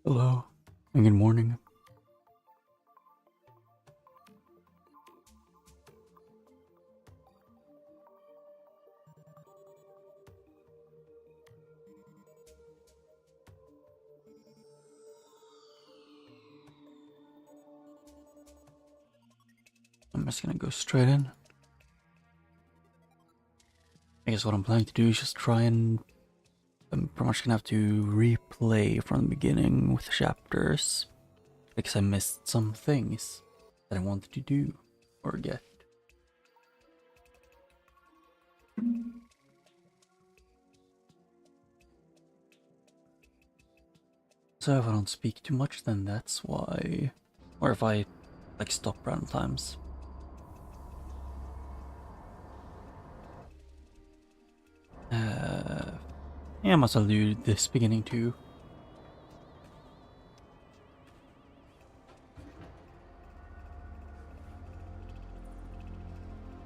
Hello, and good morning. I'm just gonna go straight in. I guess what I'm planning to do is just try and I'm pretty much gonna have to replay from the beginning with chapters because I missed some things that I wanted to do or get. So if I don't speak too much, then that's why. Or if I like stop random times. Yeah, I must well do this beginning too.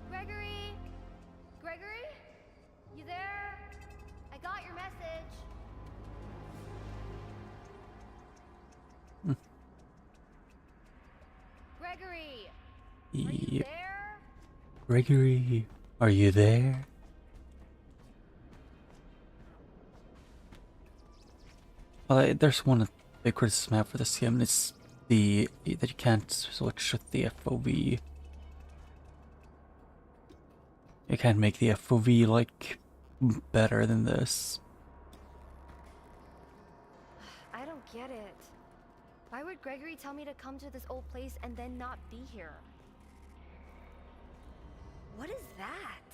Gregory? Gregory? You there? I got your message. Gregory! Are you there? Gregory, are you there? Well, there's one big criticism I have for this game, and it's that you can't switch with the FOV. You can't make the FOV like better than this. I don't get it. Why would Gregory tell me to come to this old place and then not be here? What is that?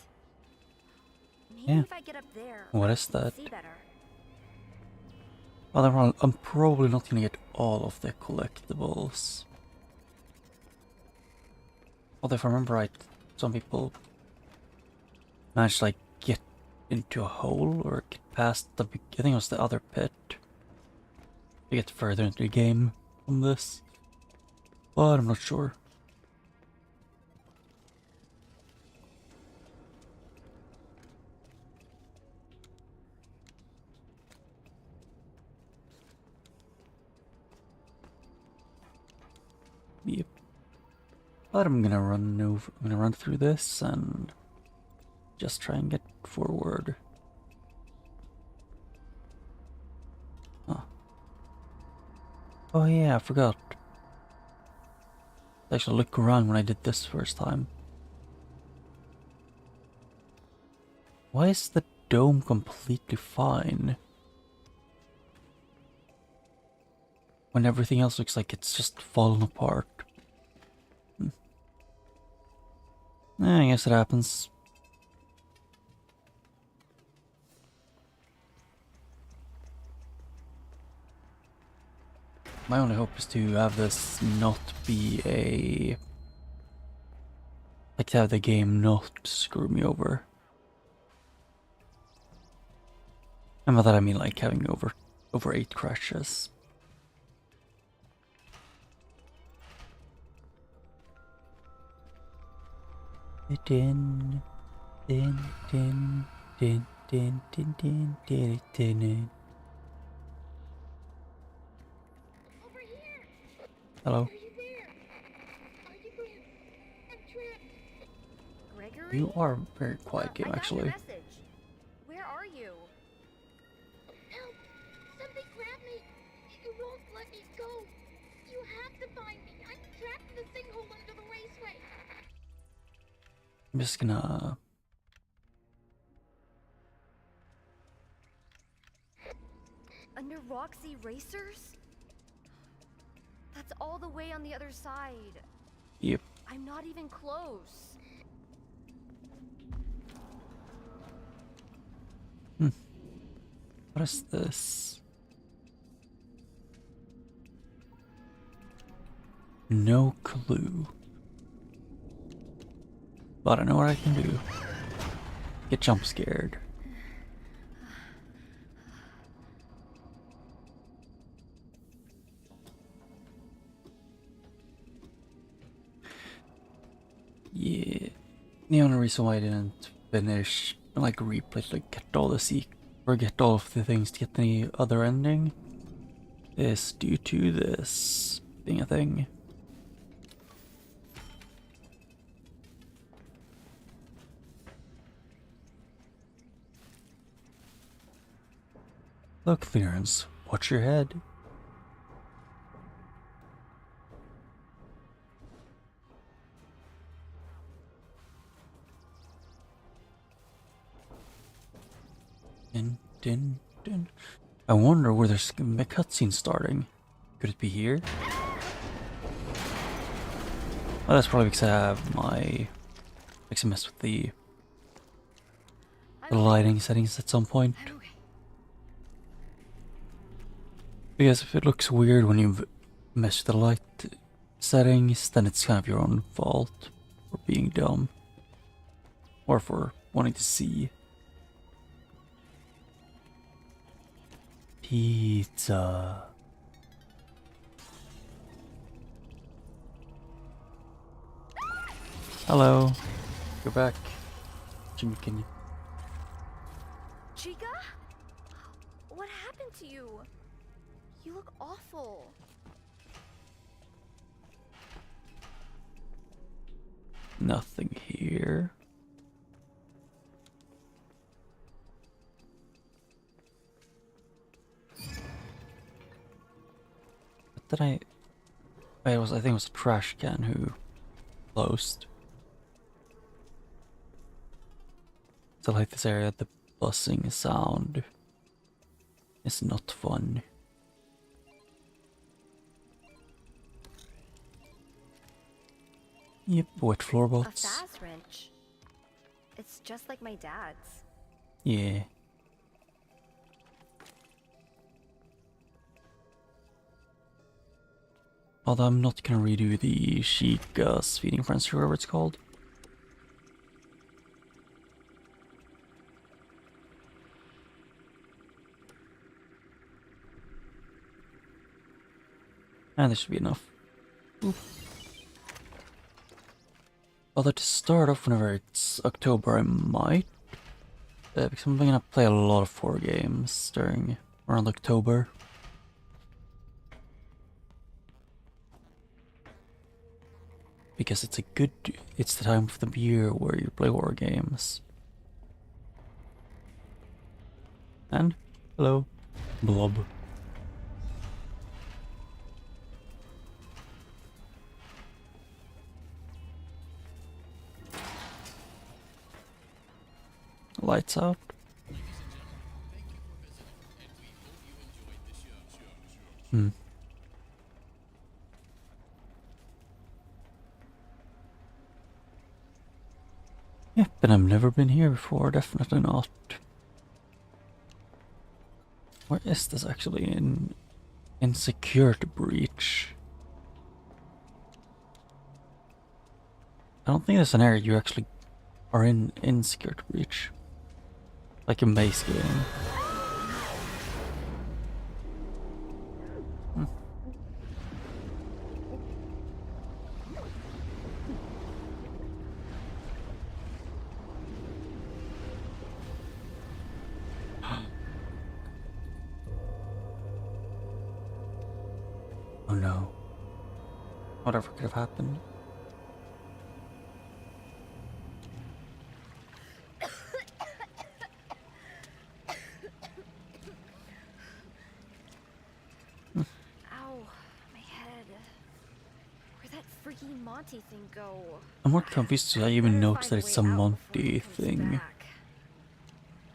Maybe Yeah. if I get up there, What I is can that? see better. Well, I'm probably not gonna get all of the collectibles. Although if I remember right, some people managed to like get into a hole or get past the, I think it was the other pit to get further into the game from this. But I'm not sure. Yep. But I'm gonna run through this and just try and get forward. Huh. Oh yeah, I forgot. I actually look around when I did this first time. Why is the dome completely fine? When everything else looks like it's just fallen apart. I guess it happens. My only hope is to have this not be a... like to have the game not screw me over. And by that I mean like having over 8 crashes. Din din din din din din din din din. Over here! Hello. Are you there? Are you there? I'm trapped. Gregory? You are a very quiet game I got actually. your message. Where are you? Help! Something grabbed me! It won't let me go! You have to find me! I'm trapped in the sinkhole under the raceway! I'm just gonna... Under Roxy Racers? That's all the way on the other side. Yep. I'm not even close. What is this? No clue. But I know what I can do. Get jump scared. Yeah. The only reason why I didn't finish, like replay, like get all the or get all of the things to get the other ending, is due to this being a thing. Look, clearance. Watch your head. Dun, dun, dun. I wonder where there's a cutscene starting. Could it be here? Well, that's probably because I have my... I messed with the lighting settings at some point. I'm okay. Because if it looks weird when you mess with the light settings, then it's kind of your own fault for being dumb. Or for wanting to see. Pizza. Hello. You're back. Jimmy, can you... Chica? What happened to you? You look awful. Nothing here. What did I... Wait, I think it was a trash can who closed. So like this area, the buzzing sound is not fun. Yep, wet A floorboards. fast wrench. It's just like my dad's. Yeah. Although I'm not gonna redo the Chica's feeding frenzy, whatever it's called. And this should be enough. Oop. Although to start off whenever it's October I might. Because I'm gonna play a lot of 4 games during around October. Because it's the time of the year where you play horror games. And, hello, Blob. Lights out. Hmm. Yep, but I've never been here before, definitely not. Where is this actually? In Security Breach? I don't think there's an area you actually are in Security Breach. Like in base game. Hmm. Oh no. Whatever could have happened. Ow, my head. Where'd that freaky Monty thing go? I'm more confused that I even noticed that it's a Monty thing.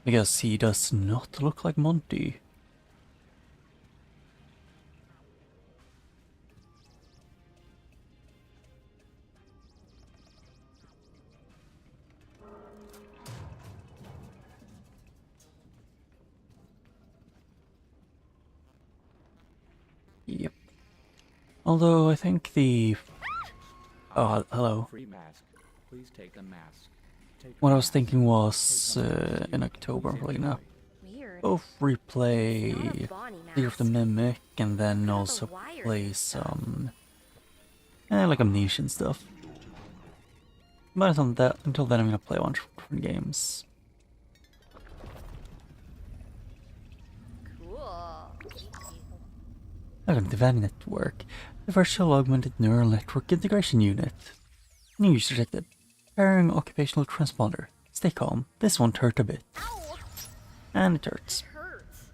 Because he does not look like Monty. Yep. Although I think the... Oh, hello. Free mask. Please take a mask. Take What a I was mask. thinking was Take a mask. in October, I'm Please probably gonna Weird. both Not a replay Bonnie Fear of the mask. Mimic and then What about the also wires play and stuff? some like Amnesia and stuff. But until then I'm gonna play a bunch of different games. Cool. Cognitive Network, the Virtual Augmented Neural Network Integration Unit. New user detected. Pairing occupational transponder. Stay calm. This won't hurt a bit. Ow! And it hurts. It hurts.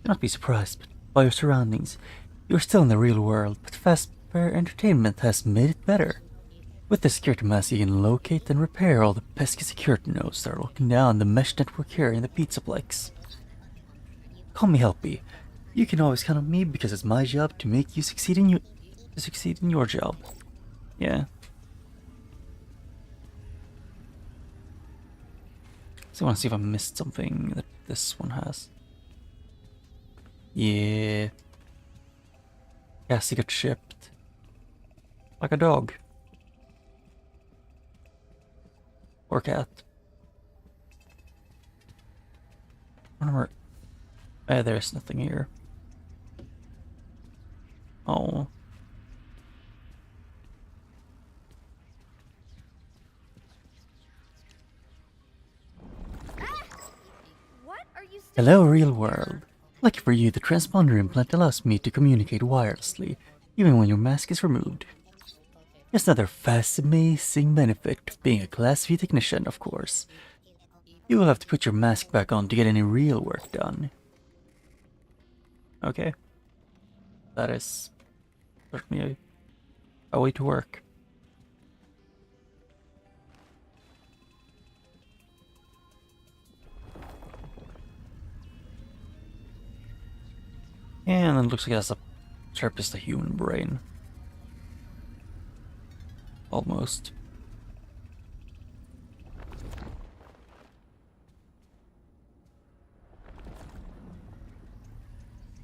Do not be surprised by your surroundings. You're still in the real world, but Fazbear Entertainment has made it better. With the security mask, you can locate and repair all the pesky security nodes that are locking down the mesh network here in the Pizzaplex. Call me Helpy. You can always count on me because it's my job to make you succeed in your job. Yeah. So I want to see if I missed something that this one has. Yeah. Cassie got shipped. Like a dog. Or cat. Remember. There's nothing here. Oh. What are you still Hello, doing real here? world. Lucky for you, the transponder implant allows me to communicate wirelessly, even when your mask is removed. Just another fast, amazing benefit of being a Class V technician, of course. You will have to put your mask back on to get any real work done. Okay. That is certainly a way to work. And it looks like it has a sharp as the human brain. Almost.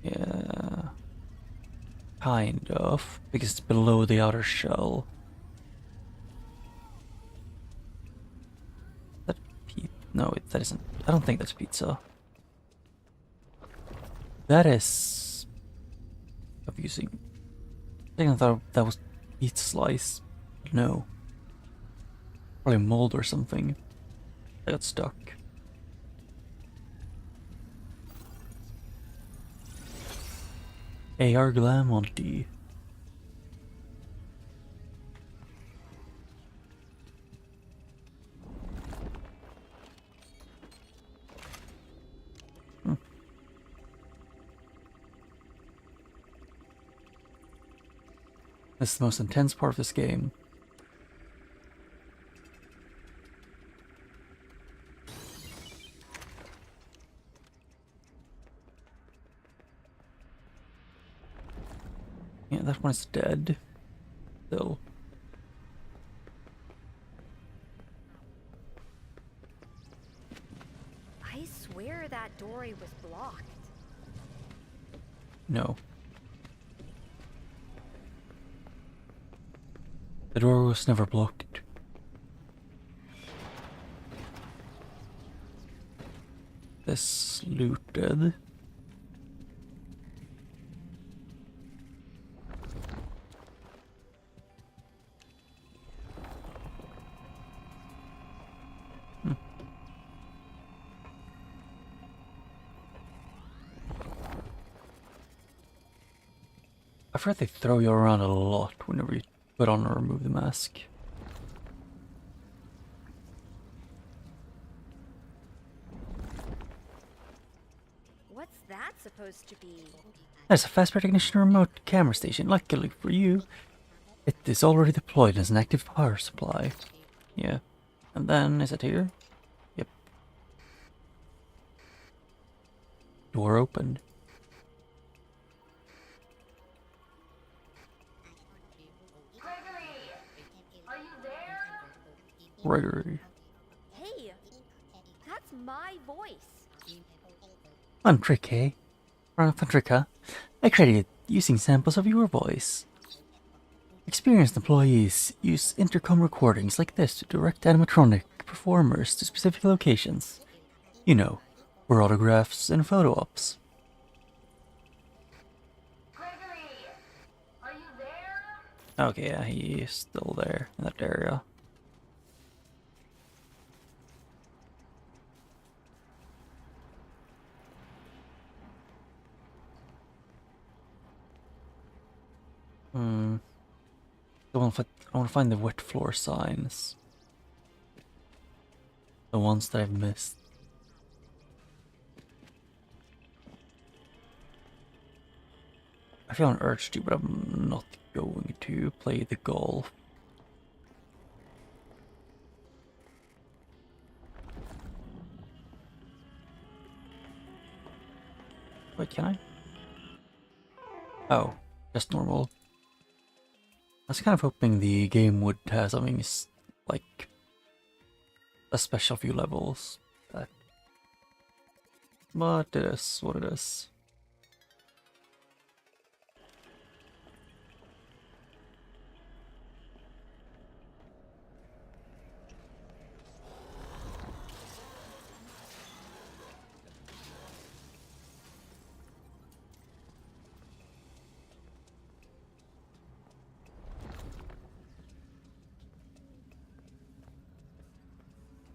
Yeah. Kind of. Because it's below the outer shell. That no, that isn't. I don't think that's pizza. That is confusing. I think I thought that was pizza slice. No. Probably mold or something. I got stuck. AR Glamonty. This is the most intense part of this game. Yeah, that one's dead. Still. I swear that doorway was blocked. No. The door was never blocked. This looted. I've heard they throw you around a lot whenever you put on or remove the mask. What's that supposed to be? There's a Fazbear Technician remote camera station. Luckily for you, it is already deployed as an active power supply. Yeah. And then, is it here? Yep. Door opened. Gregory. Hey, that's my voice. Fun trick, eh? Fun trick, huh? I created it using samples of your voice. Experienced employees use intercom recordings like this to direct animatronic performers to specific locations. You know, for autographs and photo ops. Okay, yeah, he is still there in that area. Hmm. I want to find the wet floor signs. The ones that I've missed. I feel an urge to, but I'm not going to play the golf. Wait, can I? Oh, just normal. I was kind of hoping the game would have something like a special few levels. But it is what it is.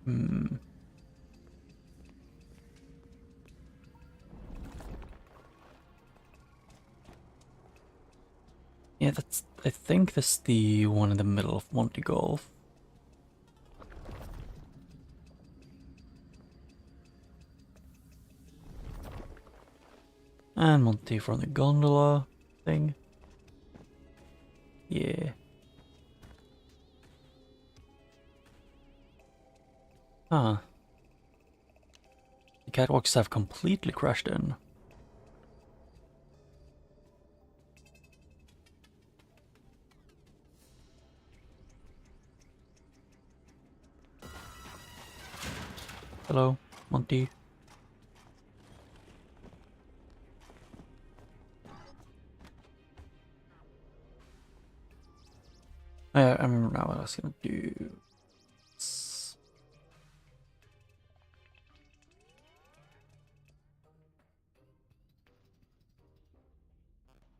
Hmm. Yeah, I think that's the one in the middle of Monte Golf. And Monte from the gondola thing. Yeah. Huh. The catwalks have completely crashed in. Hello, Monty. I remember now what I was gonna do.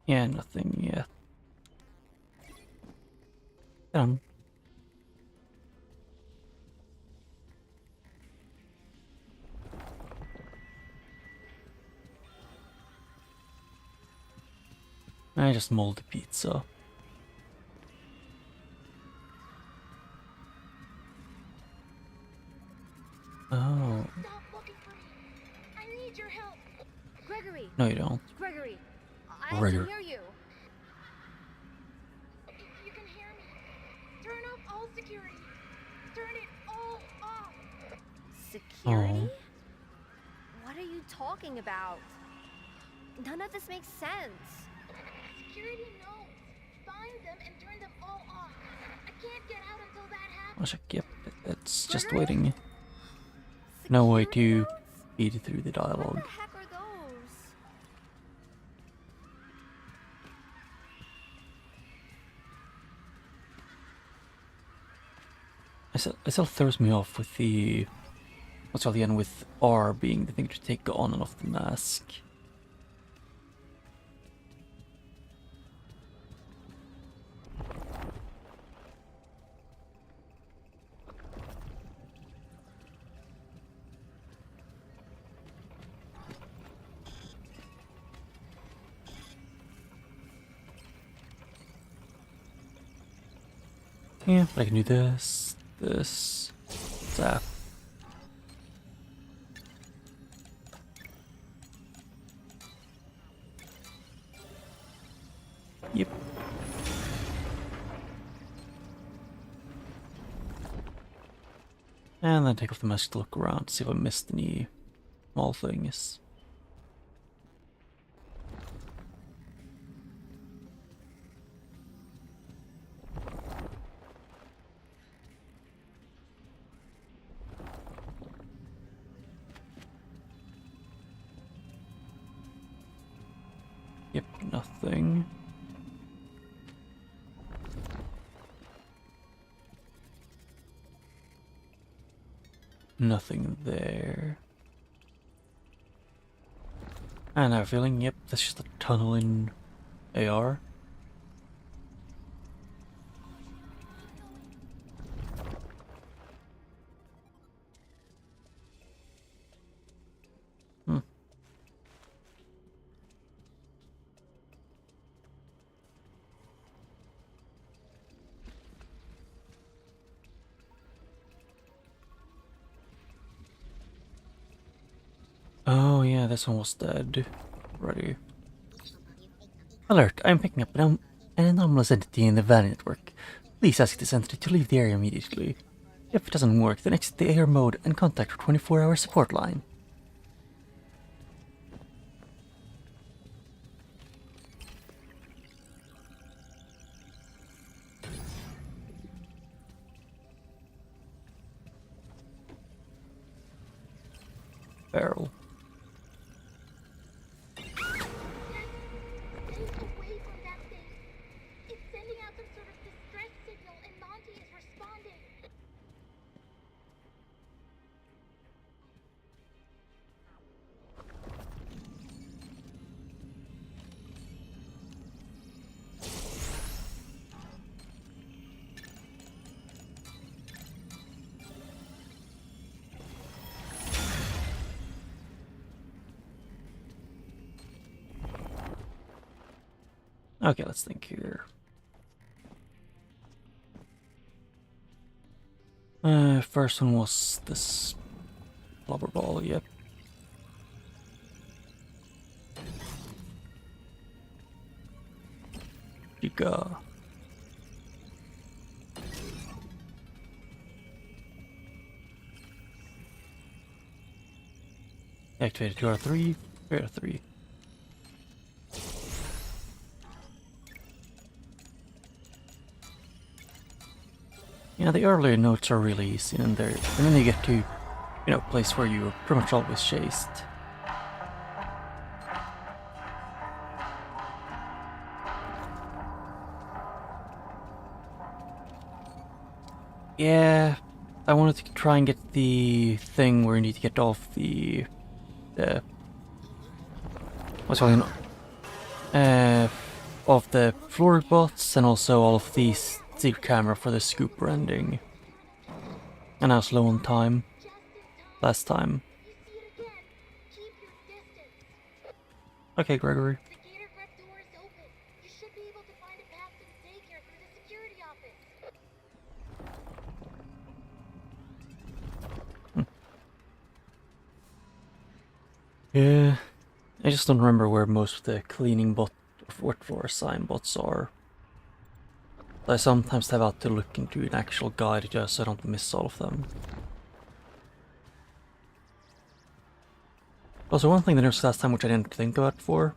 Yeah, nothing yet. Done. I just mold the pizza. Oh. Stop looking for me. I need your help. Gregory! No, you don't. Gregory! I can Gregory. hear you. If you can hear me, turn off all security. Turn it all off. Security? Oh. What are you talking about? None of this makes sense. Security knows. Find them and turn them all off. I can't get out until that happens. Yep, it's just Gregory? waiting. No way Security to nodes? feed through the What dialogue. the heck are those? It still throws me off with the what's called the end with R being the thing to take on and off the mask. Yeah, but I can do this, zap. Yep. And then take off the mask to look around, see if I missed any small things. Yep, nothing. Nothing there. And I have a feeling, yep, that's just a tunnel in AR. Hmm. this one was dead. Ready. Alert, I am picking up an anomalous entity in the Valley network. Please ask this entity to leave the area immediately. If it doesn't work, then exit the air mode and contact our 24-hour support line. Barrel. Stay away from that thing. It's sending out some sort of distress signal and Monty is responding. Okay, let's think here. First one was this blubber ball, yep. Chica. Activated 2 out of 3, 3 out of 3. Yeah, the earlier notes are really easy and then you get to, you know, a place where you're pretty much always chased. Yeah, I wanted to try and get the thing where you need to get off the what's going on? Of the floor bots and also all of these secret camera for the scooper ending. And I was low on time Just in time. last time. You see it again. Keep your distance. Okay, Gregory. The gator prep door is open. You should be able to find a path to the daycare through the security office. Yeah, I just don't remember where most of the cleaning bot or what floor sign bots are. I sometimes have out to look into an actual guide just so I don't miss all of them. Also, one thing that I noticed last time which I didn't think about before,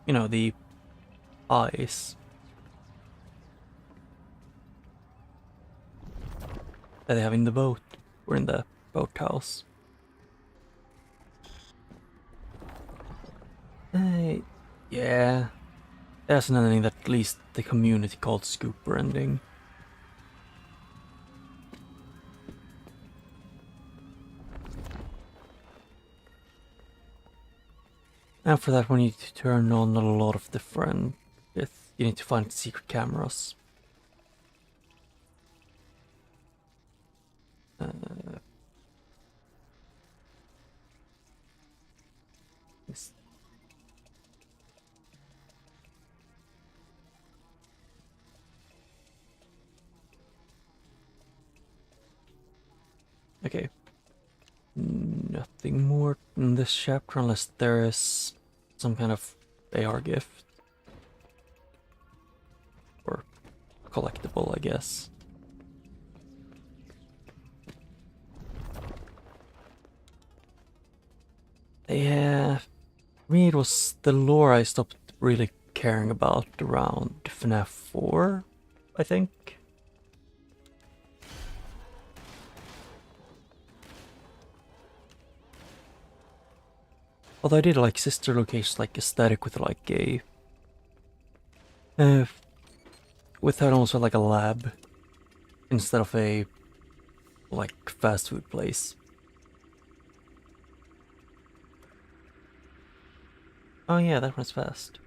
you know, the eyes that they have in the boat or in the boathouse. Yeah, that's an ending that at least the community called Scooper ending. And for that we need to turn on a lot of different... You need to find secret cameras. Yes. Okay. Nothing more in this chapter unless there is some kind of AR gift. Or collectible, I guess. Yeah, for me it was the lore I stopped really caring about around FNAF 4, I think. Although I did like sister locations like aesthetic with like a with almost like a lab instead of a like fast food place. Oh yeah, that one's fast.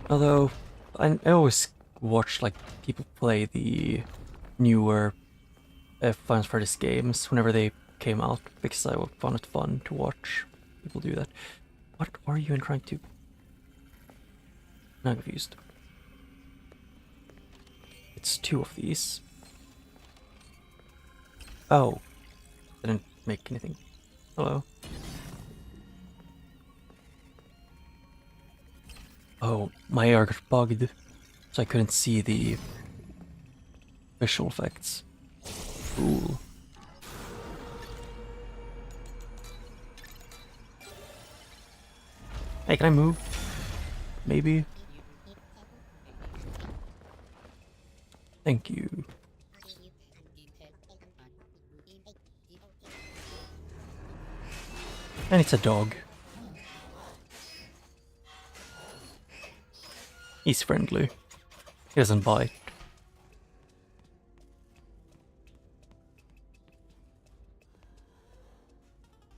Although, I always watch like people play the newer Final Fantasy games whenever they came out because I found it fun to watch people do that. What are you trying to... Now confused. It's 2 of these. Oh. Didn't make anything. Hello. Oh, my AR got bugged, so I couldn't see the visual effects. Cool. Hey, can I move? Maybe? Thank you. And it's a dog. He's friendly. He doesn't bite.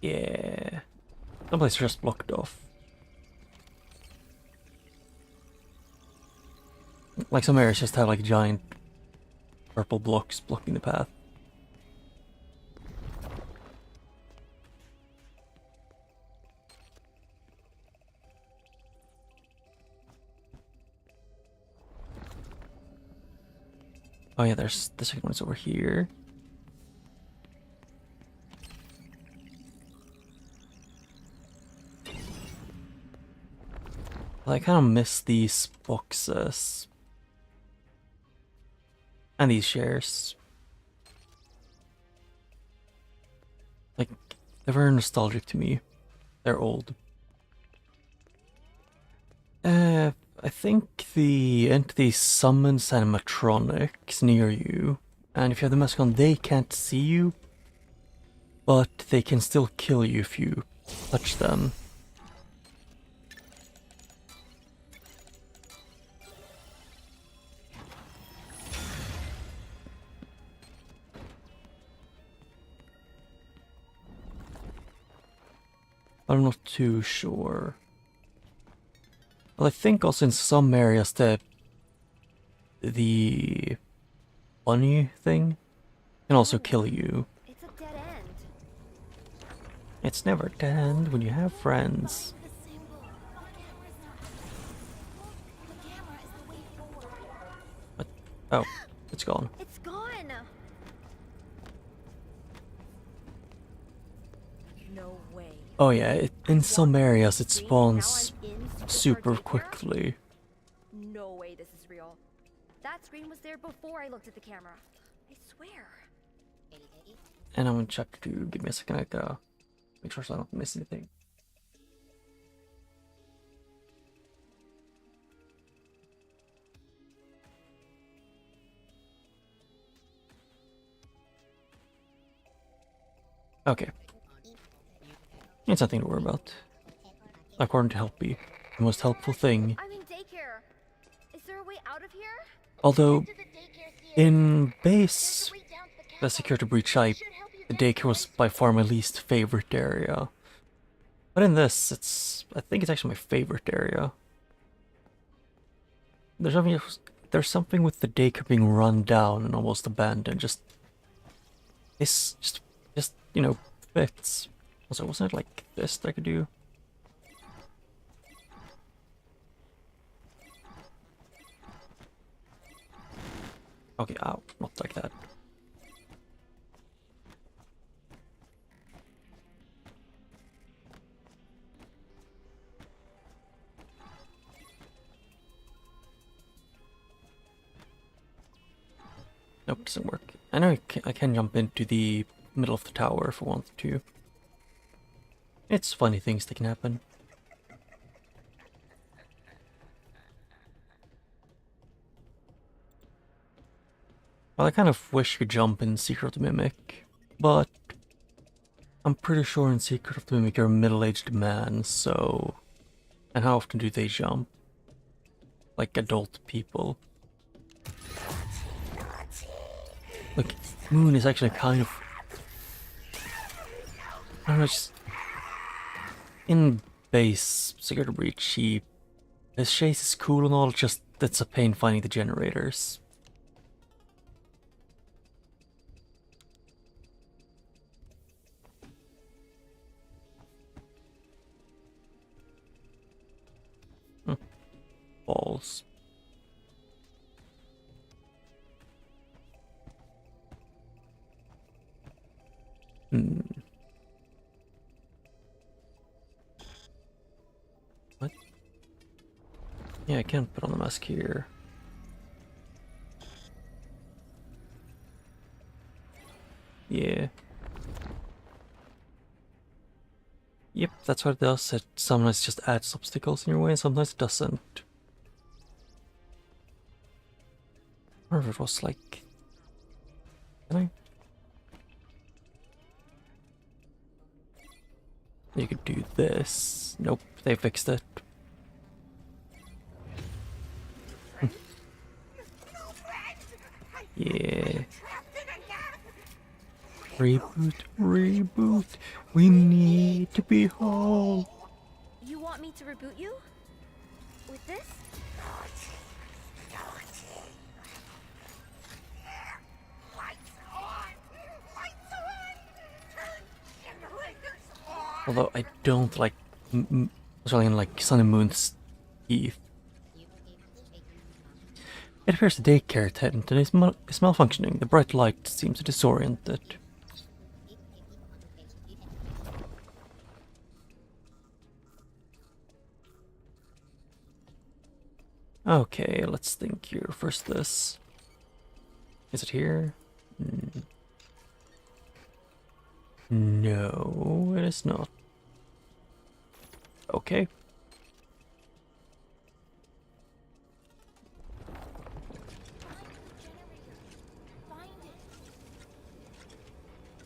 Yeah. Some places are just blocked off. Like some areas just have like giant purple blocks blocking the path. Oh yeah, there's the second one's over here. I kind of miss these boxes. And these shares. Like, they're very nostalgic to me. They're old. I think the entity summons animatronics near you. And if you have the mask on, they can't see you. But they can still kill you if you touch them. I'm not too sure. Well, I think also in some areas the bunny thing can also kill you. It's a dead end. It's never a dead end when you have friends. The symbol. The camera's not. The camera is the way forward. But, oh, it's gone. It's gone. No way. Oh yeah, in some areas it See, spawns now I'm in Superstar super Daycare? quickly. No way this is real. That screen was there before I looked at the camera. I swear. And I'm gonna check to give me a second, I gotta make sure so I don't miss anything. Okay. It's nothing to worry about. According to Helpy, the most helpful thing. I'm in daycare. Is there a way out of here? Although, To the daycare theater. in base, There's a way down to the the castle. security breach I Should help you the get daycare to was it. by far my least favorite area. But in this, I think it's actually my favorite area. There's something with the daycare being run down and almost abandoned. This you know, fits. Also, wasn't it like this that I could do? Okay, ow, not like that. Nope, doesn't work. I know I can jump into the middle of the tower if I want to. It's funny things that can happen. Well, I kind of wish you could jump in Secret of the Mimic, but I'm pretty sure in Secret of the Mimic you're a middle-aged man, so... And how often do they jump? Like adult people. Like, Moon is actually kind of... I don't know, just... In base Secret of Breach, his chase is cool and all, just it's a pain finding the generators. Balls. obstacles. Hmm. What? Yeah, I can't put on the mask here. Yeah. Yep, that's what it does. It sometimes just adds obstacles in your way and sometimes it doesn't. I wonder if it was like... Can I? You could do this. Nope, they fixed it. Yeah. Reboot, reboot. We need to be whole. You want me to reboot you? With this? Although I don't like, especially in like Sun and Moon's teeth. It appears the daycare attendant is malfunctioning. The bright light seems to disorient it. Okay, let's think here. First this. Is it here? No, it is not. Okay.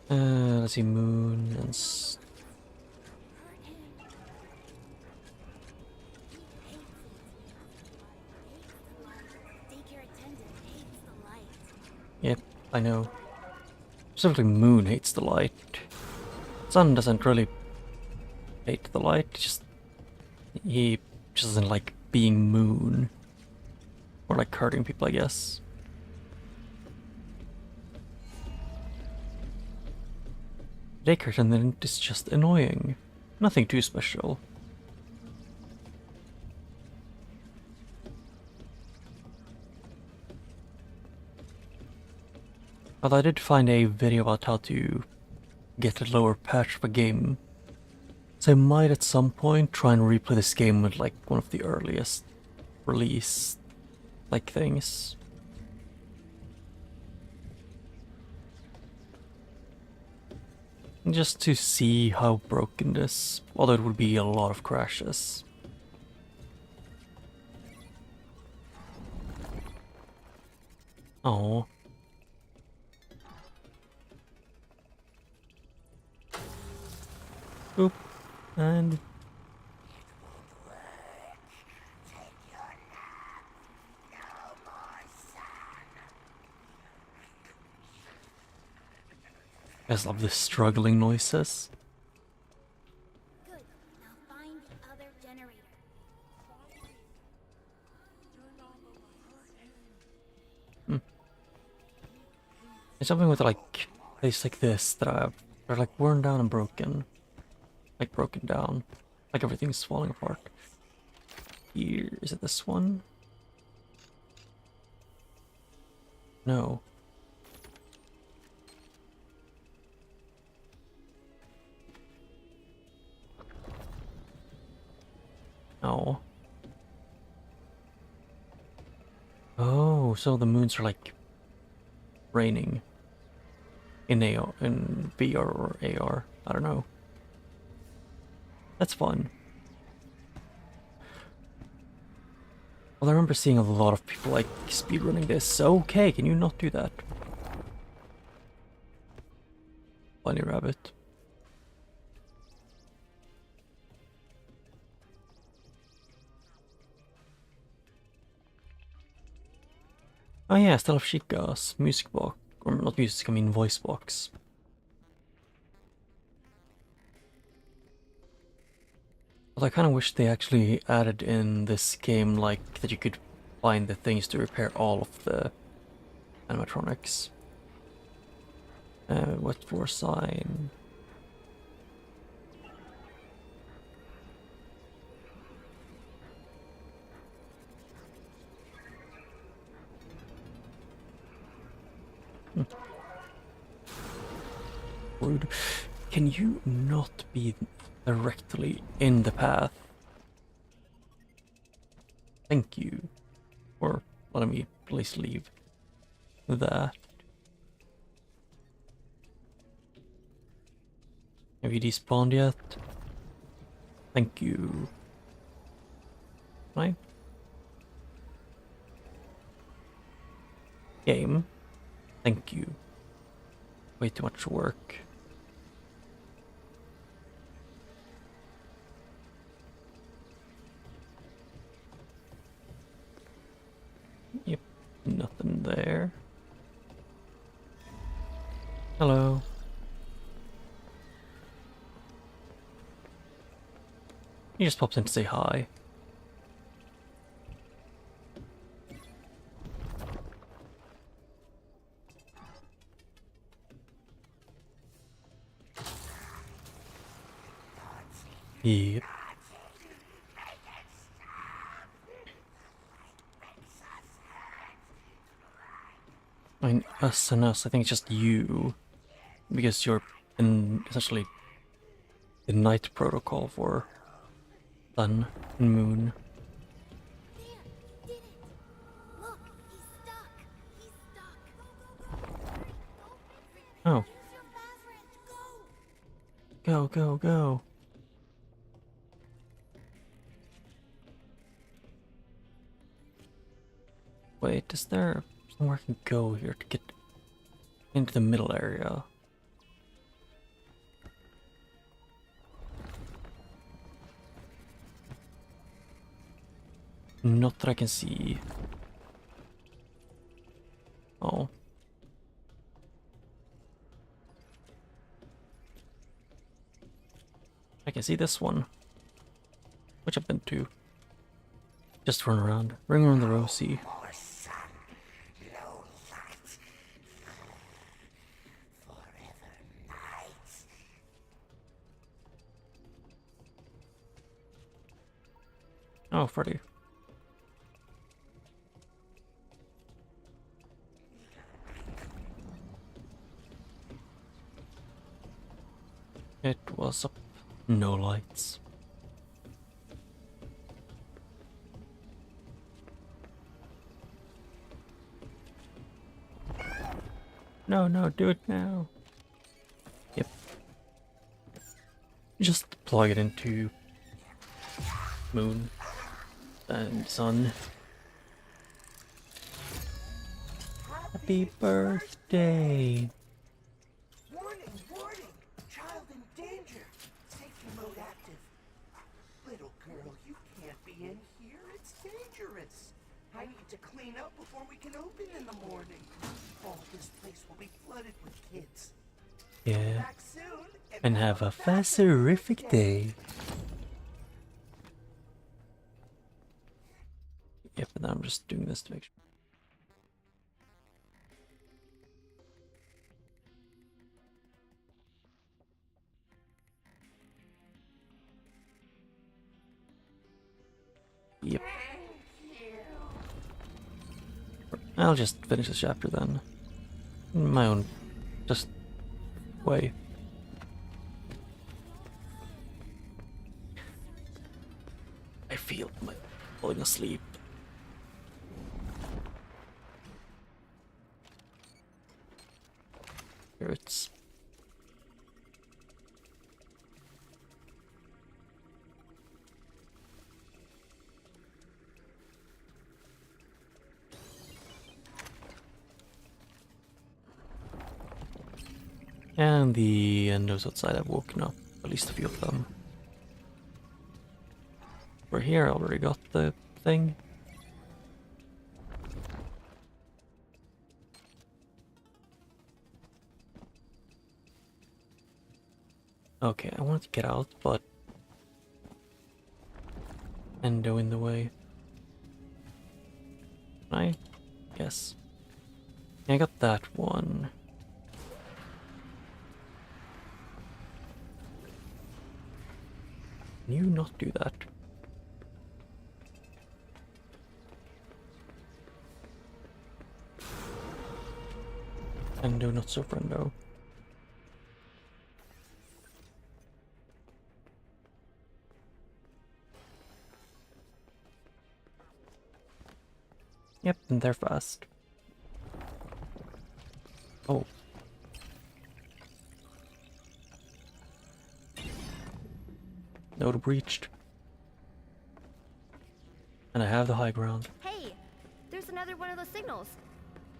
Let's see, moon and Yep, I know. Specifically, moon hates the light. Sun doesn't really hate the light. He just doesn't like being moon, or like hurting people, I guess. Daycare attendant is just annoying. Nothing too special. But I did find a video about how to get a lower patch of a game. So I might at some point try and replay this game with like one of the earliest release like things. Just to see how broken this, although it would be a lot of crashes. Oh. Oop. And... I just love the struggling noises. Good. Now find the other generator. It's something with like places like this that are like worn down and broken. Like broken down. Like everything's falling apart. Here, is it this one? No. No. Oh, so the moons are like raining in AR, in VR or AR. I don't know. That's fun. Well, I remember seeing a lot of people like speedrunning this. Okay, can you not do that? Bunny rabbit. Oh yeah, I still have Chica's music box. Or not music, I mean voice box. But I kind of wish they actually added in this game, like, that you could find the things to repair all of the animatronics. What floor sign? Rude. Can you not be directly in the path? Thank you. Or let me at least leave that. Have you despawned yet? Thank you. Right? Game. Thank you. Way too much work. Yep, nothing there. Hello. He just pops in to say hi. Yep. I mean, us and us, I think it's just you. Because you're in essentially the night protocol for sun and moon. There, did it. Look, he's stuck. He's stuck. Go. Oh, Use your fast wrench. Go. go. Wait, is there somewhere I can go here to get into the middle area? Not that I can see. Oh. I can see this one. Which I've been to. Just run around. Ring around the rosy. Oh, Freddy. It was up. No lights. No, do it now. Yep. Just plug it into moon and sun. Happy birthday! Warning! Child in danger! Safety mode active. Little girl, you can't be in here. It's dangerous. I need to clean up before we can open in the morning. Oh, this place will be flooded with kids. Yeah. Back soon And have a fascerific day. Yep, and I'm just doing this to make sure. Yep. I'll just finish this chapter then. In my own just way. I feel like falling asleep. Hurts. And the endos outside have woken up, at least a few of them. We're here, I already got the thing. Okay, I wanted to get out, but endo in the way. Can I? Yes. I got that one. Can you not do that? And do not so friendo. Yep, and they're fast. Oh. Node breached. And I have the high ground. Hey, there's another one of those signals.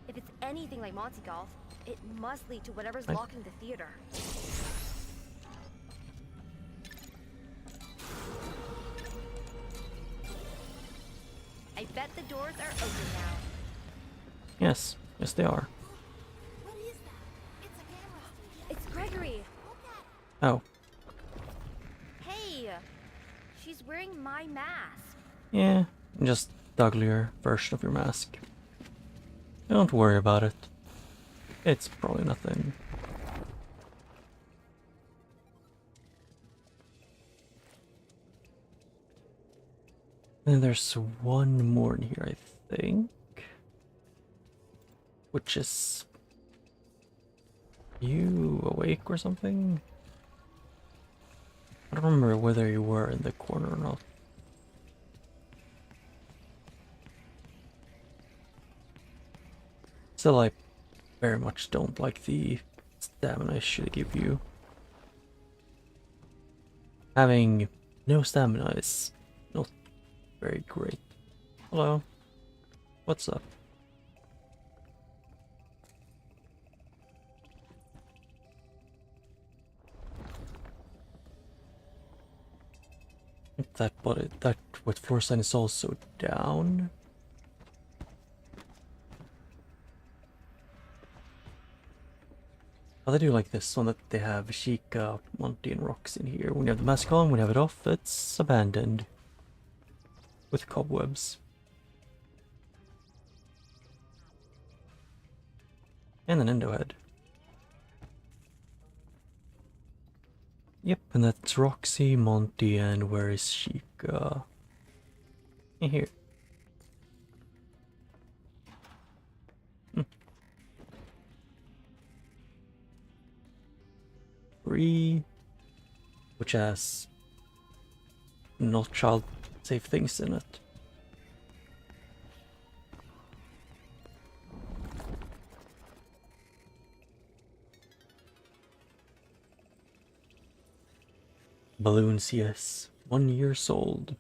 If it's anything like Monty Golf, it must lead to whatever's Right. locking the theater. I bet the doors are open now. Yes, yes they are. What is that? It's a camera station. It's Gregory. Oh, Hey, she's wearing my mask. yeah, just the uglier version of your mask. Don't worry about it. It's probably nothing. And there's one more in here, I think. Which is... You awake or something? I don't remember whether you were in the corner or not. Still, I very much don't like the stamina I should give you. Having no stamina is not very great. Hello. What's up? That what floor sign is also down. Oh, they do like this one that they have Sheikah, Monty, and Rox in here. When you have the mask on, when you have it off, it's abandoned. With cobwebs. And an endo head. Yep, and that's Roxy, Monty, and where is Sheikah? In here. Free, which has not child safe things in it. Balloons, yes. 1 year old.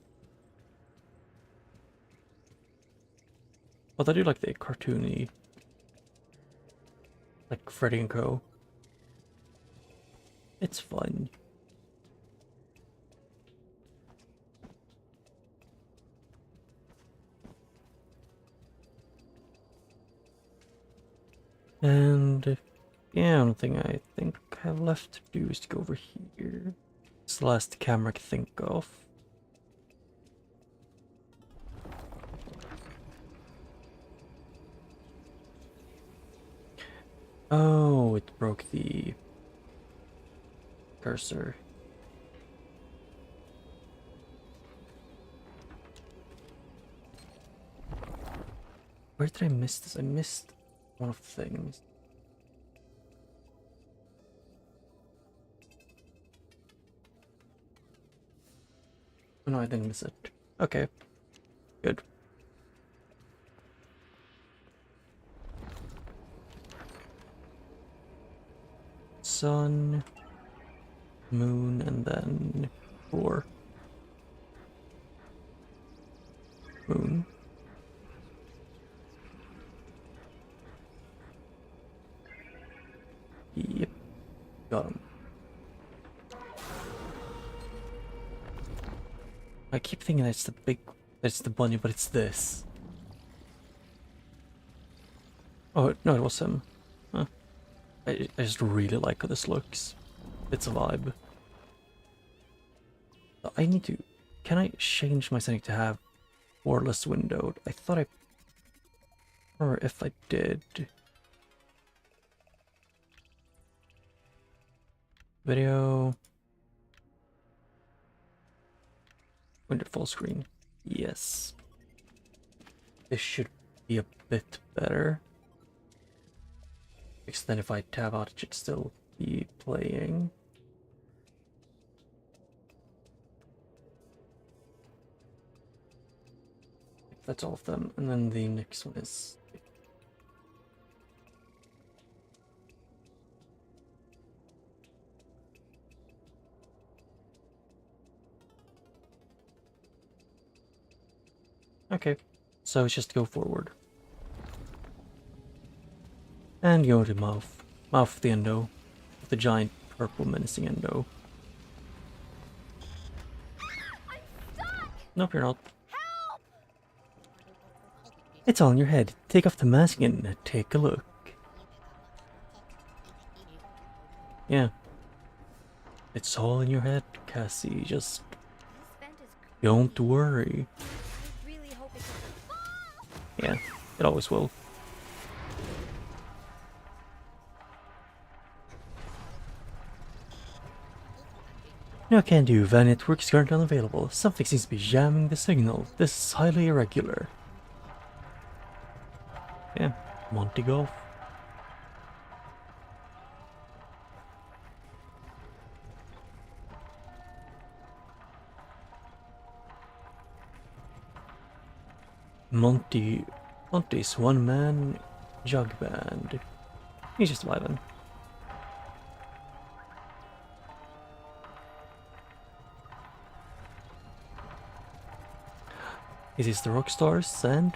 But I do like the cartoony, like Freddy and Co. It's fun. And yeah, only thing I think I have left to do is to go over here. It's the last camera I can think of. Oh, it broke the cursor. Where did I miss this? I missed one of the things. Oh no, I didn't miss it. Okay. Good. Sun, moon, and then floor. Moon. Yep. Got him. I keep thinking that's the bunny, but it's this. Oh, no, it was him. Huh. I just really like how this looks. It's a vibe. I need to... Can I change my setting to have borderless windowed? I thought I... Or if I did... Video... Window full screen. Yes. This should be a bit better. Because then if I tab out, it should still be playing. That's all of them. And then the next one is... Okay, so it's just go forward. And go to mouth. Mouth of the endo. With the giant purple menacing endo. I'm stuck! Nope, you're not. Help! It's all in your head. Take off the mask and take a look. Yeah. It's all in your head, Cassie. Just This vent is creepy. don't worry. I really hope it doesn't fall! Yeah, it always will. No can do. Van network is currently unavailable. Something seems to be jamming the signal. This is highly irregular. Yeah, Monty Golf. Monty's one-man jug band. He's just vibing. Is this the Rockstars and...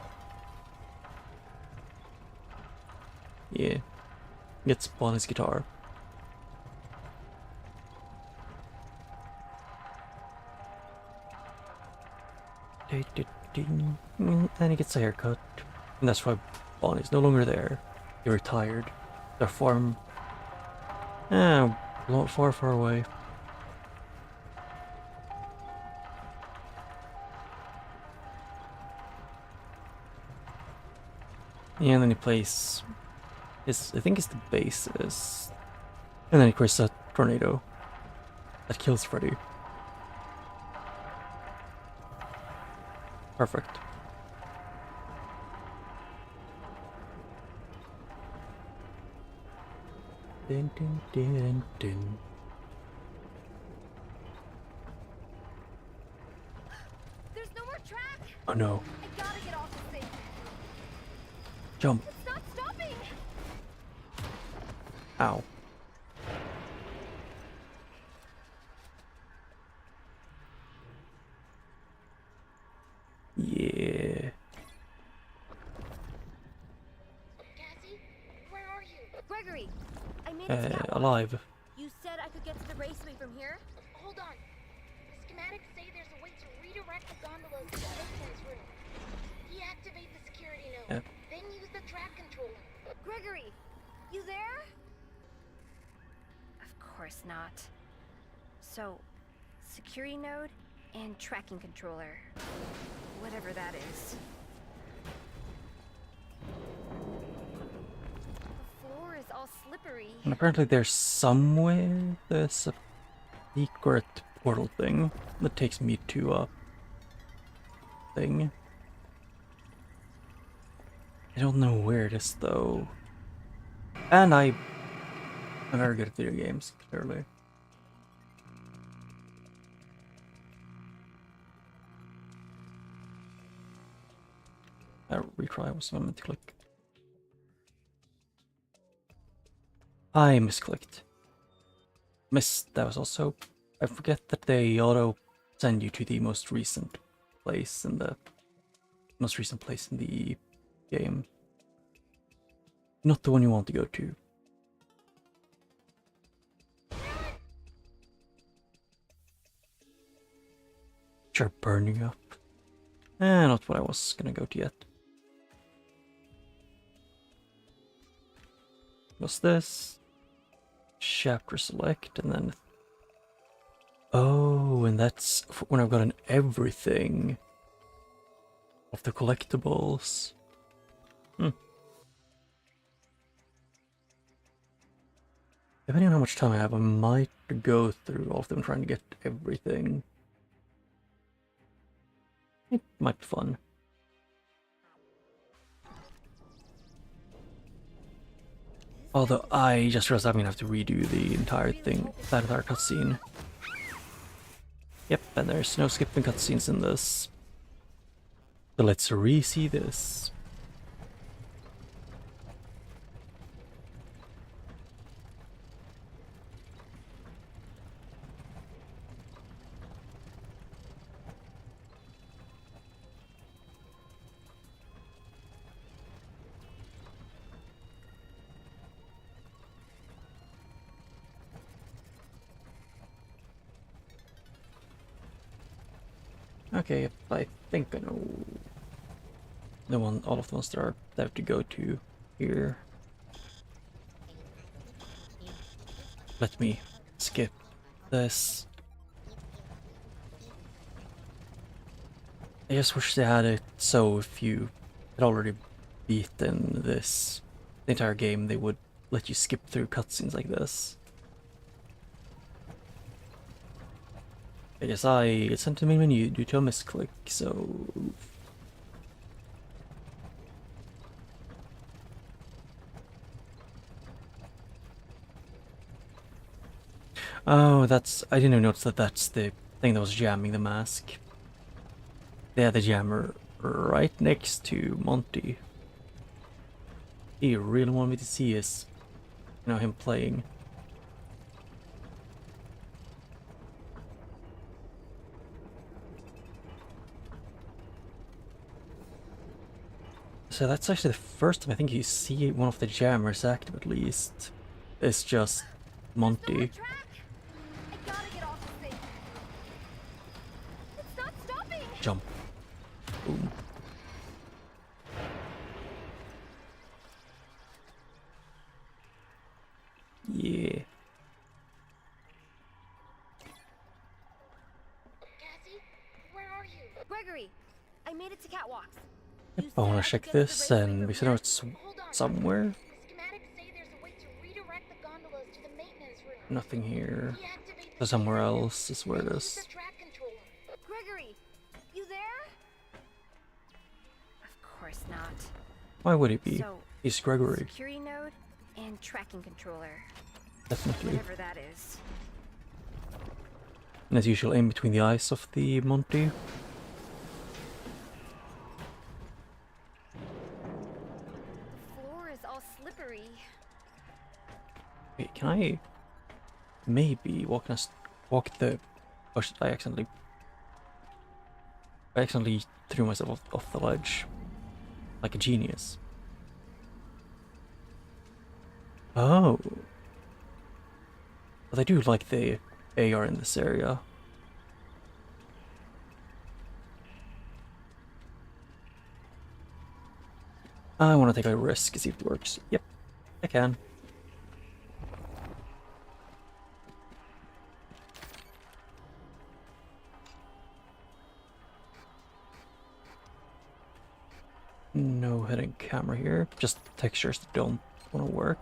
Yeah. Gets Bonnie's guitar. And he gets a haircut. And that's why Bonnie's no longer there. They retired. Their farm... far, far away. Yeah, and then he plays... I think it's the bassist. And then he creates a tornado that kills Freddy. Perfect. Dun, dun, dun, dun. There's no more track! Oh no. I gotta get off this thing! Jump. It's not stopping! Ow. Yeah. Cassie, where are you? Gregory! I made a scout. Alive. You said I could get to the raceway from here? Hold on. The schematics say there's a way to redirect the gondolas to Oakland's room. Deactivate the security node, then use the track controller. Gregory! You there? Of course not. So, security node and tracking controller. Whatever that is. The floor is all slippery. And apparently there's somewhere there's a secret portal thing that takes me to a thing. I don't know where it is though. And I'm very good at video games, clearly. Retry was what I meant to click. I misclicked. That was also... I forget that they auto send you to the most recent place in the... game. Not the one you want to go to. Sure, burning up. Not what I was gonna go to yet. What's this? Chapter select, and then... Oh, and that's when I've gotten everything of the collectibles. Depending on how much time I have, I might go through all of them trying to get everything. It might be fun. Although I just realized I'm gonna have to redo the entire thing, that entire cutscene. Yep, and there's no skipping cutscenes in this. So let's re-see this. Okay, I think I know all of the ones that are there to go to here. Let me skip this. I just wish they had it so if you had already beaten the entire game, they would let you skip through cutscenes like this. I guess I sent to the main menu due to a misclick, so... Oh, I didn't even notice that that's the thing that was jamming the mask. They had the jammer right next to Monty. He really wanted me to see his, him playing. So that's actually the first time I think you see one of the jammers active, at least. It's just Monty. I gotta get off this thing. It's not stopping. Jump. Boom. Yeah. Cassie, where are you? Gregory, I made it to catwalks. Yep, I want to check this, and we said it's Hold on. somewhere. The schematics say there's a way to redirect the gondolas to the maintenance room. Nothing here. Deactivate So the somewhere generator, else is where it then use is. the track controller. Gregory, you there? Of course not. Why would it be? So, He's Gregory. security node and tracking controller. Definitely. Whatever that is. And as usual, aim between the eyes of the Monty. Floor is all slippery. Wait, can I maybe walk the... Oh, I accidentally threw myself off the ledge. Like a genius. Oh. But I do like the AR in this area. I want to take a risk, see if it works. Yep, I can. No hidden camera here, just textures that don't want to work.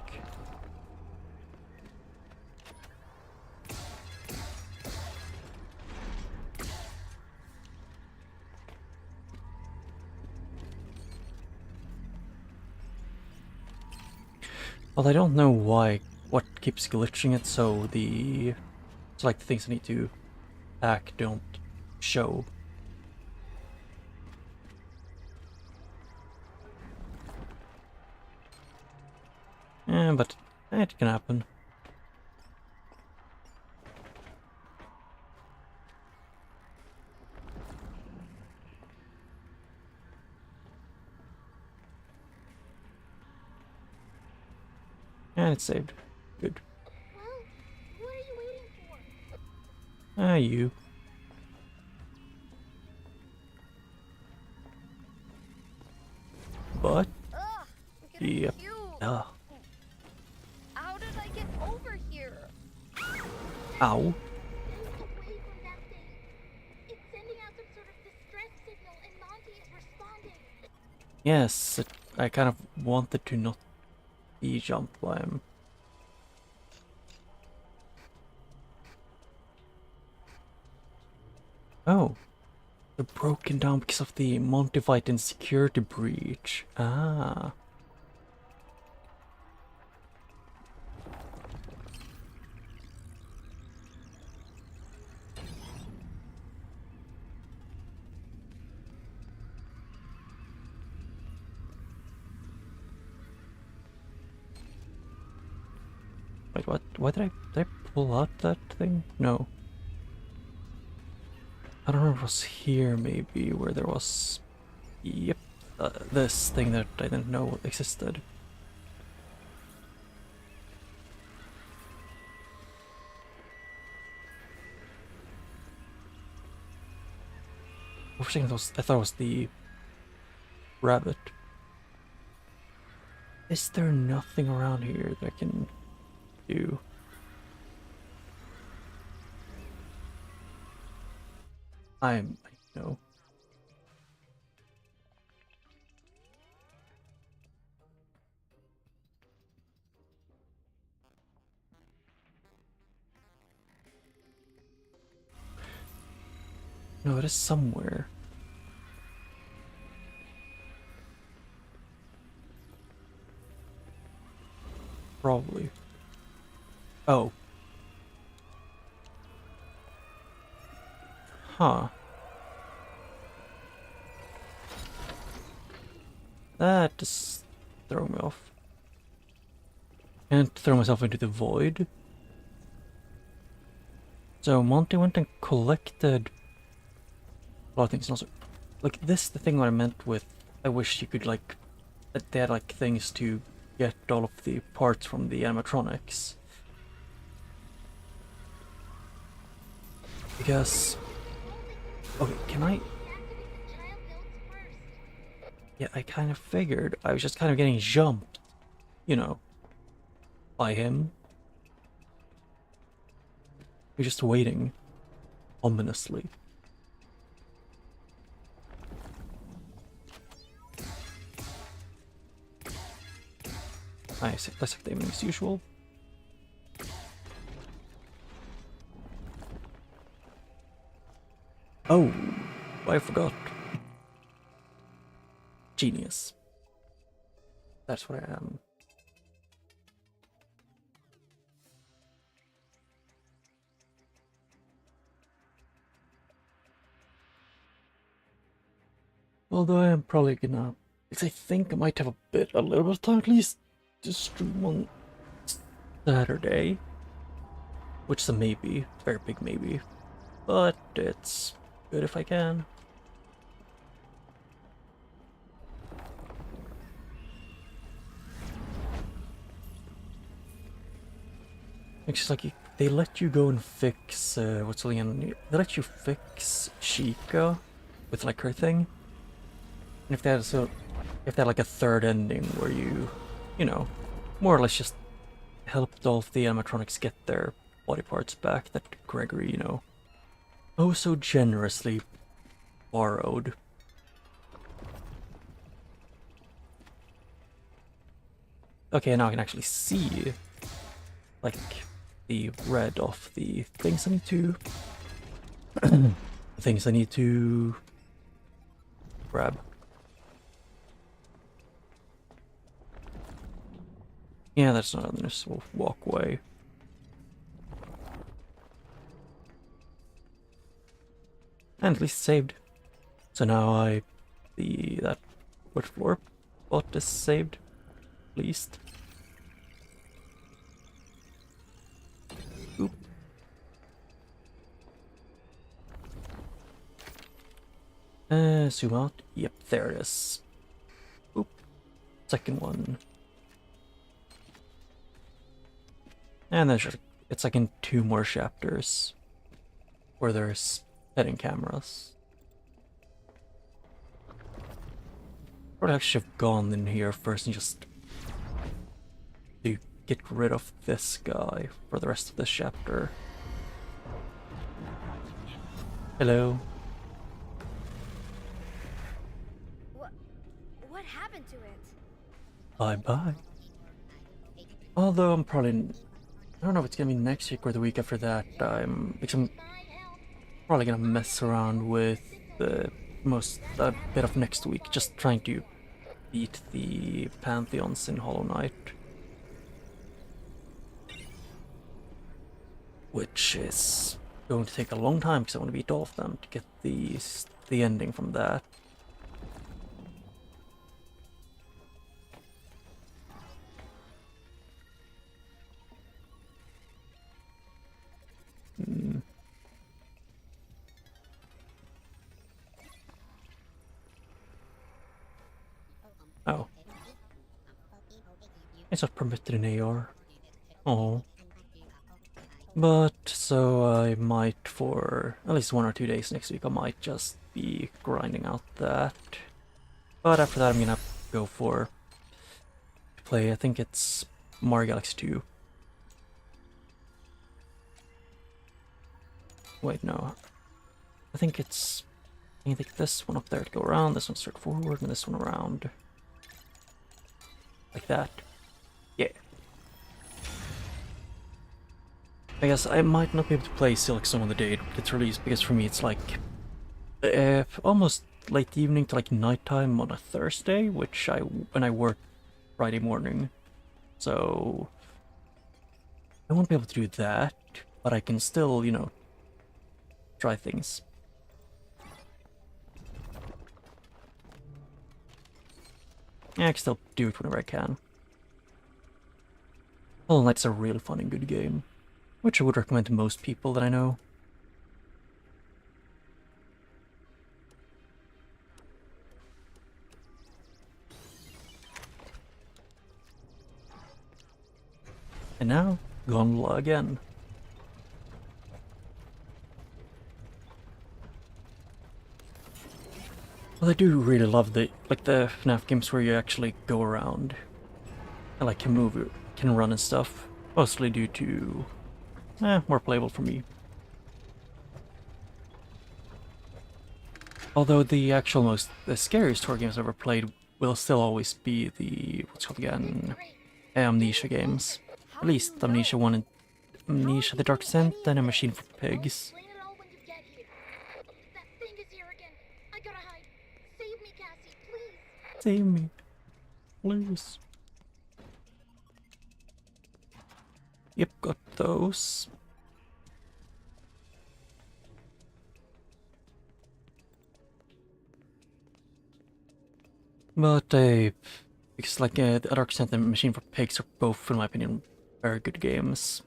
Well, I don't know what keeps glitching it, so like the things I need to hack don't show. Yeah, but it can happen. And it's saved. Good. Well, what are you waiting for? Ah, you. But, Ugh, I'm gonna yep. puke. Ah. How did I get over here? Ow. Stay away from that thing. It's sending out some sort of distress signal and Monty is responding. Yes, I kind of wanted to not be jumped by him. Oh. They're broken down because of the Monty fight and security breach. Ah. Wait, what? Why did I pull out that thing? No. I don't know if it was here maybe where there was... Yep. This thing that I didn't know existed. For a second I thought it was the rabbit. Is there nothing around here that I can do? I know. No, it is somewhere. Probably. Oh. Huh. That just threw me off. Can't throw myself into the void. So Monty went and collected a lot of things, and also, like this, the thing that I meant with, I wish you could like, that they had like things to get all of the parts from the animatronics. Because, okay, can I? Yeah, I kind of figured. I was just kind of getting jumped, you know, by him. You're just waiting, ominously. Nice, let's have aiming as usual. Oh, I forgot. Genius. That's what I am. Although I am probably gonna, because I think I might have a little bit of time at least to stream on Saturday, which is a maybe, very big maybe, but it's good if I can. It's just like they let you go and fix what's something in. They let you fix Chica with like her thing. And if they had like a third ending where you know, more or less just helped all of the animatronics get their body parts back that Gregory, you know, oh so generously borrowed. Okay, now I can actually see like the red of the things I need to things I need to grab. Yeah, that's not a nice walkway. And at least saved. So now that which floor bot is saved, at least. Oop. Zoom out. Yep, there it is. Oop. Second one. And there's just, it's like in 2 more chapters where there's hidden cameras. Probably actually have gone in here first and just to get rid of this guy for the rest of this chapter. Hello. What happened to it? Bye bye. Although I'm probably, I don't know if it's gonna be next week or the week after that. I'm probably gonna mess around with a bit of next week, just trying to beat the Pantheons in Hollow Knight, which is going to take a long time because I want to beat all of them to get the ending from that. it's not permitted in AR. Oh. But, so I might, for at least 1 or 2 days next week, I might just be grinding out that. But after that I'm gonna go for play, I think it's Mario Galaxy 2. Wait, no. I think it's... I can take this one up there to go around, this one straight forward, and this one around. Like that. Yeah. I guess I might not be able to play Silk Song on the day it gets released, because for me it's like... almost late evening to like nighttime on a Thursday, which when I work Friday morning. So... I won't be able to do that, but I can still, you know, try things. Yeah, I can still do it whenever I can. Hollow Knight's a really fun and good game, which I would recommend to most people that I know. And now, Gondola again. Well, I do really love the FNAF games where you actually go around and like can move, can run and stuff. Mostly due to more playable for me. Although the scariest horror games I've ever played will still always be the what's called again, Amnesia games. At least Amnesia 1 and Amnesia: The Dark Descent and A Machine for Pigs. Explain it all when you get here. That thing is here again. I gotta hide. Save me, Cassie, please. Save me, please. Yep, got those. But because like the Dark Descent and Machine for Pigs are both, in my opinion, very good games.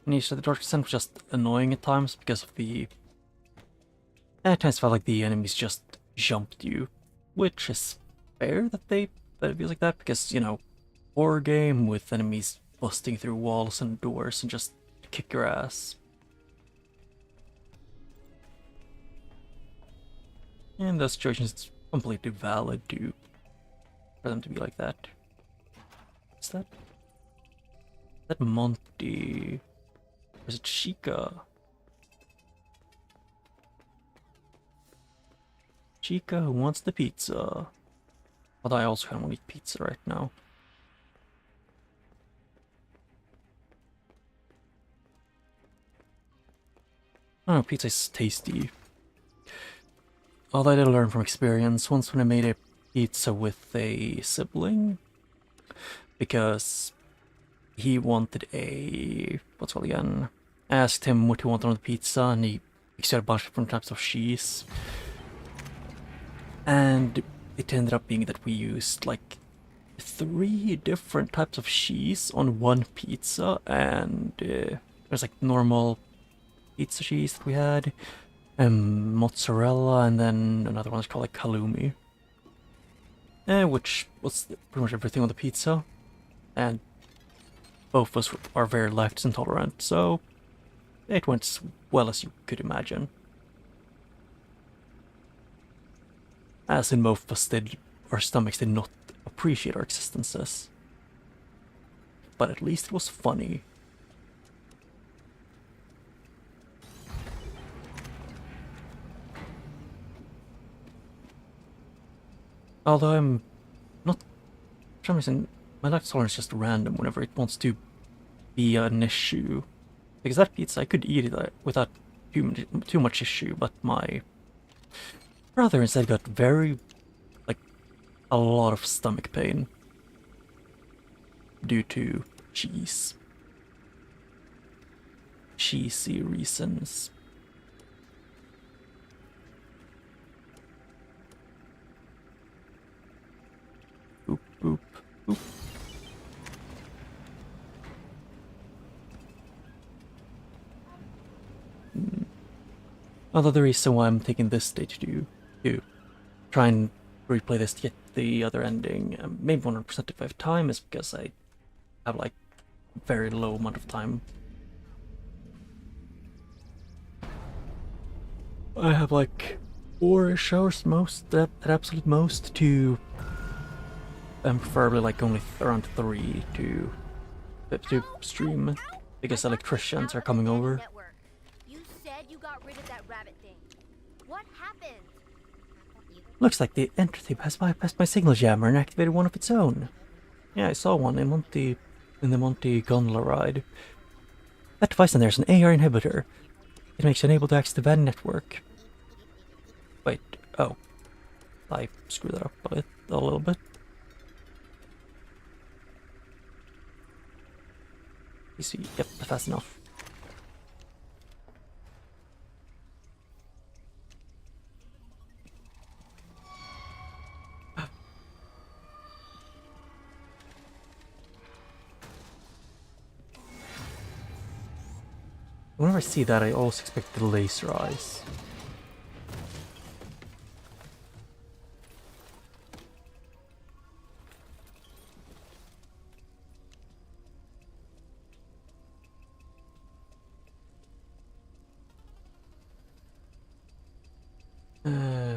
Amnesia: The Dark Descent was just annoying at times because of the... At times felt like the enemies just jumped you, which is fair that it feels like that, because, you know, horror game with enemies busting through walls and doors and just kick your ass. In those situations, it's completely valid for them to be like that. What's that? Is that Monty? Or is it Chica? Chica who wants the pizza. Although I also kind of want to eat pizza right now. I don't know, pizza is tasty. Although I did learn from experience once when I made a pizza with a sibling. Because he wanted what's it called again? I asked him what he wanted on the pizza and he said a bunch of different types of cheese. And it ended up being that we used like 3 different types of cheese on one pizza, and there's like normal pizza cheese that we had, mozzarella, and then another one is called like halloumi, which was pretty much everything on the pizza, and both of us are very lactose intolerant, so it went as well as you could imagine. As in both of us our stomachs did not appreciate our existences. But at least it was funny. Although I'm not... For some reason, my lactose tolerance is just random whenever it wants to be an issue. Because that pizza, I could eat it without too much issue, but my brother instead got a lot of stomach pain due to cheese. Cheesy reasons. Boop, boop, boop. Although the reason why I'm taking this stage to try and replay this to get the other ending, maybe 100% if I have time, is because I have like very low amount of time. I have like 4-ish hours most, at absolute most, to preferably like only around 3 to stream, because electricians are coming over. Network. You said you got rid of that rabbit thing. What happened? Looks like the entity has bypassed my signal jammer and activated one of its own. Yeah, I saw one in the Monty gondola ride. That device in there is an AR inhibitor. It makes you unable to access the van network. Wait, oh. I screwed that up a little bit. You see, yep, fast enough. Whenever I see that, I always expect the laser eyes.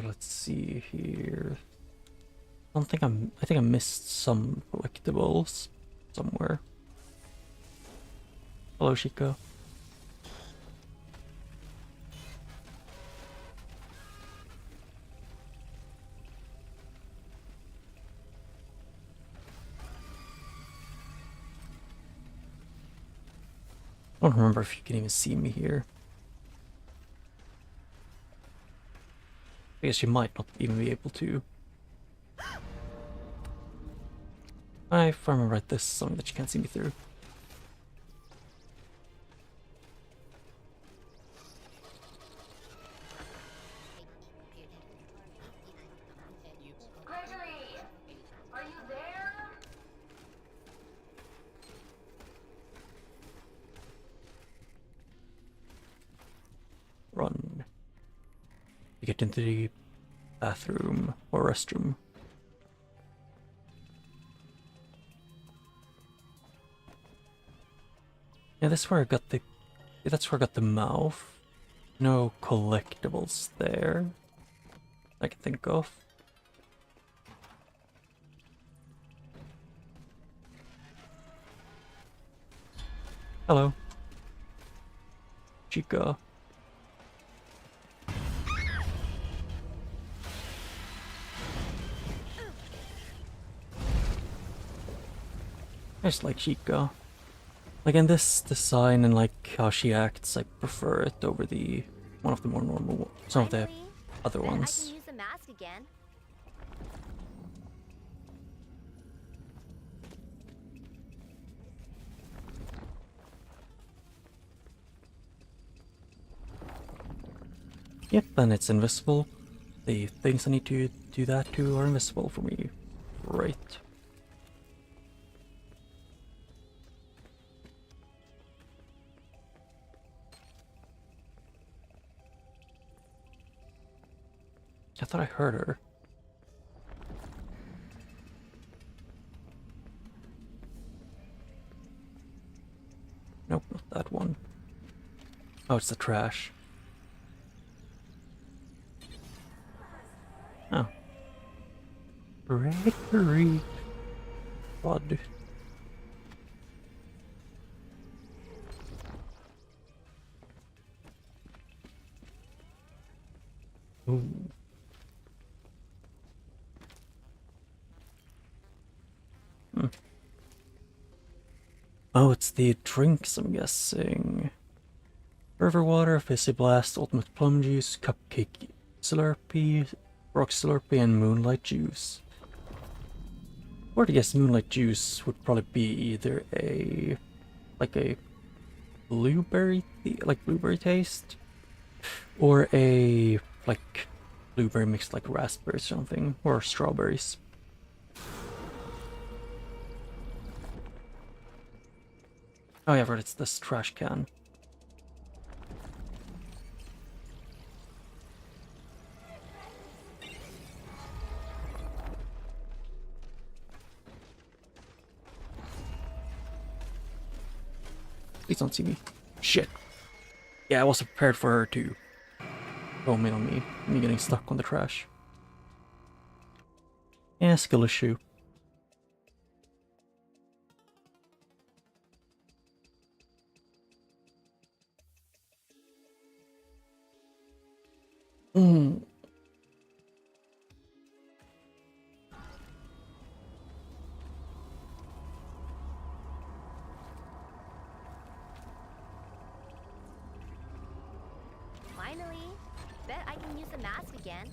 Let's see here. I think I missed some collectibles somewhere. Hello, Chico. I don't remember if you can even see me here. I guess you might not even be able to. If I remember right, this is something that you can't see me through. Gregory, are you there? Run. You get into the bathroom or restroom. Yeah, that's where I got the mouth. No collectibles there I can think of. Hello. Chica. I just like Chica. Like in this design and like how she acts, I prefer it over one of the more normal, some of the Finally, other then ones. I can use the mask again. Yep, and it's invisible. The things I need to do that to are invisible for me. Right. I thought I heard her. Nope, not that one. Oh, it's the trash. Oh. Gregory. Odd. Ooh. Oh, it's the drinks, I'm guessing. River water, fizzy blast, ultimate plum juice, cupcake slurpee, rock slurpee, and moonlight juice. Or to guess, moonlight juice would probably be either a blueberry taste, or a like blueberry mixed like raspberries or something, or strawberries. Oh yeah, right, it's this trash can. Please don't see me. Shit. Yeah, I wasn't prepared for her to home in on me getting stuck on the trash. Yeah, skill issue. Hmm. Finally. Bet I can use the mask again.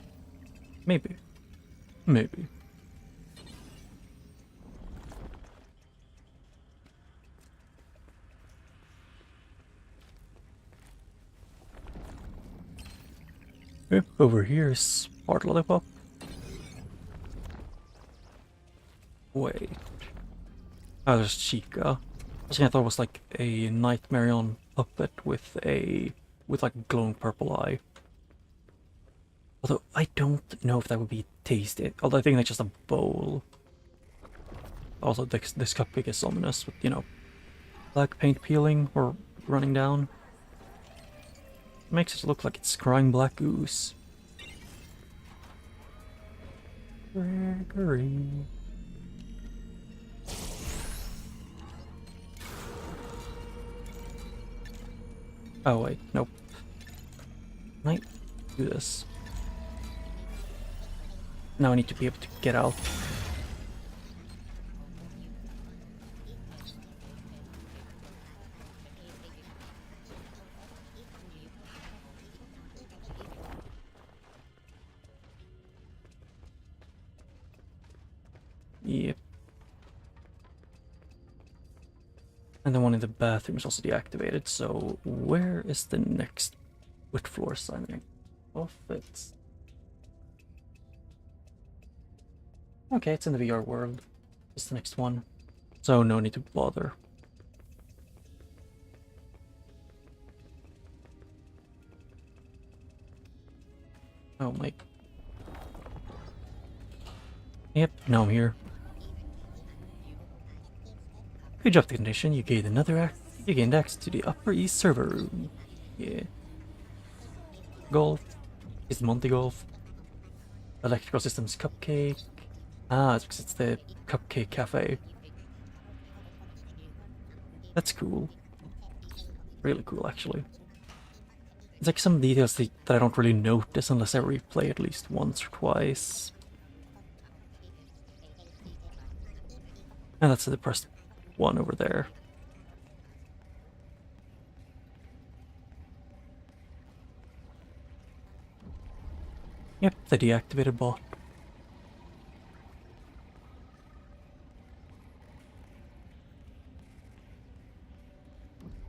Maybe. Maybe. Yep, over here is part lollipop. Wait. Oh, there's Chica. I thought it was like a Nightmare on puppet with like glowing purple eye. Although I don't know if that would be tasty. Although I think that's just a bowl. Also, this cupcake is ominous with, you know, black paint peeling or running down. Makes it look like it's crying black ooze. Gregory. Oh wait, nope. Might do this. Now I need to be able to get out. Yep. And the one in the bathroom is also deactivated, so where is the next wet floor signing off? It's... Okay, it's in the VR world. It's the next one. So no need to bother. Oh my... Yep, now I'm here. Good job, technician. You gained you gained access to the Upper East server room. Yeah. Golf. It's Monty Golf. Electrical Systems Cupcake. Ah, it's because it's the Cupcake Cafe. That's cool. Really cool, actually. It's like some details that I don't really notice unless I replay at least once or twice. And that's the depressed one over there. Yep, the deactivated bot.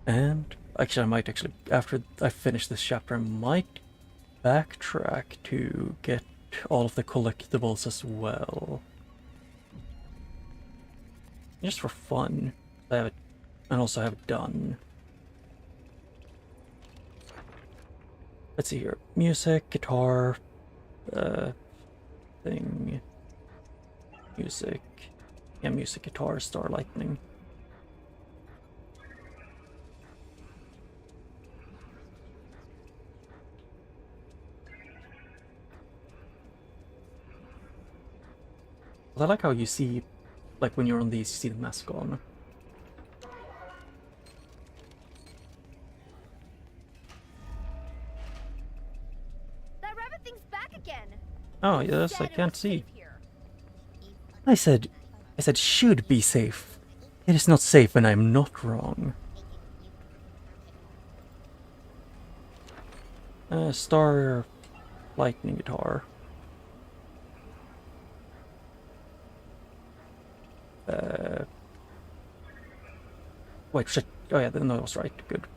And actually, I might actually, after I finish this chapter, I might backtrack to get all of the collectibles as well. Just for fun. I have it, and also have it done. Let's see here. Music, guitar, thing. Music. Yeah, music, guitar, star lightning. I like how you see, like when you're on these, you see the mask on. That rabbit thing's back again. Oh, yes, I Said it can't was see. safe here. I said should be safe. It is not safe and I'm not wrong. Star lightning guitar. Wait, shit. Oh yeah, no, I was right. Good.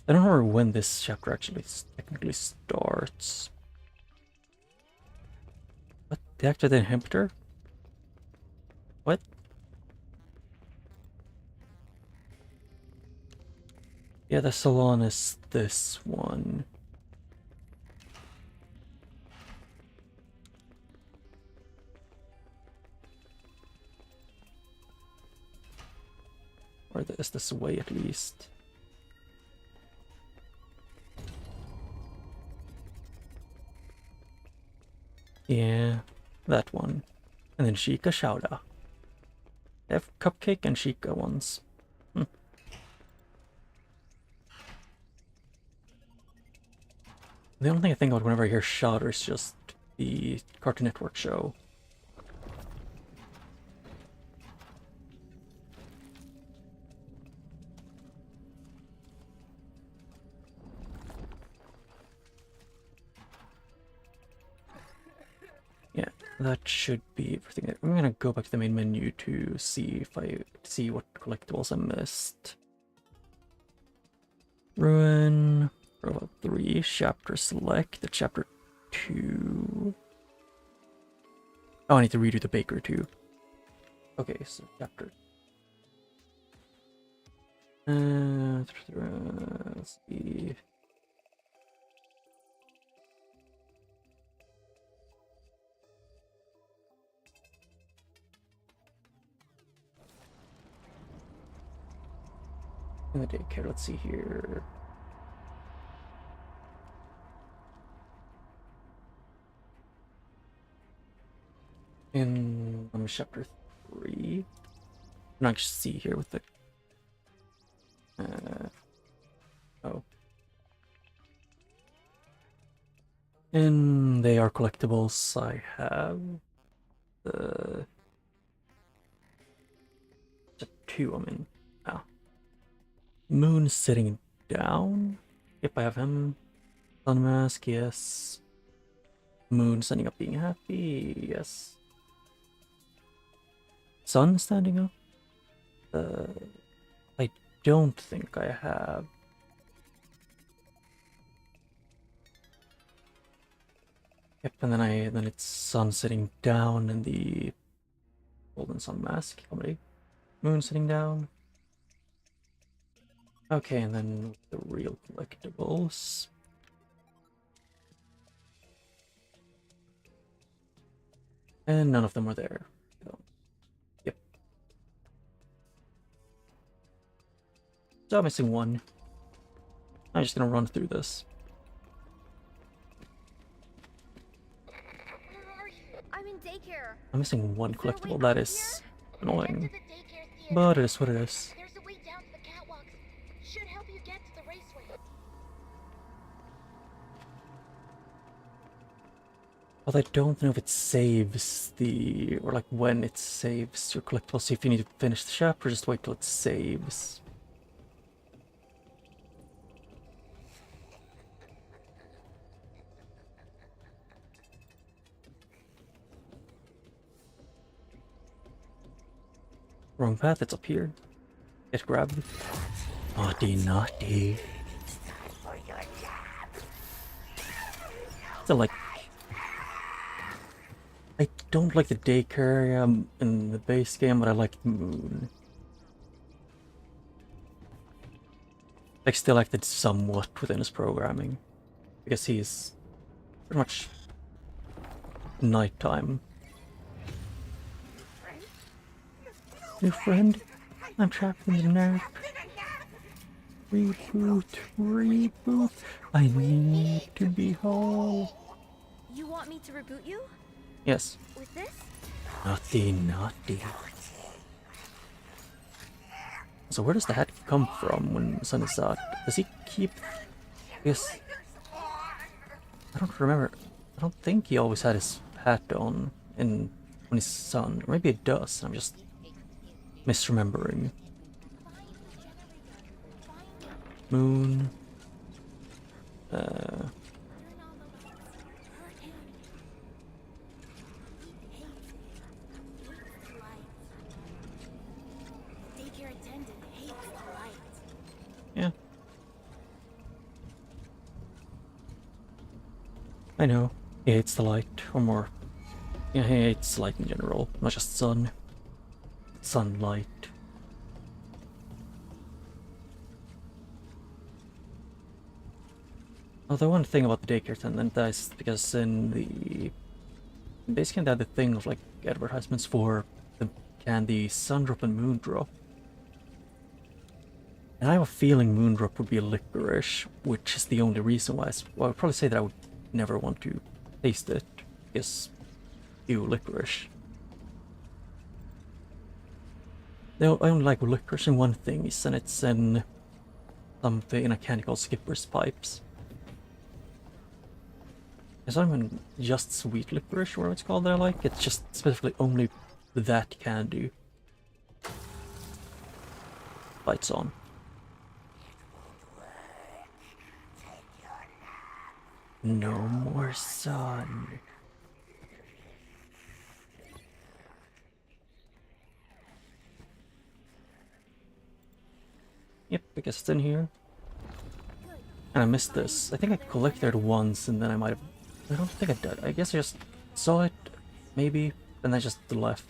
I don't remember when this chapter actually technically starts. What? Deactivate the inhibitor? What? Yeah, the salon is this one. Or is this way at least? Yeah, that one. And then Chica Chowda. They have cupcake and Chica ones. The only thing I think about whenever I hear Chowder is just the Cartoon Network show. Yeah, that should be everything. I'm gonna go back to the main menu to see if I see what collectibles I missed. Ruin, Robot 3, Chapter Select, the Chapter 2. Oh, I need to redo the Baker too. Okay, so Chapter. Let's see. In the daycare, let's see here. In chapter 3. And I can see here with the oh. And they are collectibles. I have the two I'm in. Oh. Moon sitting down. Yep, I have him. Sun mask, yes. Moon standing up being happy, yes. Sun standing up? I don't think I have. Yep, and then it's Sun sitting down in the Golden Sun mask. Comedy. Moon sitting down. Okay, and then the real collectibles. And none of them are there. So, yep. So I'm missing one. I'm just gonna run through this. Where are you? I'm in daycare. I'm missing one Is there a way collectible. That out is Get to annoying. the daycare theater. But it is what it is. There's a way down to the catwalks. Should help you get to the raceway. But I don't know if it saves the, or like when it saves your collectibles. So if you need to finish the chapter, just wait till it saves. Wrong path, it's up here. Get grabbed. Naughty, naughty. So like, I don't like the daycare area in the base game, but I like Moon. Like, still acted somewhat within his programming, because he's pretty much nighttime. New friend, I'm trapped in the nap. Reboot, reboot. I need to be whole. You want me to reboot you? Yes. With this? Naughty, naughty. So where does the hat come from when the sun is out? Does he keep... Yes. I don't remember. I don't think he always had his hat on when he's sun. Or maybe it does. I'm just misremembering. Moon. Yeah. I know. He hates the light, or more. Yeah, he hates light in general, not just sun. Sunlight. Although one thing about the daycare attendant is because in the basically they had the thing of like advertisements for the candy Sundrop and Moondrop. And I have a feeling Moondrop would be a licorice, which is the only reason why well, I would probably say that I would never want to taste it, because ew, licorice. I only like licorice in one thing, and it's in something in a candy called Skipper's Pipes. It's not even just sweet licorice, or whatever it's called, that I like. It's just specifically only that candy. Lights on. No more sun. Yep, I guess it's in here. And I missed this. I think I collected it once and then I might have... I don't think I did. I guess I just saw it, maybe, and I just left.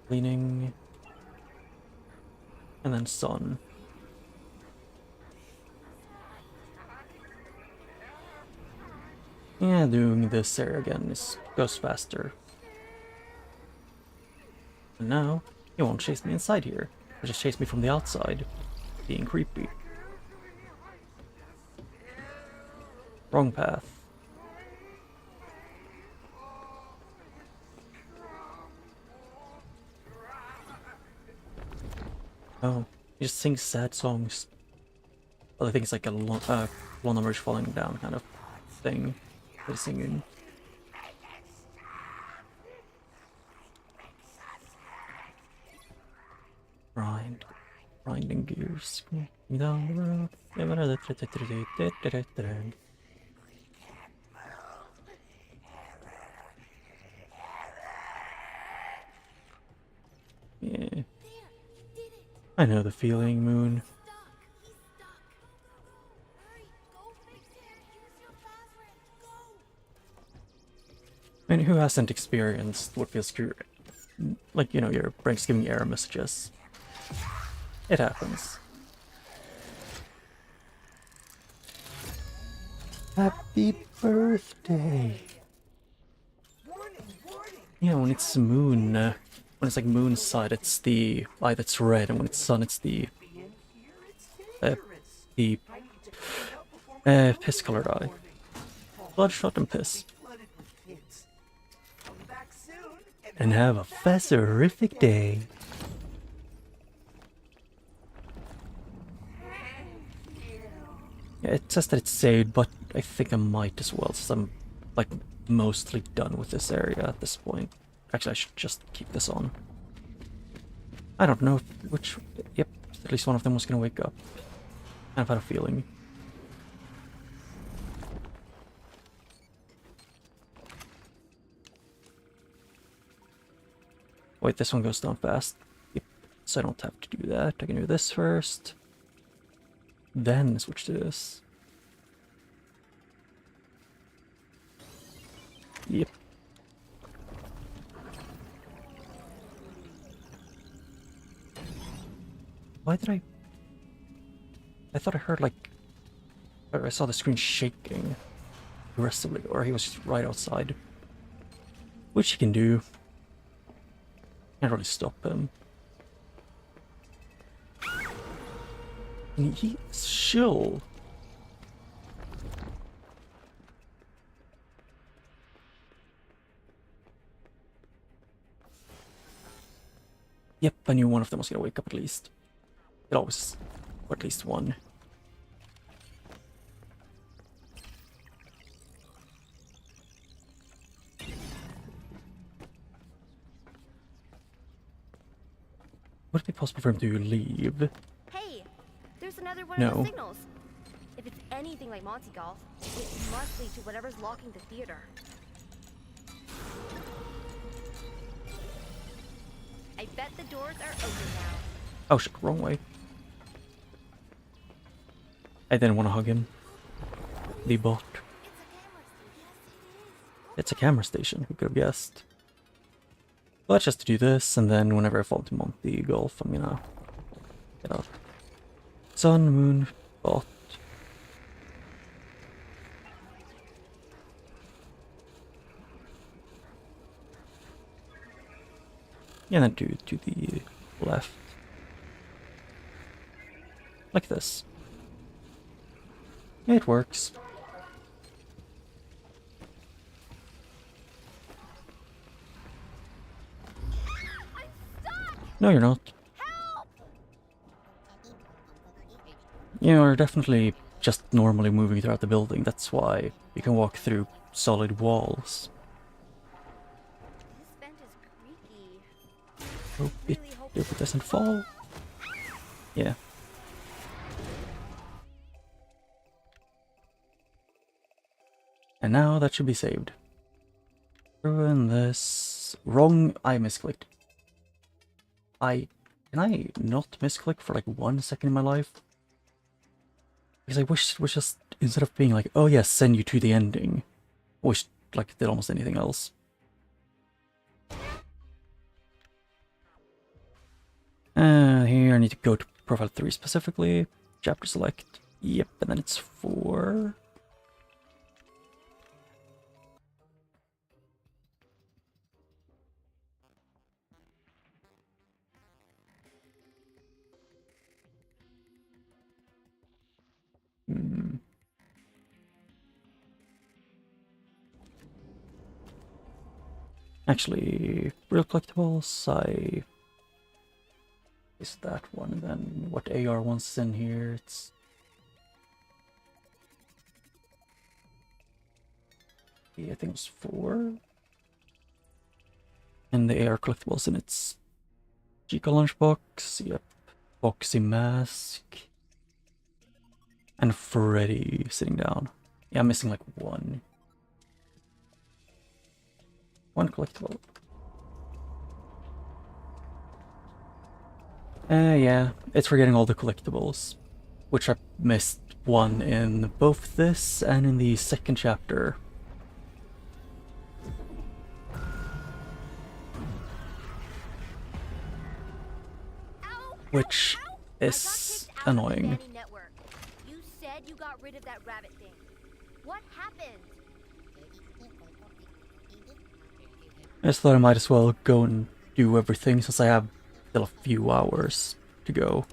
Cleaning. And then sun. Yeah, doing this area again goes faster. And now, he won't chase me inside here. He'll just chase me from the outside. Being creepy. Wrong path. Oh, he just sings sad songs. Well, I think it's like a Lana Rouge falling down kind of thing. They're singing. Grinding gears. Down the road. Yeah. I know the feeling, Moon. I mean, who hasn't experienced what feels like, you know, your brain's giving error messages? It happens. Happy birthday! Yeah, when it's moon, when it's like moon side, it's the eye that's red, and when it's sun, it's the piss colored eye. Bloodshot and piss. And have a fast-horrific day. Yeah, it says that it's saved, but I think I might as well, since I'm like mostly done with this area at this point. Actually, I should just keep this on. I don't know which... Yep, at least one of them was gonna wake up. I've had a feeling. Wait, this one goes down fast. Yep. So I don't have to do that. I can do this first. Then switch to this. Yep. Why did I thought I heard like... I saw the screen shaking aggressively, or he was just right outside. Which he can do. Can't really stop him. And he's chill. Yep, I knew one of them was gonna wake up at least. It always, or at least one. Would it be possible for him to leave? Hey, there's another one No. of the signals. If it's anything like Monty Golf, it must lead to whatever's locking the theater. I bet the doors are open now. Oh shit, wrong way. I didn't want to hug him. the bot. It's a camera station, who could have guessed? But just to do this, and then whenever I fall into Monty Golf, I'm gonna get out. Sun, moon, bot. And then do to the left. Like this. It works. No, you're not. You're definitely just normally moving throughout the building. That's why you can walk through solid walls. This vent is creaky. Hope it doesn't fall. Yeah. And now that should be saved. Ruin this. Wrong. I misclicked. Can I not misclick for like 1 second in my life? Because I wish it was just, instead of being like, oh yes, send you to the ending, I wish like it did almost anything else. Here I need to go to profile 3 specifically. Chapter select. Yep, and then it's 4. Actually, real collectibles, is that one, and then what AR wants in here, it's... Yeah, I think it was 4. And the AR collectibles in its Chica lunchbox, yep. Boxy mask. And Freddy sitting down. Yeah, I'm missing like one. One collectible. Yeah, it's forgetting all the collectibles. Which I missed one in both this and in the second chapter. Which is annoying. You said you got rid of that rabbit thing. What happened? I just thought I might as well go and do everything since I have still a few hours to go.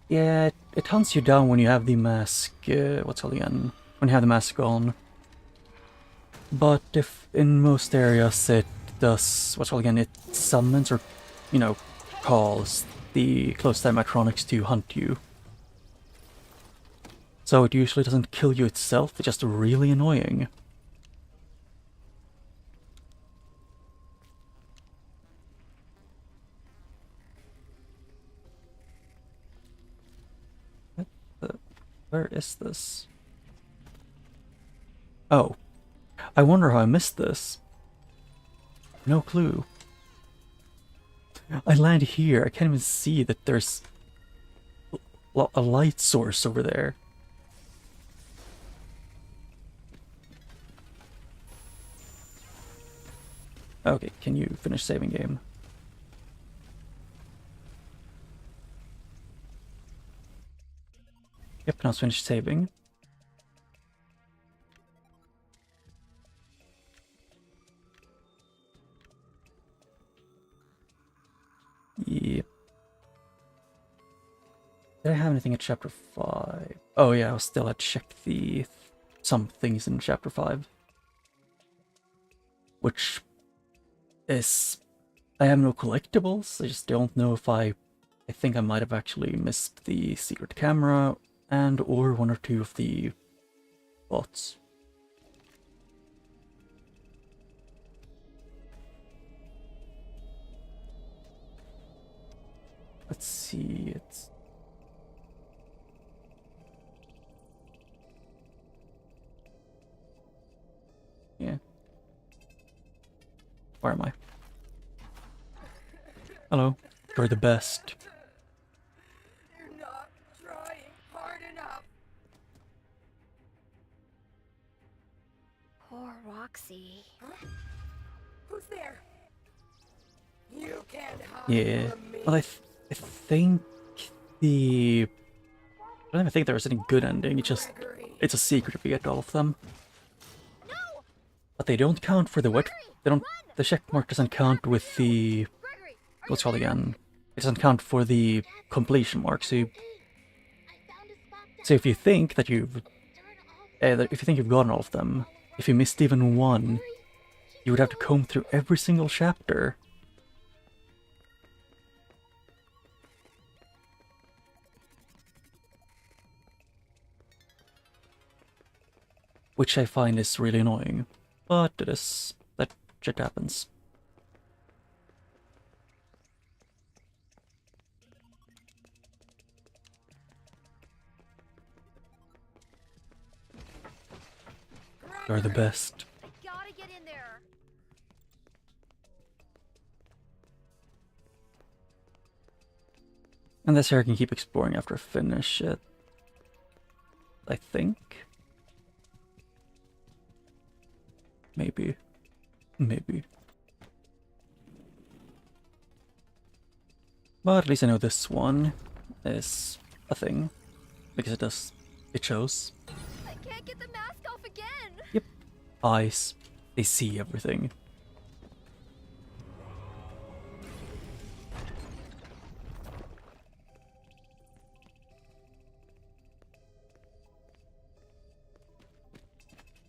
Yeah, it hunts you down when you have the mask, what's it called again? When you have the mask on. But if in most areas it does, what's it called again, it summons or, you know, calls the close animatronics to hunt you. So it usually doesn't kill you itself, it's just really annoying. Where is this? Oh. I wonder how I missed this. No clue. I land here, I can't even see that there's a light source over there. Okay, can you finish saving game? Yep, now it's finished saving. Yep. Did I have anything at chapter 5? Oh yeah, I still had to check the some things in chapter 5. Which is... I have no collectibles, I just don't know if I think I might have actually missed the secret camera and or one or two of the bots. Let's see, it's... Yeah. Where am I? Hello. You're the best. You're not trying hard enough. Poor Roxy. Huh? Who's there? You can't hide Yeah. from me. Well, I think the... I don't even think there's any good ending. Gregory. It's a secret if you get all of them. No! But they don't count for the what? They don't. The check mark doesn't count with the... Gregory, are What's it you called there? again? It doesn't count for the completion mark. So, I found a spot to so if you think that you've... turn off. if you think you've gotten all of them, if you missed even one, you would have to comb through every single chapter. Which I find is really annoying. But it is... that shit happens. You're the best. I gotta get in there. And this here I can keep exploring after I finish it. I think. Maybe. Maybe. But at least I know this one is a thing. Because it does. It shows. I can't get the mask off again. Yep. Eyes. They see everything.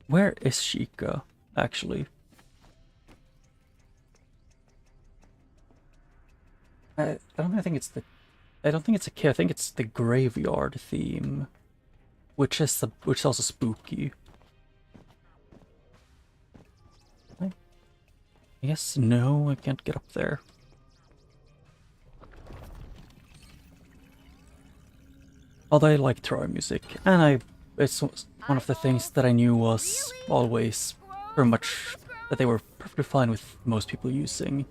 Where is Sheikah, actually? I don't think it's the... I don't think it's a kid. I think it's the graveyard theme, which is also spooky. I guess no, I can't get up there. Although I like terror music, and it's one of the things that I knew was always pretty much that they were perfectly fine with most people using.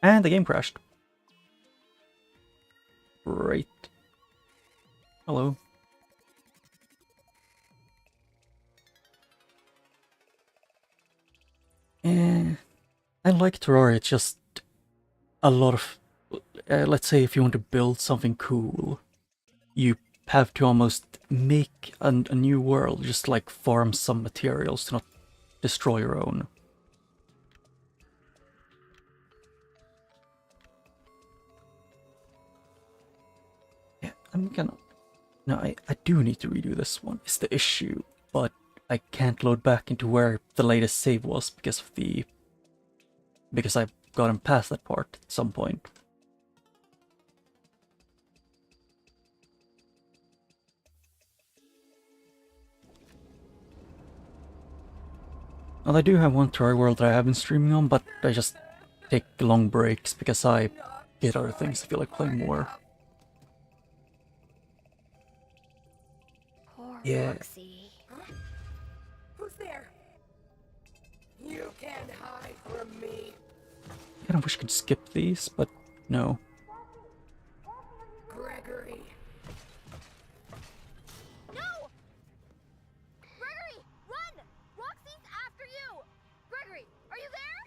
And the game crashed. Great. Hello. I like Terraria, it's just a lot of... let's say if you want to build something cool, you have to almost make a new world, just like farm some materials to not destroy your own. Yeah, I'm gonna... No, I do need to redo this one, it's the issue, but I can't load back into where the latest save was because of the... because I've gotten past that part at some point. Well, I do have one Terraria world that I have been streaming on, but I just take long breaks because I get other things I feel like playing more. Poor Yeah. Roxy. Huh? Who's there? You can't hide from me. I kind of wish I could skip these, but no. Gregory. No! Gregory, run! Roxy's after you! Gregory, are you there?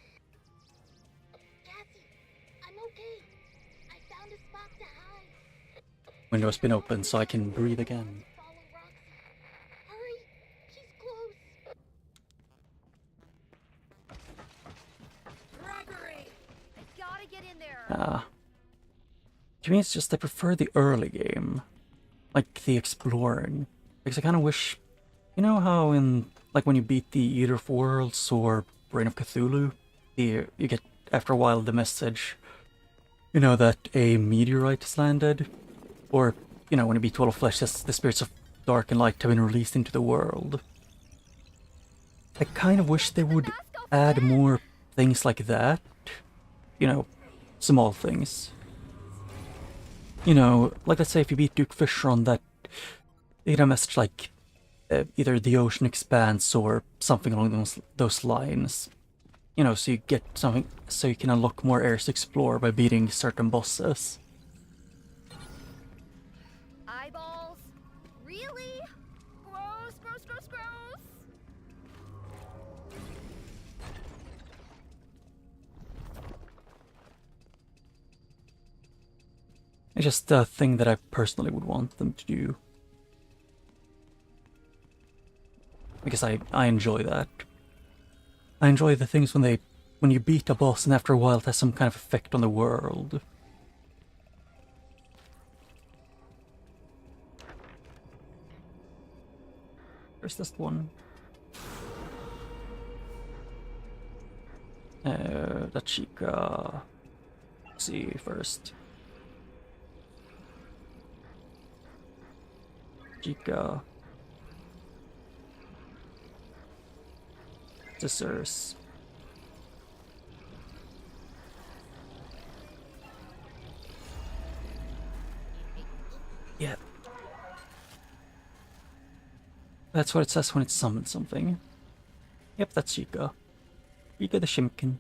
Cassie, I'm okay. I found a spot to hide. Window's been open so I can breathe again. Follow Roxy. Hurry, she's close. Gregory. I gotta get in there. To me it's just I prefer the early game. Like the exploring. Because I kind of wish... You know how in... like when you beat the Eater of Worlds or Reign of Cthulhu, you get after a while the message, you know, that a meteorite has landed? Or, you know, when you beat Wall of Flesh, the spirits of dark and light have been released into the world. I kind of wish they would add more things like that. You know, small things. you know, like let's say if you beat Duke Fisher on that, you get a message like either the ocean expands or something along those lines. You know, so you get something, so you can unlock more areas to explore by beating certain bosses. Eyeballs? Really? Gross, gross, gross, gross! It's just a thing that I personally would want them to do. Because I enjoy that. I enjoy the things when you beat a boss and after a while it has some kind of effect on the world. There's this one. The chica. Let's see first. Chica. Scissors. Yeah. That's what it says when it summons something. Yep, that's Chica. Chica the Shimkin.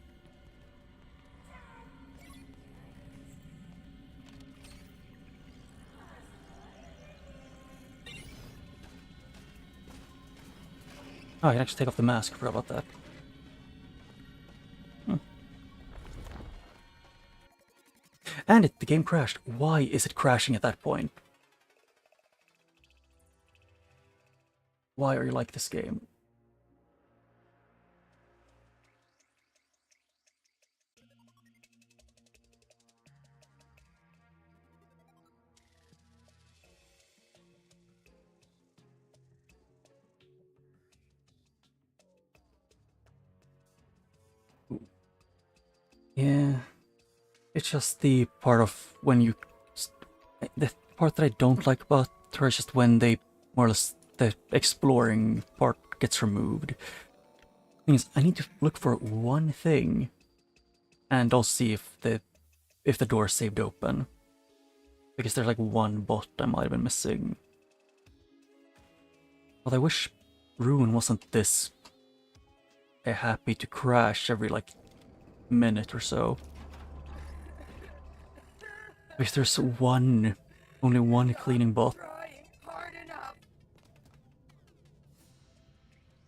Oh, I can actually take off the mask. I forgot about that. And the game crashed. Why is it crashing at that point? Why are you like this game? Yeah, it's just the part of when you... The part that I don't like about her is just when they, more or less, the exploring part gets removed. Thing is, I need to look for one thing, and I'll see if the door saved open. Because there's like one bot I might have been missing. But I wish Ruin wasn't this happy to crash every like minute or so. Because there's only one cleaning bot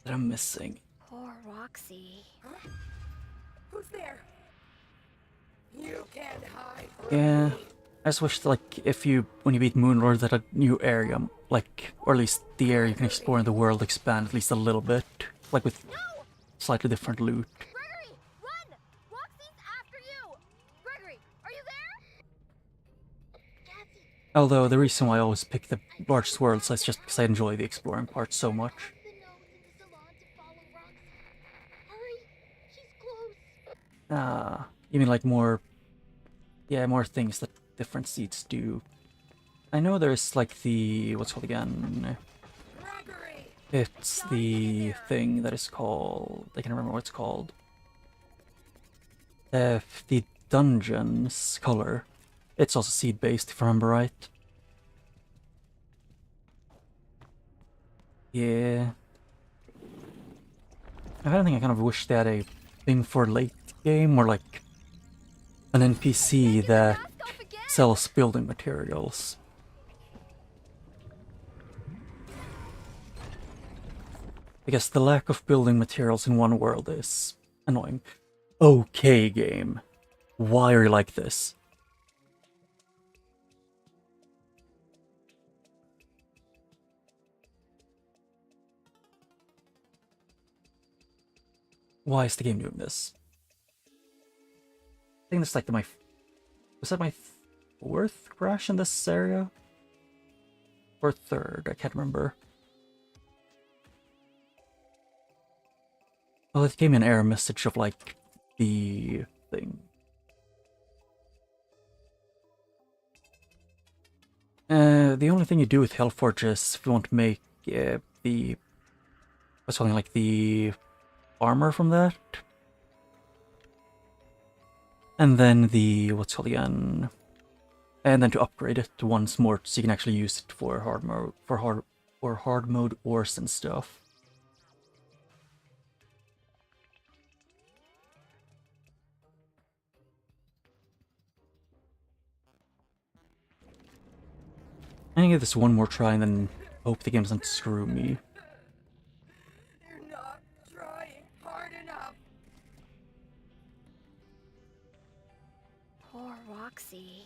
that I'm missing. Poor Roxy. Huh? Who's there? You can't hide from Yeah, me. I just wish like if when you beat Moonlord that a new area, like, or at least the area you can explore in the world expand at least a little bit, like with slightly different loot. Gregory, run! Roxy's after you! Gregory, are you there? Cassie, Although the reason why I always pick the largest worlds is just because I enjoy the exploring part so much. ask the nose in the salon to follow Roxy. Hurry, she's close. Ah, you mean like more things that different seeds do. I know there's like the, what's it called again? Gregory! It's the thing that is called, I can't remember what it's called. The dungeon's color. It's also seed-based, if I remember right. Yeah. If anything, I kind of wish they had a thing for late game, or like an NPC that sells building materials. Because the lack of building materials in one world is annoying. Okay, game. Why are you like this? Why is the game doing this? I think that's like was that my fourth crash in this area? Or third, I can't remember. Well, it gave me an error message of like the thing. The only thing you do with Hellforge is if you want to make something like the armor from that. And then the, what's called again? and then to upgrade it to once more so you can actually use it for hard mode, hard mode ores and stuff. I'm gonna give this one more try and then hope the game doesn't screw me. You're not trying hard enough. Poor Roxy.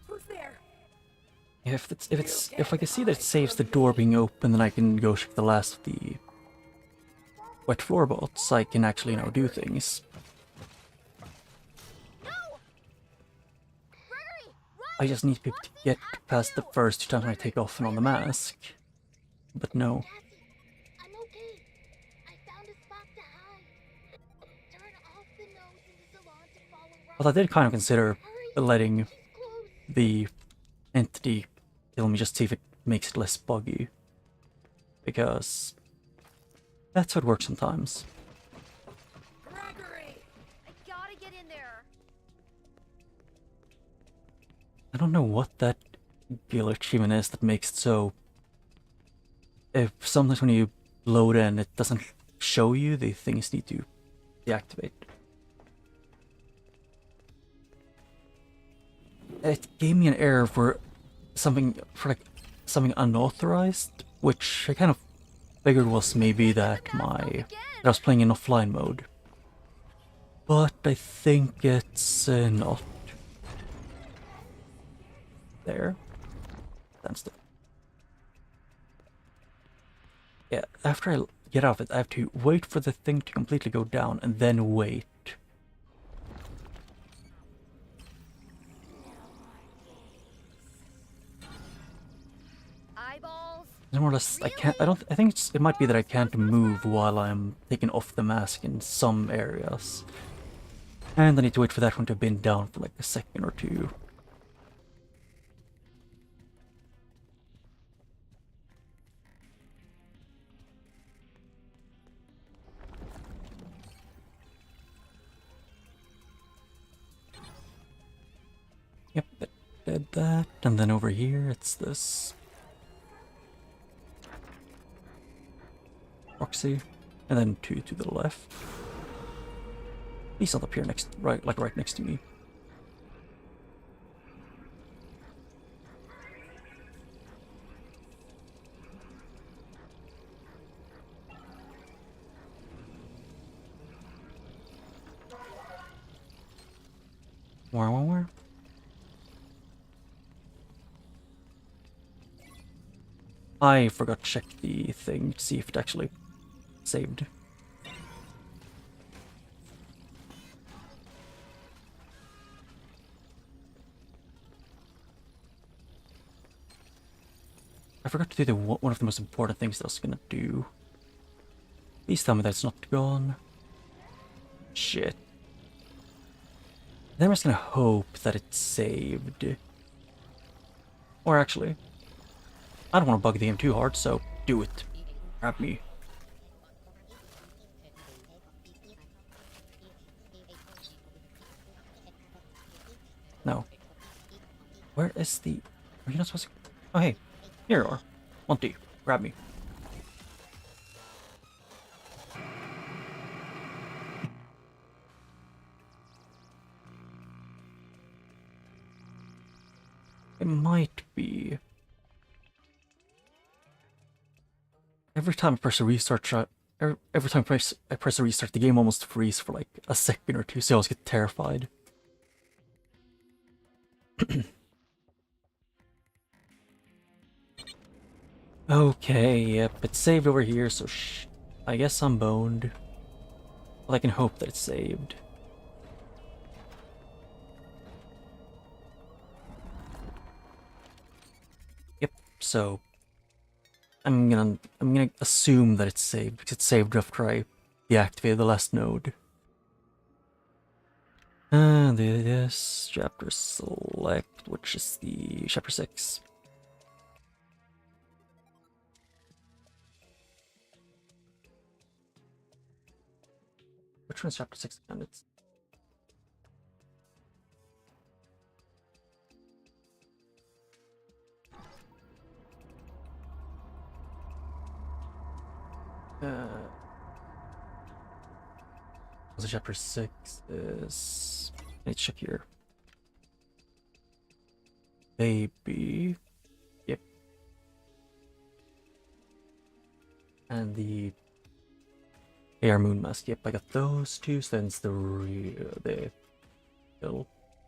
Who's there? If I can see that it saves the door being open, then I can go check the last of the wet floorbots. I can actually, do things. I just need people to get past the first 2 times I take off and on the mask. But no. Cassie, I'm okay. I found a spot to hide. Turn off the nose in the salon to follow Roxy. But I did kind of consider letting She's close. the entity kill me just to see if it makes it less buggy. Because that's how it works sometimes. Gregory! I gotta get in there. I don't know what that glitch even is that makes it so... If sometimes when you load in, it doesn't show you the things you need to deactivate. It gave me an error for something unauthorized, which I kind of figured was maybe that I was playing in offline mode. But I think it's not. There. Stand still. Yeah, after I get out of it, I have to wait for the thing to completely go down and then wait. Eyeballs. More or less, I think it might be that I can't move while I'm taking off the mask in some areas. And I need to wait for that one to have been down for like a second or two. Yep, that did that. And then over here, it's this Roxy, and then 2 to the left. He's not up here right next to me. Where? I forgot to check the thing to see if it actually saved. I forgot to do one of the most important things that I was gonna do. Please tell me that it's not gone. Shit. Then I'm just gonna hope that it's saved. Or actually, I don't want to bug the game too hard, so do it. Grab me. No. Where is the... Are you not supposed to... Oh, hey. Here you are. Monty, grab me. It might be... Every time I press a restart, every time I press a restart, the game almost freezes for like a second or two, so I always get terrified. Okay, yep, it's saved over here, so I guess I'm boned. Well, I can hope that it's saved. Yep, so I'm gonna assume that it's saved because it's saved after I deactivated the last node. And this chapter select, which is the chapter 6. Which one's chapter 6 again? It's Was it chapter 6 is... Let's check here. Baby. Yep. And the AR Moon Mask. Yep, I got those two. So then it's the real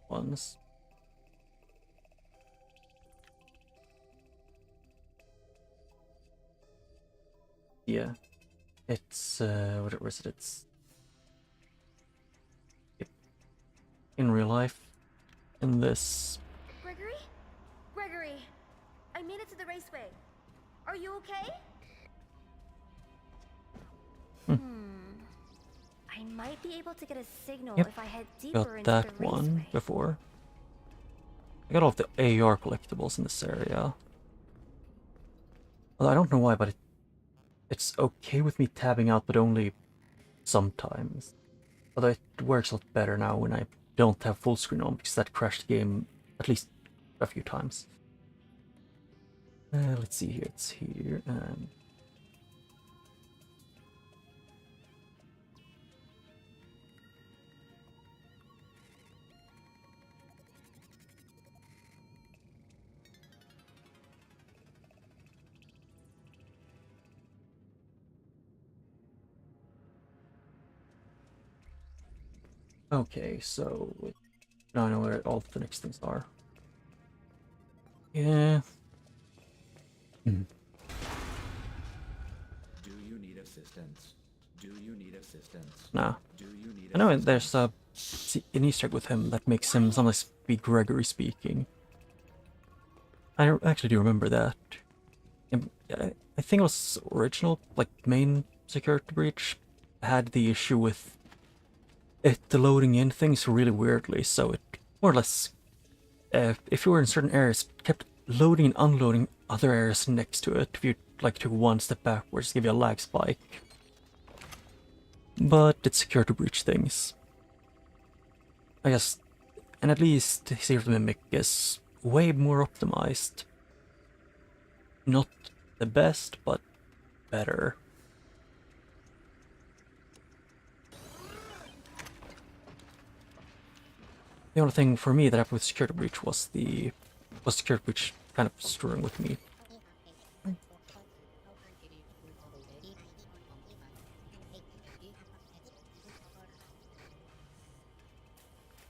ones. Yeah. It's what was it? It's in real life. In this. Gregory? Gregory! I made it to the raceway. Are you okay? I might be able to get a signal Yep, if I head deeper got into that the one raceway. before. I got all of the AR collectibles in this area. Although I don't know why, but it's okay with me tabbing out, but only sometimes. Although it works a lot better now when I don't have full screen on, because that crashed the game at least a few times. Let's see here, it's here, and... Okay, so now I know where all the next things are. Yeah. Do you need assistance? Do you need assistance? Nah. Do you need I know assistance? there's an Easter egg with him that makes him sometimes be Gregory speaking. I actually do remember that. I think it was original, like main security breach had the issue with it loading in things really weirdly, so it more or less, if you were in certain areas, kept loading and unloading other areas next to it. If you like took one step backwards, give you a lag spike. But it's security breach things, I guess, and at least Zero to Mimic is way more optimized. Not the best, but better. The only thing for me that happened with security breach was security breach kind of screwing with me.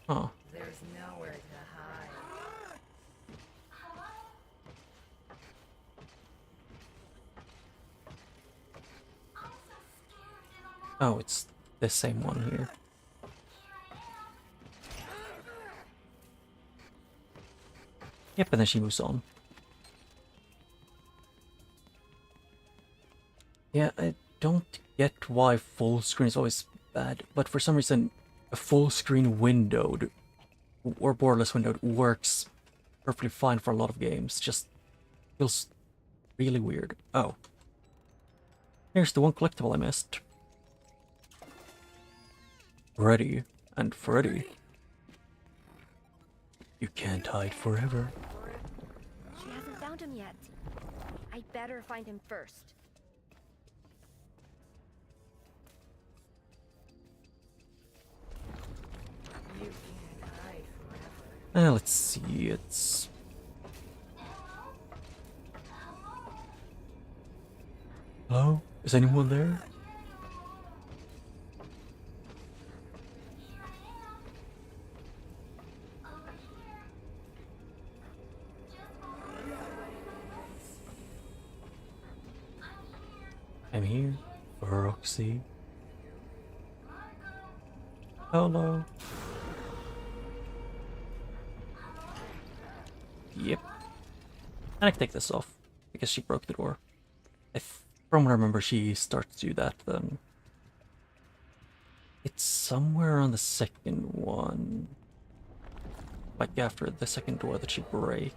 Huh. There's nowhere to hide. Oh, it's the same one here. Yep, and then she moves on. Yeah, I don't get why full screen is always bad, but for some reason, a full screen windowed or borderless windowed works perfectly fine for a lot of games. Just feels really weird. Oh. Here's the one collectible I missed. Freddy and Freddy. You can't hide forever. She hasn't found him yet. I better find him first. You can't hide forever. Let's see, it's... Hello? Is anyone there? I'm here, Roxy. Hello. Yep. And I can take this off because she broke the door. From what I remember, she starts to do that then. It's somewhere on the second one. Like after the second door that she breaks.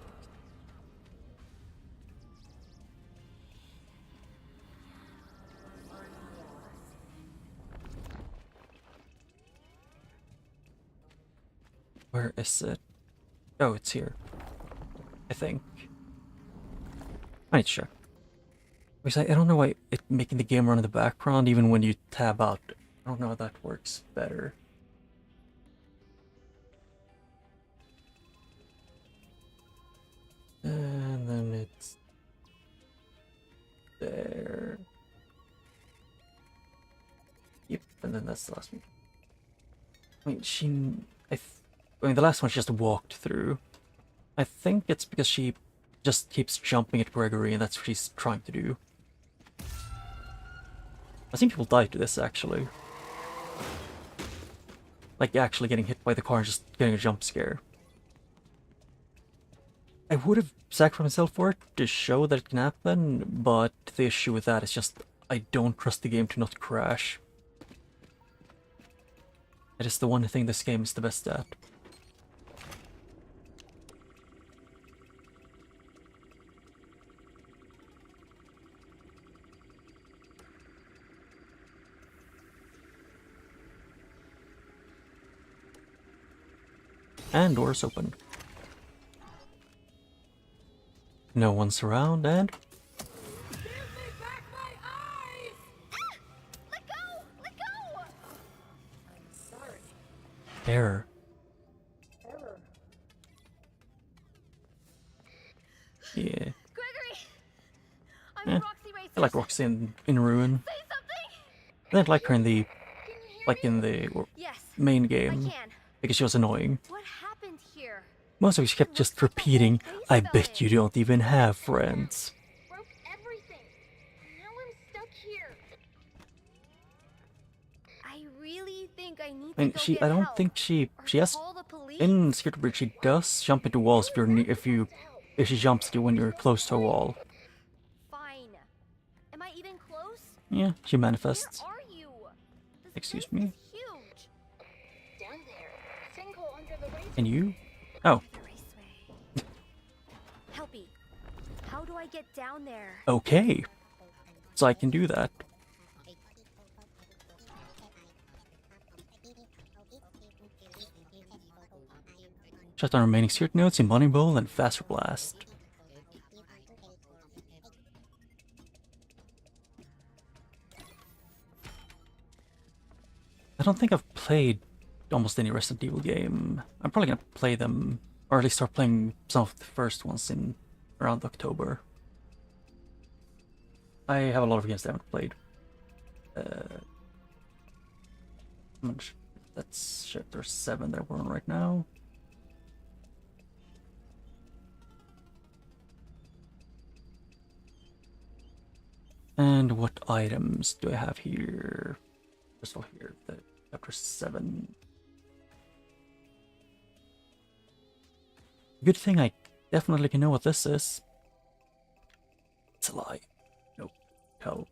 Where is it? Oh, it's here. I think. I need to check. Because I don't know why it making the game run in the background even when you tab out. I don't know how that works better. And then it's there. Yep, and then that's the last one. I mean, I mean, the last one she just walked through. I think it's because she just keeps jumping at Gregory, and that's what she's trying to do. I've seen people die to this, actually. Like, actually getting hit by the car and just getting a jump scare. I would have sacrificed myself for it to show that it can happen, but the issue with that is just I don't trust the game to not crash. It is the one thing this game is the best at. And doors open. No one's around, and Give me back my eyes! Ah! Let go! Let go! I'm sorry. error. Yeah. Gregory! I'm Eh, Roxy Racers. I like Roxy in Ruin. Say something! I didn't like her in the Can you hear like me? in the Yes, main I game can. because she was annoying. What happened here? Most of it she kept just repeating, "I bet you don't even have friends." Broke everything. Now I'm stuck here. I really think I need I mean, to go get I don't help. think she Or has call the police. in Secret Bridge. She does jump into walls if she jumps at you when you're close to a wall. Fine. Am I even close? Yeah, she manifests. Where are you? This Excuse place me? is huge. Down there. Sinkhole under the race. And you? Oh, The raceway. Helpy. How do I get down there? okay. So I can do that. Shut down remaining secret notes in Money Bowl and Faster Blast. I don't think I've played almost any Resident Evil game. I'm probably gonna play them, or at least start playing some of the first ones in around October. I have a lot of games that I haven't played. How much? That's chapter 7 that we're on right now. And what items do I have here? First of all, here, the chapter 7. Good thing I definitely can know what this is. It's a lie. Nope. Hell.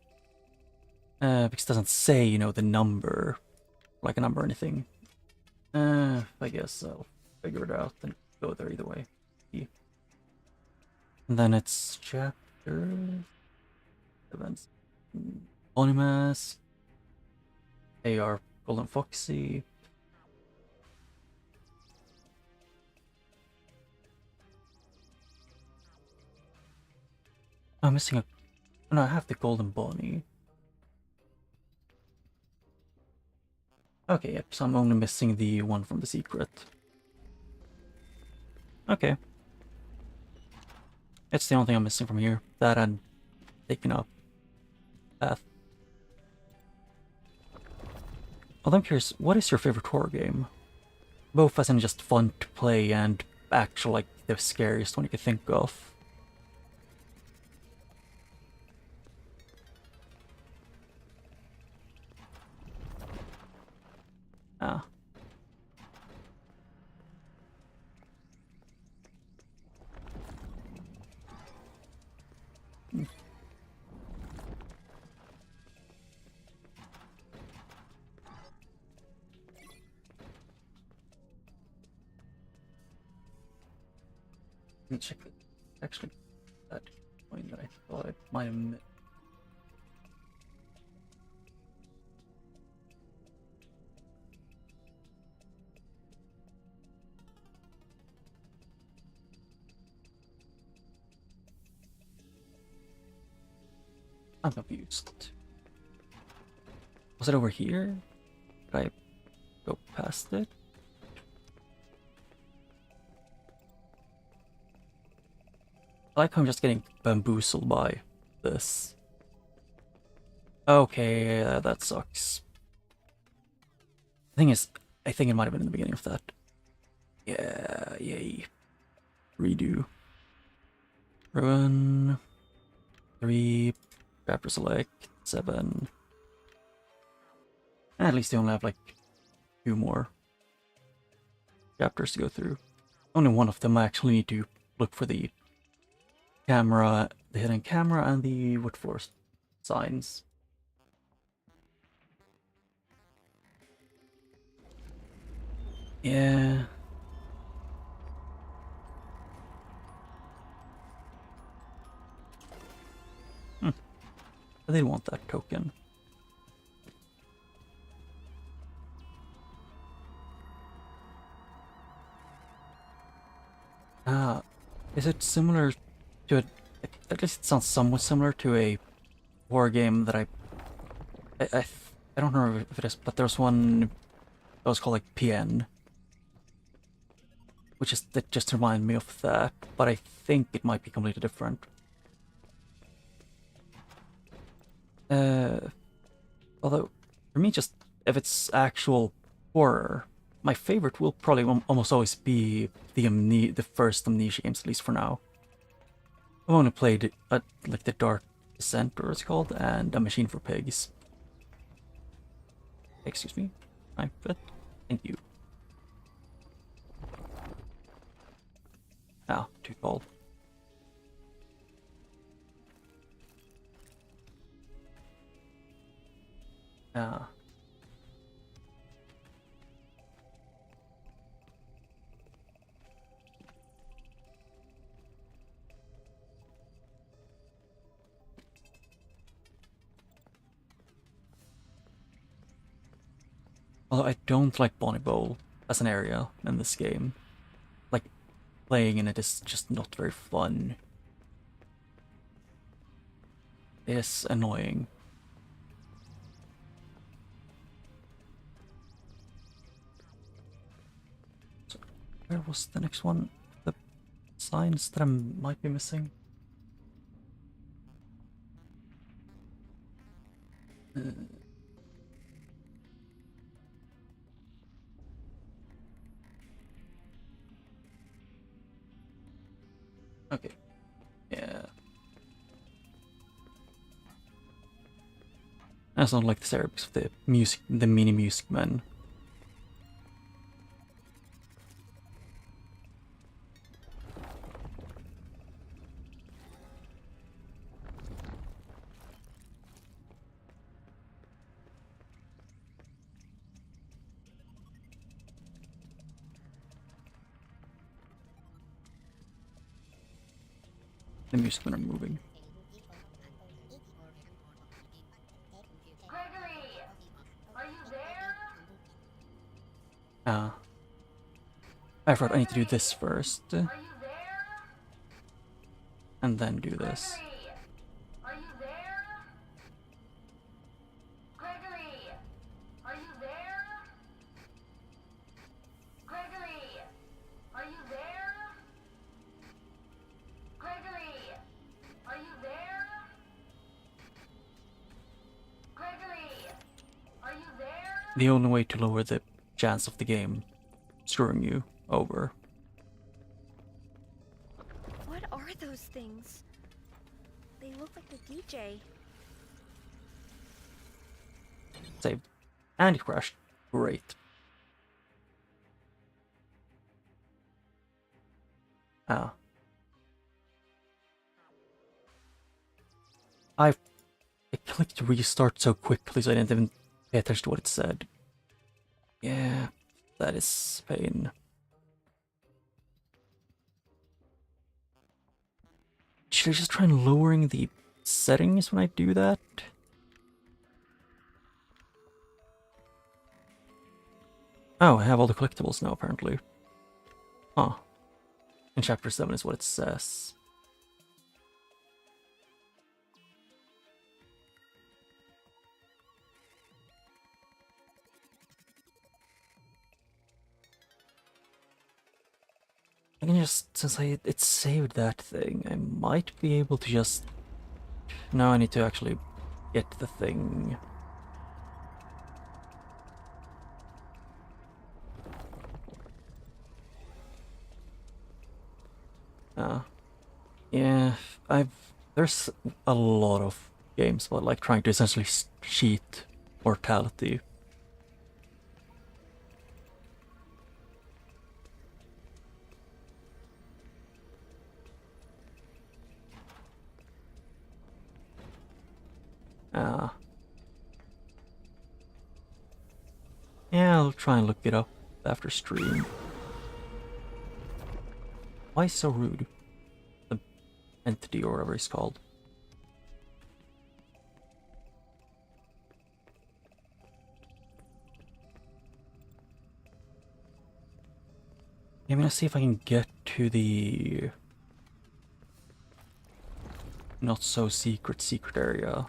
Because it doesn't say, you know, the number. Like a number or anything. I guess I'll figure it out and go there either way. Yeah. And then it's chapter... events. Bonnie Mask. AR Golden Foxy. I'm missing a... No, I have the Golden Bonnie. Okay, yep, so I'm only missing the one from the secret. Okay. It's the only thing I'm missing from here. That and taking up path. Although I'm curious, what is your favorite horror game? Both as in just fun to play and actual, like, the scariest one you could think of. Ah. Let me check it. Actually, that point that I thought I might have missed. I'm confused. Was it over here? Did I go past it? I like how I'm just getting bamboozled by this. Okay, that sucks. The thing is, I think it might have been in the beginning of that. Yeah, yay. Redo. Ruin. 3. Chapter select. 7. At least they only have like 2 more chapters to go through. Only one of them I actually need to look for the camera, the hidden camera, and the wood forest signs. Yeah. I didn't want that token. Is it similar to at least it sounds somewhat similar to a horror game that I don't know if it is, but there's one that was called like PN, which is that just reminded me of that, but I think it might be completely different. Although for me, just if it's actual horror, my favorite will probably almost always be the first Amnesia games, at least for now. I've only played like the Dark Descent, or it's called, and A Machine for Pigs. Excuse me, my foot. Thank you. Ah, too cold. Ah. Although I don't like Bonnie Bowl as an area in this game. Like, playing in it is just not very fun. It is annoying. So, where was the next one? The signs that I might be missing? Okay. Yeah. I also don't like this area because of the music, the mini music men. The music men are moving. Gregory, are you there? I forgot I need to do this first, Are you there? and then do this. Gregory, are you there? Gregory, are you there? Gregory, are you there? Gregory, are you there? Gregory, are you there? The only way to lower the chance of the game screwing you over. What are those things? They look like the DJ. Saved. And it crashed. Great. Ah. I clicked restart so quickly so I didn't even pay attention to what it said. Yeah, that is pain. Should I just try and lowering the settings when I do that? Oh, I have all the collectibles now, apparently. Huh. In chapter 7 is what it says. I can just, since it saved that thing, I might be able to just... Now I need to actually get the thing. Yeah, there's a lot of games about like trying to essentially cheat mortality. Yeah, I'll try and look it up after stream. Why so rude? The entity or whatever it's called. Yeah, I'm gonna see if I can get to the not so secret area.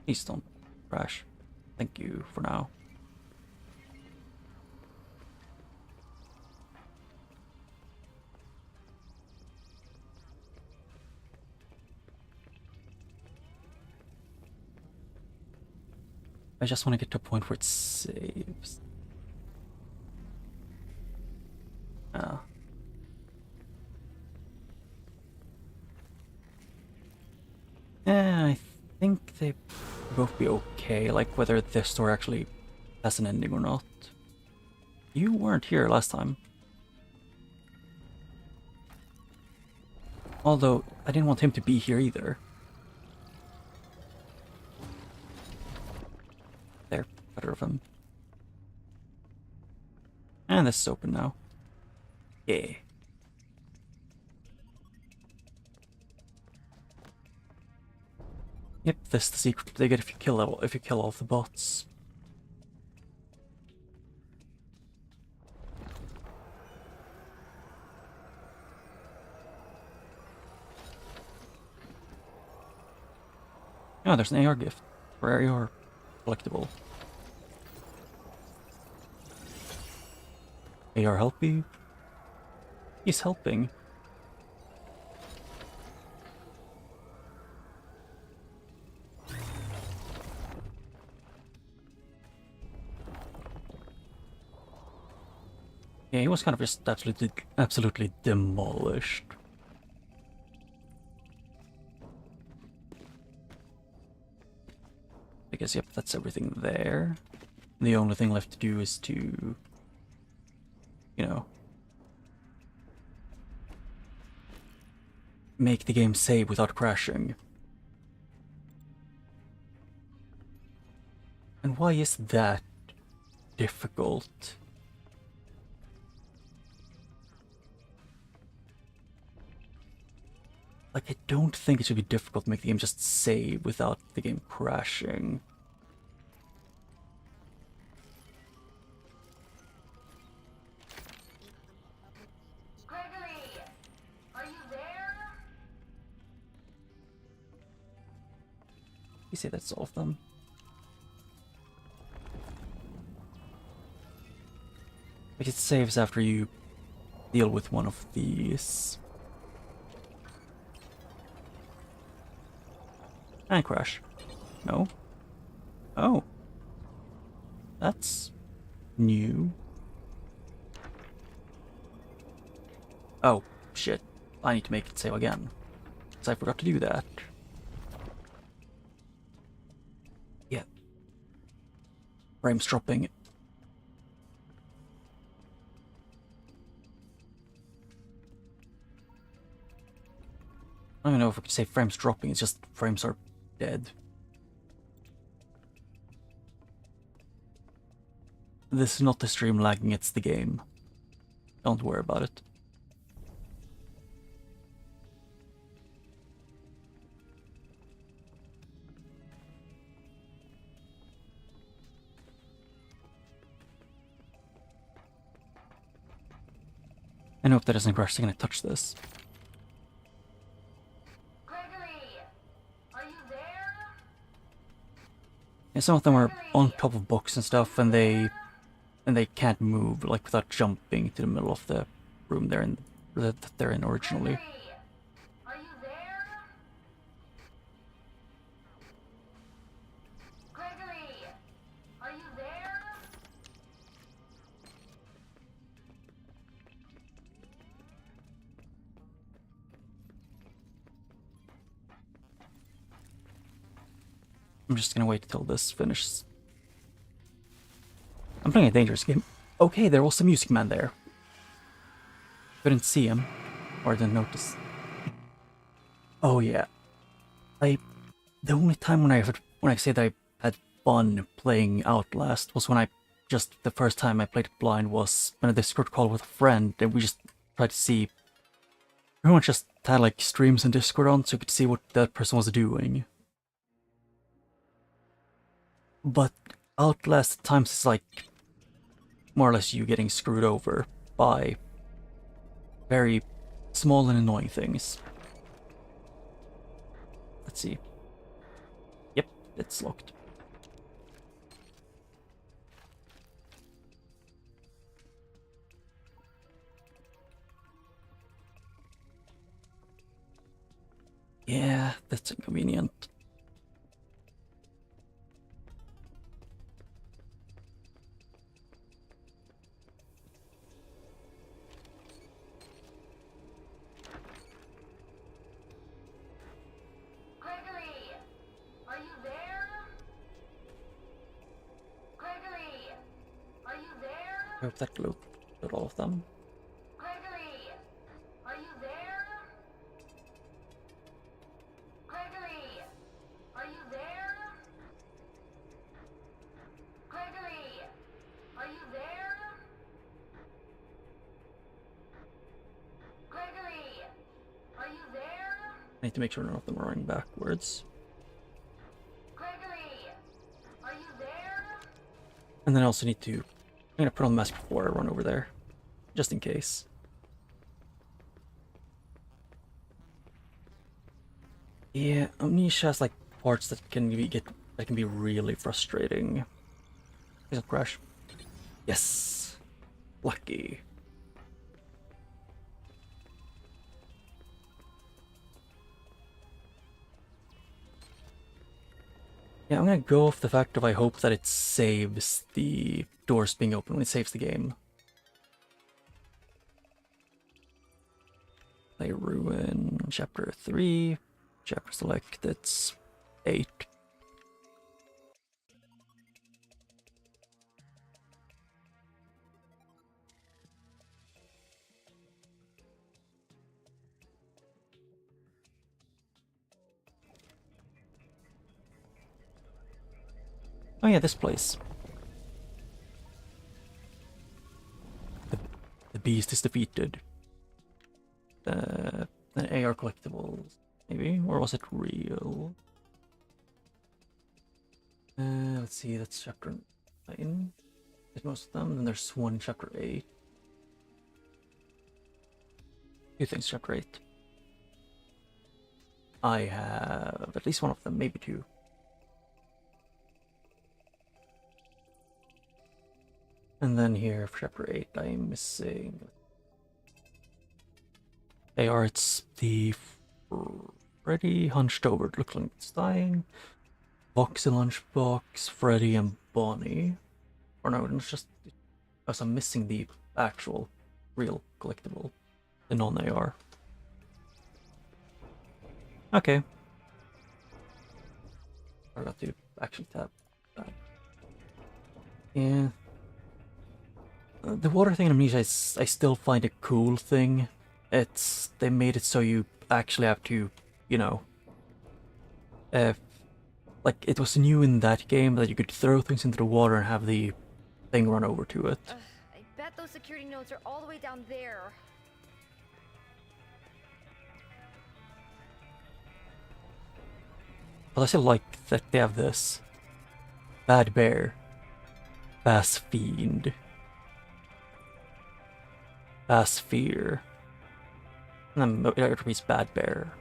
Please don't crash. Thank you for now. I just want to get to a point where it saves. Yeah, I think they both be okay, like whether this story actually has an ending or not. You weren't here last time. Although, I didn't want him to be here either. There, better of him. And this is open now. Yeah. Yep, this is the secret they get if you kill all of the bots. Oh, there's an AR gift for AR collectible. AR help you? He's helping. Yeah, he was kind of just absolutely demolished. I guess, yep, that's everything there. The only thing left to do is to, you know, make the game save without crashing. And why is that difficult? Like, I don't think it should be difficult to make the game just save without the game crashing. Gregory, are you there? You say that's all of them. Like, it saves after you deal with one of these. And crash. No. Oh. That's new. Oh, shit. I need to make it save again. Because I forgot to do that. Yeah. Frames dropping. I don't even know if we could say frames dropping, it's just frames are dead. This is not the stream lagging, it's the game. Don't worry about it. I hope that doesn't crash the second I touch this. Yeah, some of them are on top of books and stuff, and they and they can't move like without jumping to the middle of the room they're in that they're in originally. Gregory, are you there? Gregory, are you there? I'm just gonna wait till this finishes. I'm playing a dangerous game. Okay, there was the music man there. Couldn't see him, or didn't notice. Oh yeah, the only time when I say that I had fun playing Outlast was when the first time I played it blind was when a Discord call with a friend, and we just tried to see. Everyone just had like streams in Discord on, so you could see what that person was doing. But Outlast at times is like more or less you getting screwed over by very small and annoying things. Let's see. Yep, it's locked. Yeah, that's inconvenient. Gregory, are you there? Gregory, are you there? I hope that looped at all of them. Gregory, are you there? Gregory, are you there? Gregory, are you there? Gregory, are you there? I need to make sure none of them are running backwards. Gregory, are you there? And then I also need to... I'm gonna put on the mask before I run over there. Just in case. Yeah, Amnesia has like parts that can be really frustrating. Please don't crash. Yes! Lucky. Yeah, I'm gonna go off the fact of I hope that it saves the doors being open when it saves the game. Play Ruin, Chapter 3, Chapter Select, it's 8. Oh yeah, this place. The beast is defeated. The AR collectibles, maybe? Or was it real? Let's see, that's chapter 9. Is most of them. Then there's one in chapter 8. Two things, chapter 8. I have at least one of them, maybe two. And then here for chapter 8, I'm missing. AR, it's the Freddy hunched over. It looks like it's dying. Boxy Lunchbox, Freddy, and Bonnie. Or no, it's just because I'm missing the actual real collectible, the non-AR. Okay. I forgot to actually tap that. Yeah. The water thing in Amnesia is, I still find a cool thing. They made it so you actually have to, you know, like it was new in that game that you could throw things into the water and have the thing run over to it. I bet those security nodes are all the way down there. But I still like that they have this. Bad Bear. Bass Fiend. Bass Fear. And then it repeats Bad Bear.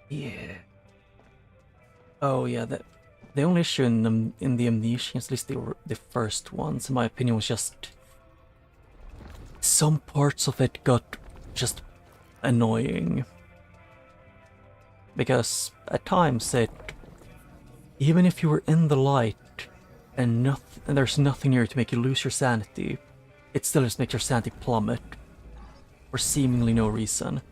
Yeah. Oh yeah, the only issue in the Amnesia, at least the first ones, in my opinion, was just some parts of it got just annoying. Because at times even if you were in the light and there's nothing near to make you lose your sanity, it still just makes your sanity plummet for seemingly no reason.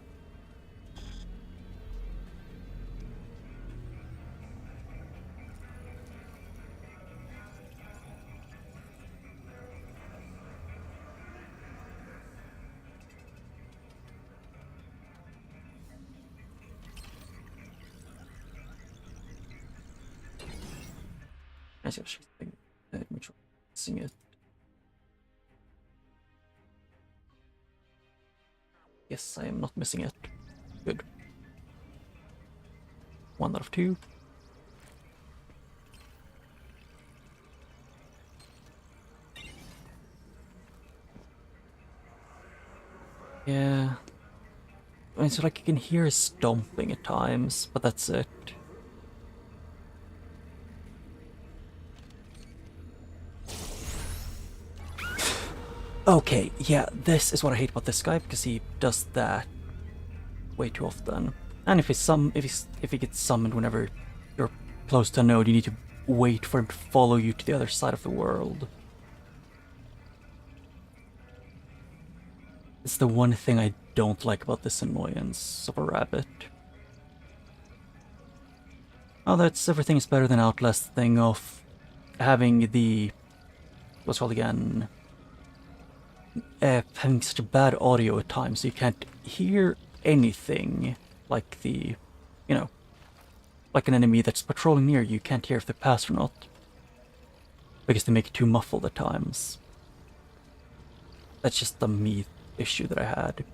I see which one missing it. Yes, I am not missing it. Good. 1 out of 2. Yeah. I mean, so like you can hear stomping at times, but that's it. Okay, yeah, this is what I hate about this guy, because he does that way too often. And if he gets summoned whenever you're close to a node, you need to wait for him to follow you to the other side of the world. It's the one thing I don't like about this annoyance of a rabbit. Oh, that's everything's better than Outlast thing of having the what's it called again? Having such a bad audio at times, so you can't hear anything. Like the, you know, like an enemy that's patrolling near you, can't hear if they pass or not. Because they make it too muffled at times. That's just the me issue that I had.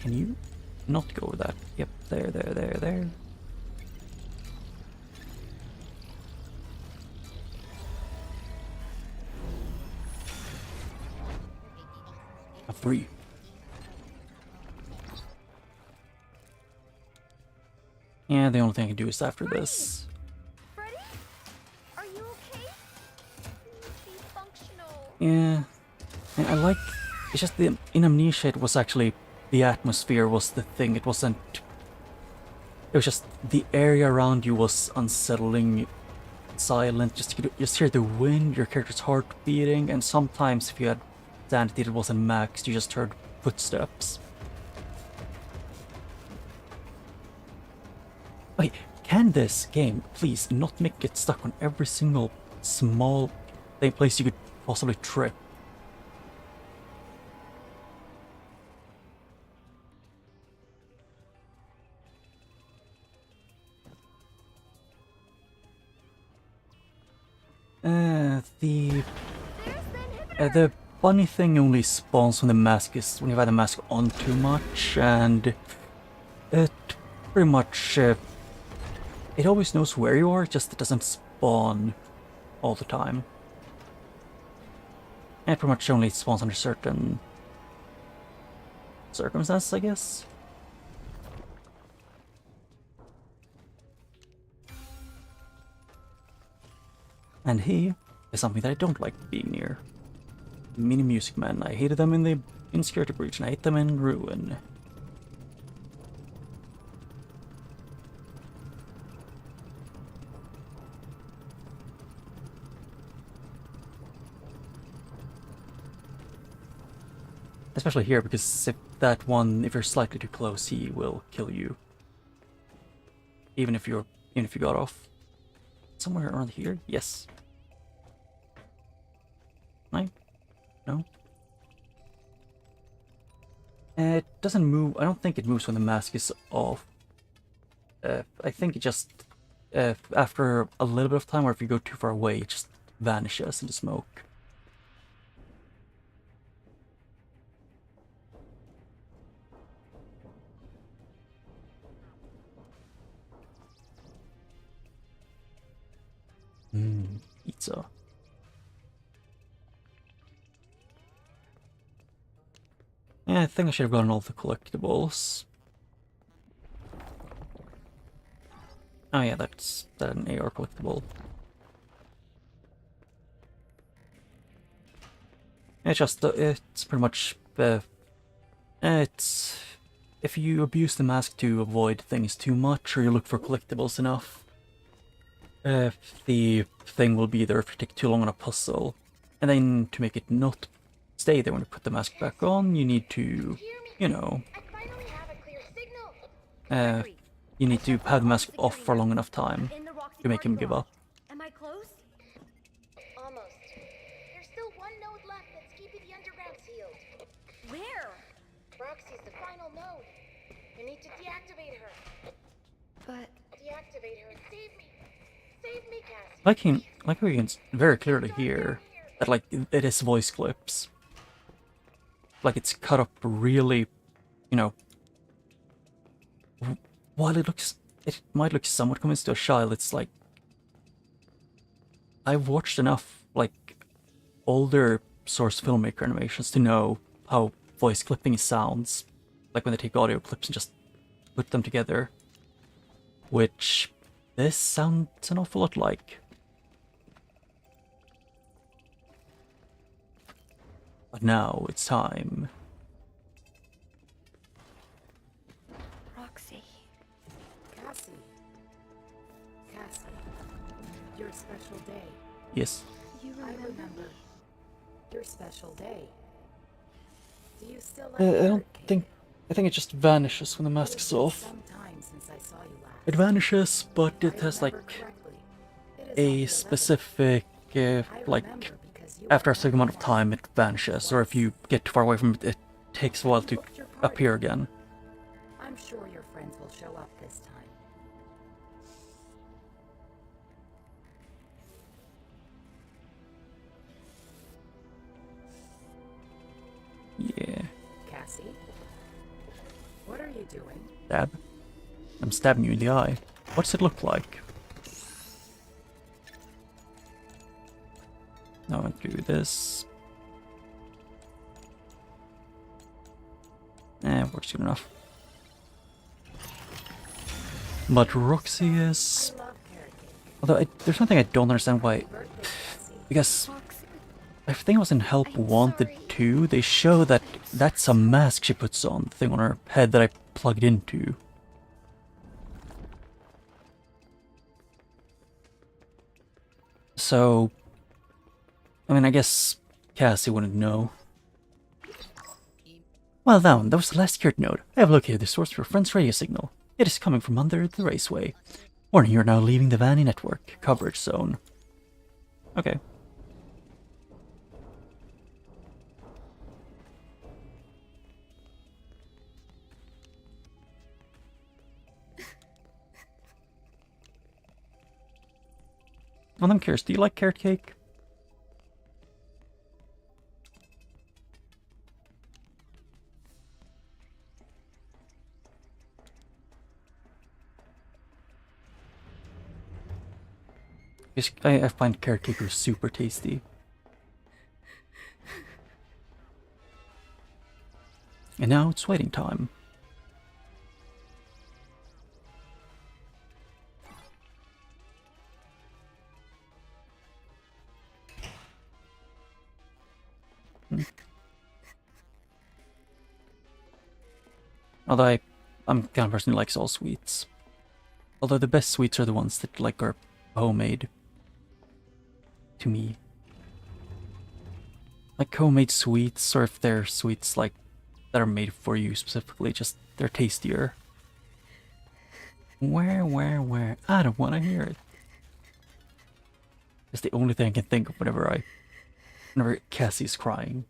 Can you not go over that? Yep, there. A free. Yeah, the only thing I can do is after this. Freddy? Are you okay? Be functional. Yeah. And I like... It's just the... In Amnesia, it was actually... The atmosphere was the thing. It wasn't... It was just... The area around you was unsettling, silent. Just you could just hear the wind, your character's heart beating, and sometimes if you had sanity that wasn't maxed, you just heard footsteps. Okay, can this game please not make it stuck on every single small place you could possibly trip? The funny thing only spawns when the mask is when you've had the mask on too much, and it pretty much it always knows where you are, just it doesn't spawn all the time. And it pretty much only spawns under certain circumstances, I guess. And he is something that I don't like being near. Mini Music Men. I hated them in Security Breach, and I hate them in Ruin. Especially here, because if you're slightly too close, he will kill you. Even if you got off. Somewhere around here? Yes. No? It doesn't move. I don't think it moves when the mask is off. I think it just, after a little bit of time, or if you go too far away, it just vanishes into smoke. Pizza. Yeah, I think I should have gotten all the collectibles. Oh yeah, that's an AR collectible. It's just, it's pretty much, it's... If you abuse the mask to avoid things too much, or you look for collectibles enough, the thing will be there if you take too long on a puzzle. And then to make it not stay there when you put the mask back on, you need to, you know, I finally have a clear signal. Gregory, you I need to checked have the all mask off security for long nodes. enough time I'm in the Roxy to make him parking give lot. up. Am I close? Almost. There's still one node left that's keeping the underground sealed. Where? Roxy's the final node. You need to deactivate her. But Deactivate her and save me. Save me, Cassie. Like how you can very clearly hear that, like, it is voice clips. Like, it's cut up really, you know, while it might look somewhat convinced to a child, it's like, I've watched enough, like, older source filmmaker animations to know how voice clipping sounds, like when they take audio clips and just put them together, which this sounds an awful lot like. But now it's time. Roxy. Cassie. Cassie. Your special day. Yes. You I remember? remember. Your special day. Do you still like I don't carrot cake? think... I think it just vanishes when the mask's It's been off. some time since I saw you last. It vanishes, but I it has, like, remember correctly. It is a on the specific, I like, remember because you after were a certain amount of time it vanishes, or if you get too far away from it, it takes a while to booked your party. appear again. I'm sure your friends will show up this time. Yeah. Cassie? What are you doing? Stab. I'm stabbing you in the eye. What does it look like? Now I do this. Works good enough. But Roxy is... I love carrot cake. Although there's something I don't understand why... Happy birthday, Cassie. Because Roxy. I think it was in Help I'm Wanted sorry. 2, they show that that's a mask she puts on, the thing on her head that I plugged into. So, I mean, I guess Cassie wouldn't know. Well then, that was the last secured node. I have located the source for your friend's radio signal. It is coming from under the raceway. Warning, you are now leaving the Vanny network coverage zone. Okay. Well, I'm curious, do you like carrot cake? I find carrot cake super tasty. And now it's waiting time. Although I'm the kind of person who likes all sweets. Although the best sweets are the ones that like are homemade. To me. Like homemade sweets, or if they're sweets like that are made for you specifically, just they're tastier. Where? I don't want to hear it. It's the only thing I can think of whenever Cassie's crying.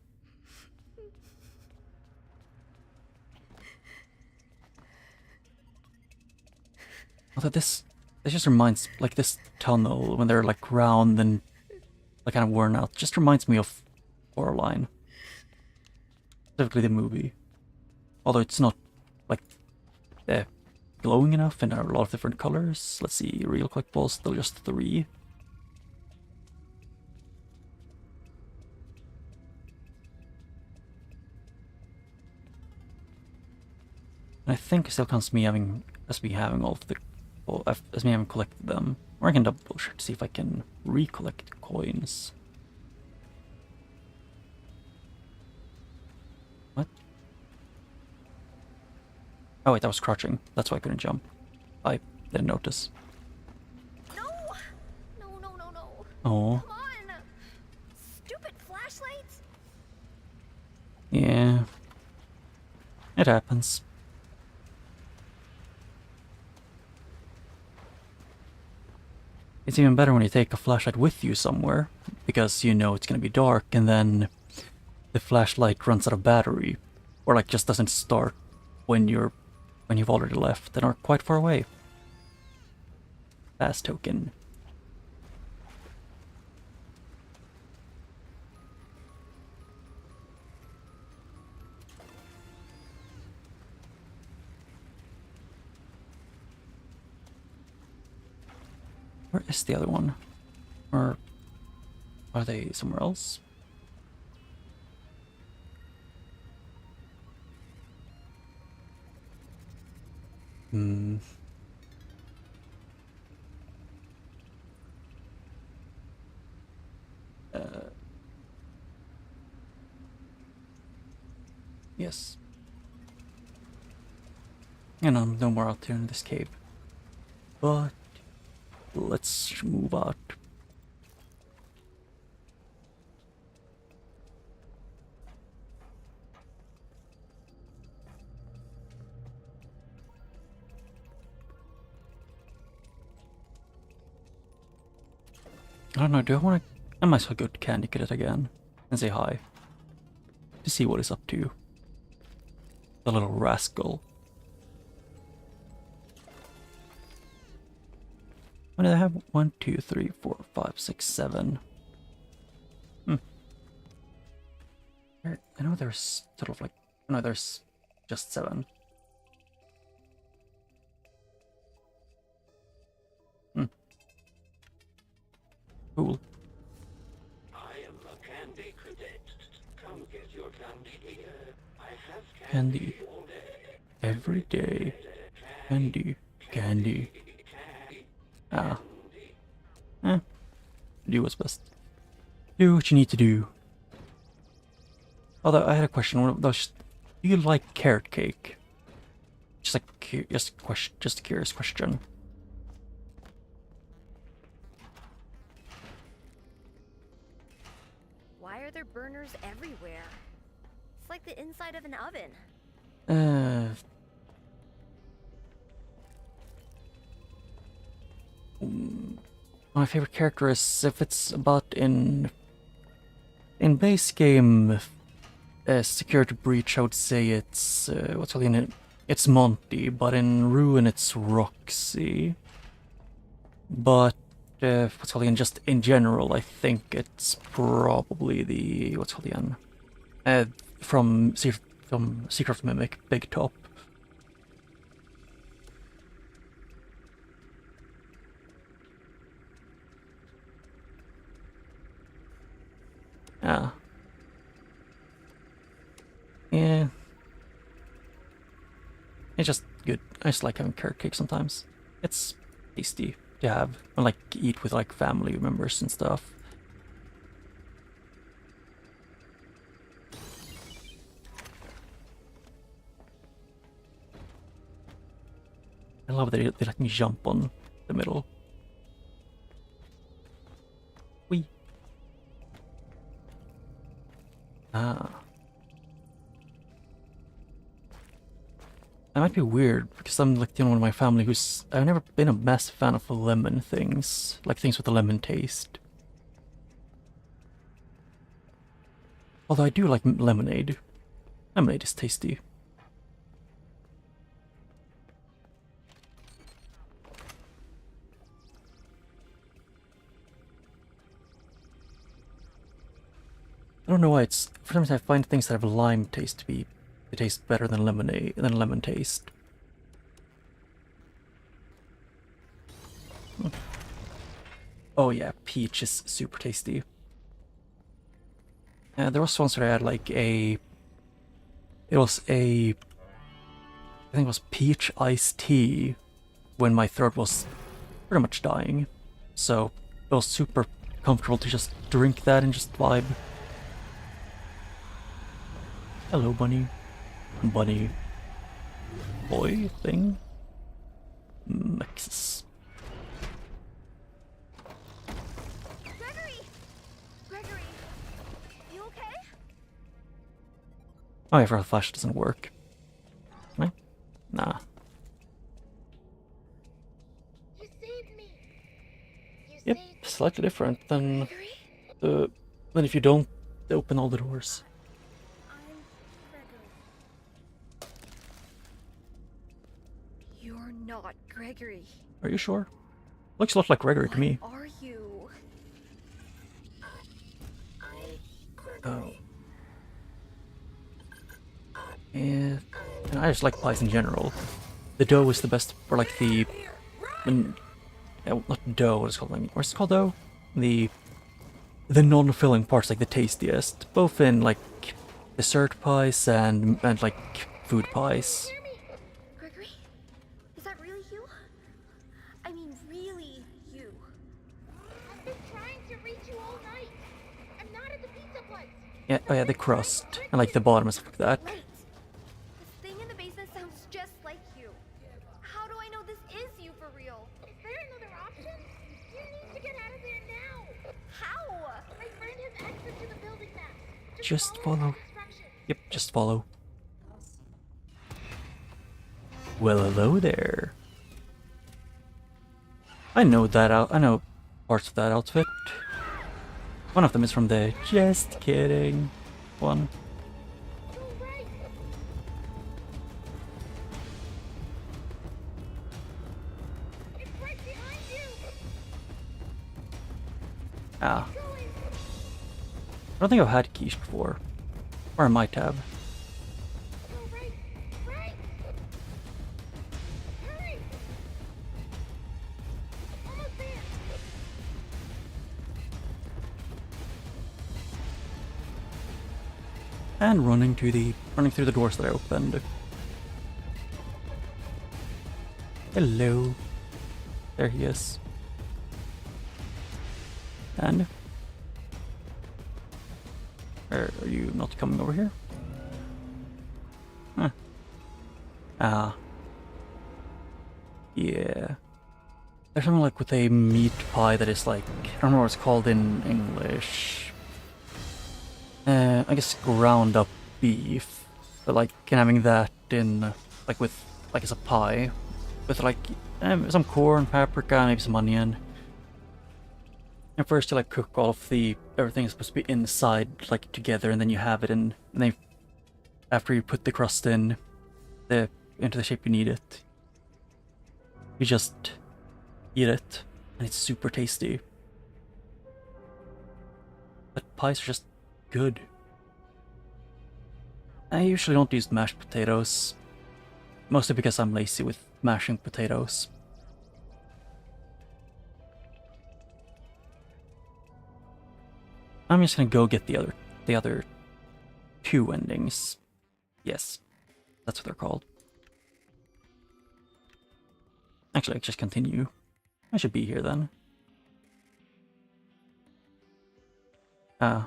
Although this just reminds, like this tunnel, when they're like round and like kind of worn out, just reminds me of Coraline. Specifically the movie. Although it's not like glowing enough and there are a lot of different colors. Let's see, real collectibles, still just 3. And I think it still counts me having all of the as me having collected them. Or I can double check to see if I can recollect coins. What? Oh wait, that was crouching. That's why I couldn't jump. I didn't notice. No! No, no, no, no. Oh. Come on! Stupid flashlights! Yeah. It happens. It's even better when you take a flashlight with you somewhere, because you know it's gonna be dark and then the flashlight runs out of battery, or like just doesn't start when you've already left and are quite far away. Fast token. Where is the other one? Or are they somewhere else? Hmm. Yes. And I'm no more out here in this cave. But let's move out. I don't know, do I want to... I might as well go to Candy Cadet again and say hi. To see what he's up to. The little rascal. What do I have? 1, 2, 3, 4, 5, 6, 7. I know there's sort of like... No, there's just 7. Cool. I am a candy cadet. Come get your candy here. I have Candy. all day. Every day. Candy. Candy. Ah. Do what's best. Do what you need to do. Although I had a question. Do you like carrot cake? Just a curious question. Why are there burners everywhere? It's like the inside of an oven. My favorite character is if it's about in base game Security Breach. I would say it's what's called in it. It's Monty, but in Ruin it's Roxy. But what's called in just in general, I think it's probably the what's called in from Secret of Mimic, Big Top. Yeah. Yeah. It's just good. I just like having carrot cake sometimes. It's tasty to have and like eat with like family members and stuff. I love that they let me jump on the middle. Whee. Ah. That might be weird because I'm like the only one in my family who's... I've never been a massive fan of lemon things, like things with a lemon taste. Although I do like lemonade. Lemonade is tasty. I don't know why it's... For some reason I find things that have a lime taste to be... They taste better than lemonade, than lemon taste. Oh yeah, peach is super tasty. There was once where I had like a... It was a I think it was peach iced tea when my throat was pretty much dying. So it was super comfortable to just drink that and just vibe. Hello, bunny. Bunny. Boy thing. Mexus. Gregory! Gregory! You okay? Oh, yeah, for the flash doesn't work. Right? Nah. You saved me. You Yep, saved me. slightly different than Gregory? if you don't open all the doors. I'm Gregory. You're not Gregory. Are you sure? Looks a lot like Gregory to me. What are you? Oh. Yeah, and I just like pies in general. The dough is the best, or like the, not dough. What is it called? I mean, what's it called though? The non-filling parts, like the tastiest, both in like dessert pies and like food pies. Hear me? Gregory? Is that really you? I mean, really you? I've been trying to reach you all night. I'm not at the pizza place. Yeah, oh yeah, the crust and like the bottom and stuff like that. Wait. This thing in the basement sounds just like you. How do I know this is you for real? Is there another option? You need to get out of there now. How? My friend has access to the building map. Just his follow. instructions. Yep, just follow. Well, hello there. I know that I know parts of that outfit. One of them is from the just kidding one. Go right. It's right behind you. Ah, Going. I don't think I've had quiche before. Or I might have. Go right. Right. Hurry. Almost there. And running through the doors that I opened. Hello. There he is. And are you not coming over here? Huh. Ah. Yeah. There's something like with a meat pie that is like, I don't know what it's called in English. I guess ground up beef. But like having that in, like with, like as a pie. With like some corn, paprika, maybe some onion. And first you like cook all of everything is supposed to be inside like together, and then you have it in, and then after you put the crust into the shape you need it, you just eat it, and it's super tasty. But pies are just good. I usually don't use mashed potatoes, mostly because I'm lazy with mashing potatoes. I'm just gonna go get the other two endings. Yes, that's what they're called. Actually, I just continue. I should be here then. I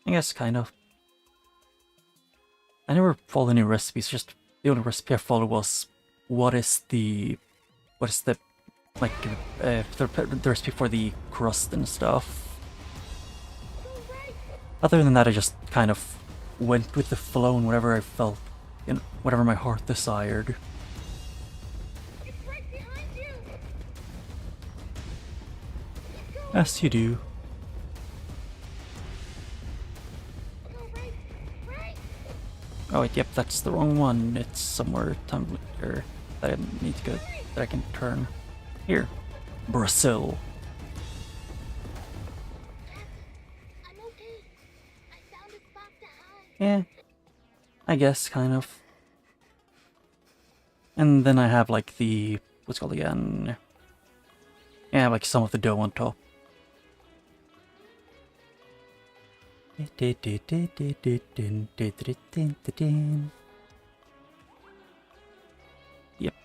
guess kind of. I never followed any recipes, just the only recipe I followed was what is the like the recipe for the crust and stuff. Other than that, I just kind of went with the flow and whatever I felt, whatever my heart desired. It's right behind you. Keep going. As you do. Go right. Right. Oh wait, yep, that's the wrong one. It's somewhere that I need to go, that I can turn. Here. Brazil. I'm okay. I found a spot to hide. Yeah. I guess, kind of. And then I have like the, what's it called again? Yeah, like some of the dough on top.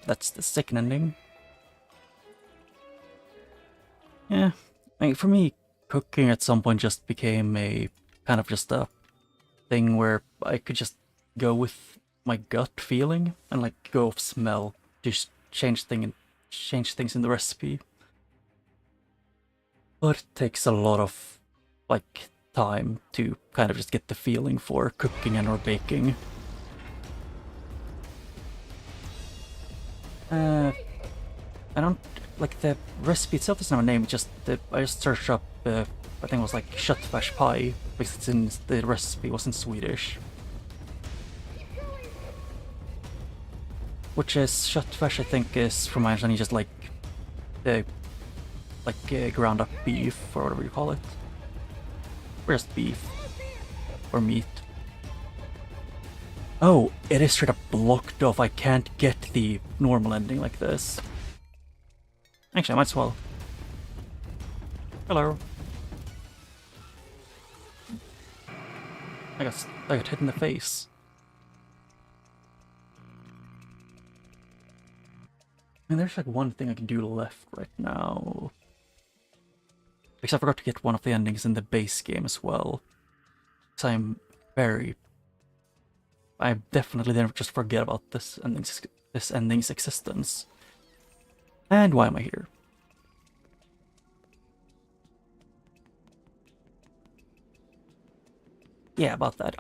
that's the second ending. Yeah, I mean, for me, cooking at some point just became a kind of just a thing where I could just go with my gut feeling and like go off smell, just change things in the recipe. But it takes a lot of like time to kind of just get the feeling for cooking and or baking. I don't like the recipe itself doesn't have a name. I just searched up. I think it was like köttfärs pie because the recipe was in Swedish. Which is köttfärs, I think, is from my understanding just like ground up beef or whatever you call it. Or just beef or meat. Oh, it is straight up blocked off. I can't get the normal ending like this. Actually, I might as well. Hello. I got hit in the face. I mean, there's like one thing I can do left right now. Because I forgot to get one of the endings in the base game as well. Because I definitely didn't just forget about this ending's existence. And why am I here? Yeah, about that.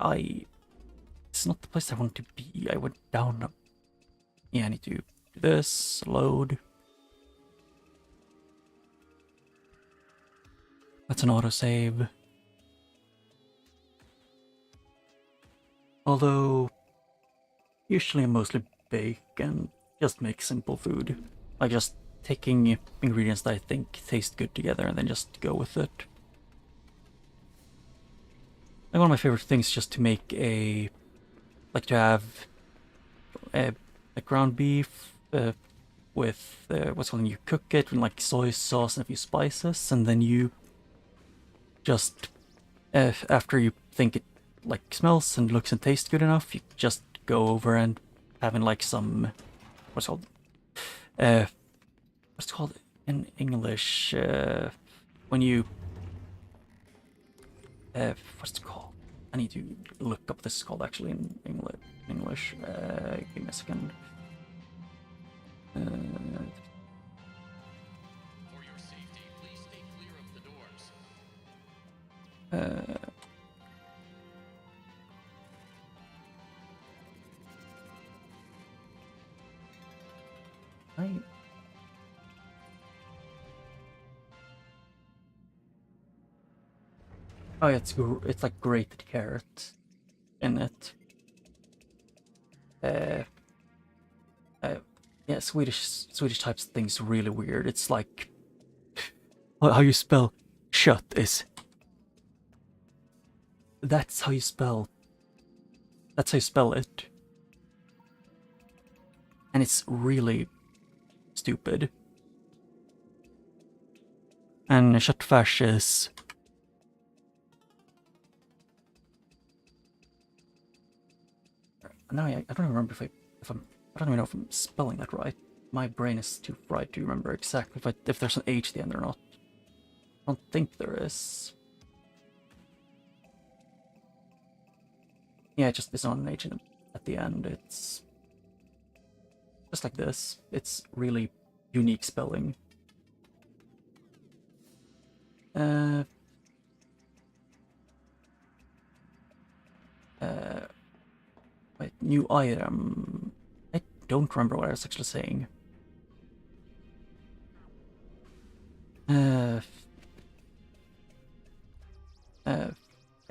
It's not the place I want to be. I went down. Yeah, I need to do this. Load. That's an autosave. Although, usually I mostly bake and just make simple food. Like just taking ingredients that I think taste good together and then just go with it. Like one of my favorite things is just to make to have a ground beef with what's called, you cook it with like soy sauce and a few spices, and then you just after you think it like smells and looks and tastes good enough, you just go over and having like some what's it called in English when you what's it called? I need to look up what this is called actually in English. Give me a second. For your safety, please stay clear of the doors. Oh, yeah, it's like grated carrot in it. Yeah, Swedish types of things really weird. It's like how you spell shut is. That's how you spell it. And it's really stupid. And köttfärs is now I don't remember if I'm I don't even know if I'm spelling that right. My brain is too fried to remember exactly if there's an H at the end or not. I don't think there is. Yeah, it's not an H at the end. It's just like this. It's really unique spelling. Wait, new item. I don't remember what I was actually saying. I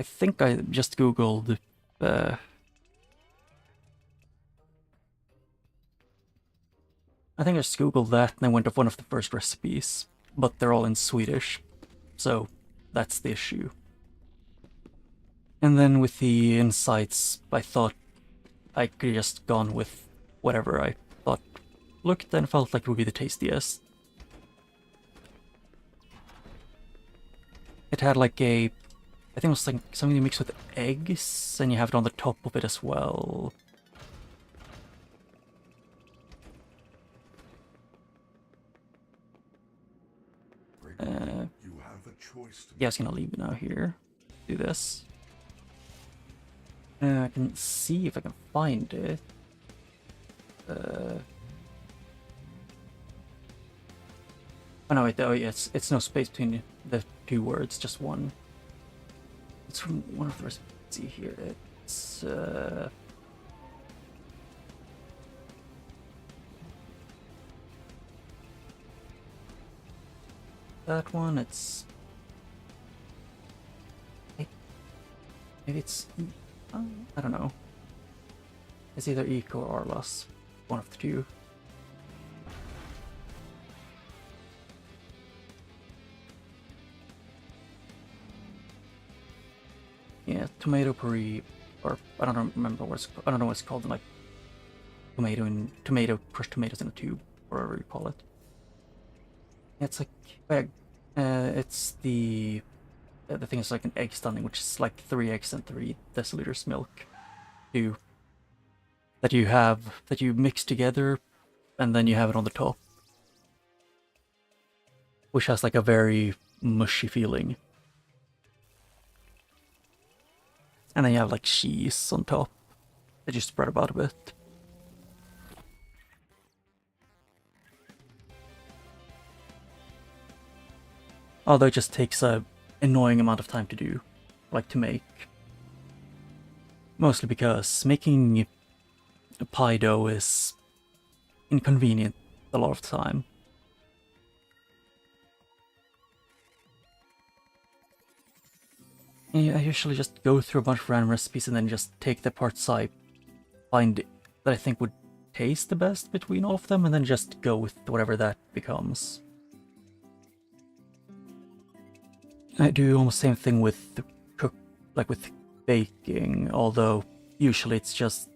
think I just googled I think I just googled that and I went off one of the first recipes, but they're all in Swedish, so that's the issue. And then with the insights, I thought I could just gone with whatever I thought looked and felt like it would be the tastiest. It had like I think it was like something you mix with eggs, and you have it on the top of it as well. choice to Yeah, I was gonna leave it now here. Do this. I can see if I can find it. Oh no, wait, oh yeah, it's no space between the two words, just one. It's from one of the recipes. Let's see here. It's that one. It's maybe it's I don't know. It's either Eco or Arlas, one of the two. Yeah, tomato puree, or I don't remember I don't know what it's called, like crushed tomatoes in a tube, whatever you call it. Yeah, it's like it's the thing is like an egg stunning, which is like 3 eggs and 3 deciliters milk, that you mix together, and then you have it on the top, which has like a very mushy feeling. And then you have like cheese on top that you spread about a bit. Although it just takes a annoying amount of time to do, like to make. Mostly because making a pie dough is inconvenient a lot of the time. I usually just go through a bunch of random recipes and then just take the parts I find that I think would taste the best between all of them, and then just go with whatever that becomes. I do almost the same thing with with baking, although usually it's just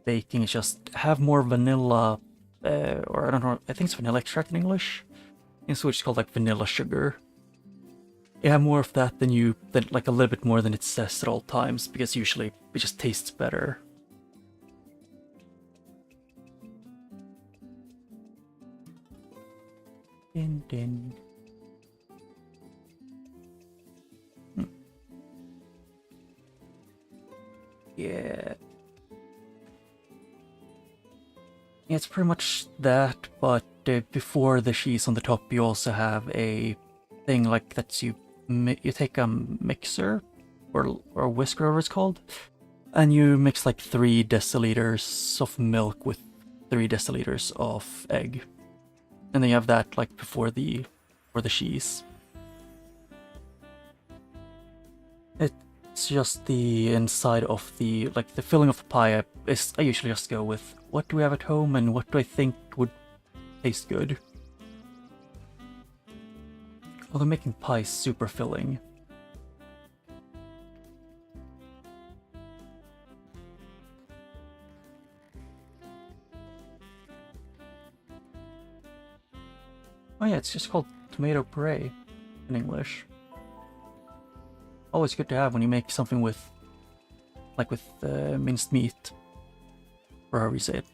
baking is just have more vanilla, or I don't know, I think it's vanilla extract in English. In Swedish it's called like vanilla sugar. You have more of that than like a little bit more than it says at all times, because usually it just tastes better. Din din. Yeah. Yeah, it's pretty much that, but before the cheese on the top, you also have a thing like that you take a mixer or whisker, whatever it's called, and you mix like 3 deciliters of milk with 3 deciliters of egg, and then you have that like before the cheese. It's just the inside of the filling of the pie. I usually just go with what do we have at home and what do I think would taste good. Although making pie is super filling. Oh yeah, it's just called tomato puree in English. Always good to have when you make something with minced meat, or however you say it.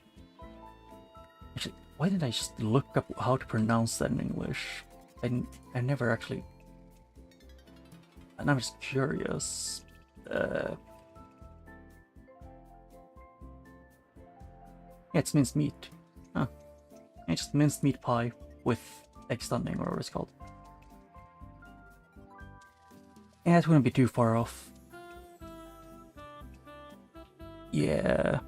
Actually, why didn't I just look up how to pronounce that in English? I never actually. And I'm just curious. Yeah, it's minced meat. Huh. Yeah, just minced meat pie with egg stunning, or whatever it's called. Yeah, it wouldn't be too far off. Yeah,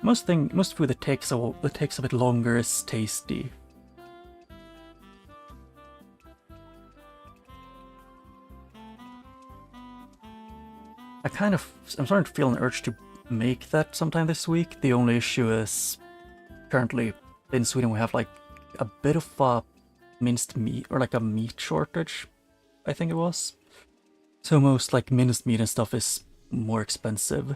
most food that takes a bit longer is tasty. I'm starting to feel an urge to make that sometime this week. The only issue is currently in Sweden we have like a bit of a minced meat, or like a meat shortage, I think it was. So most like minced meat and stuff is more expensive.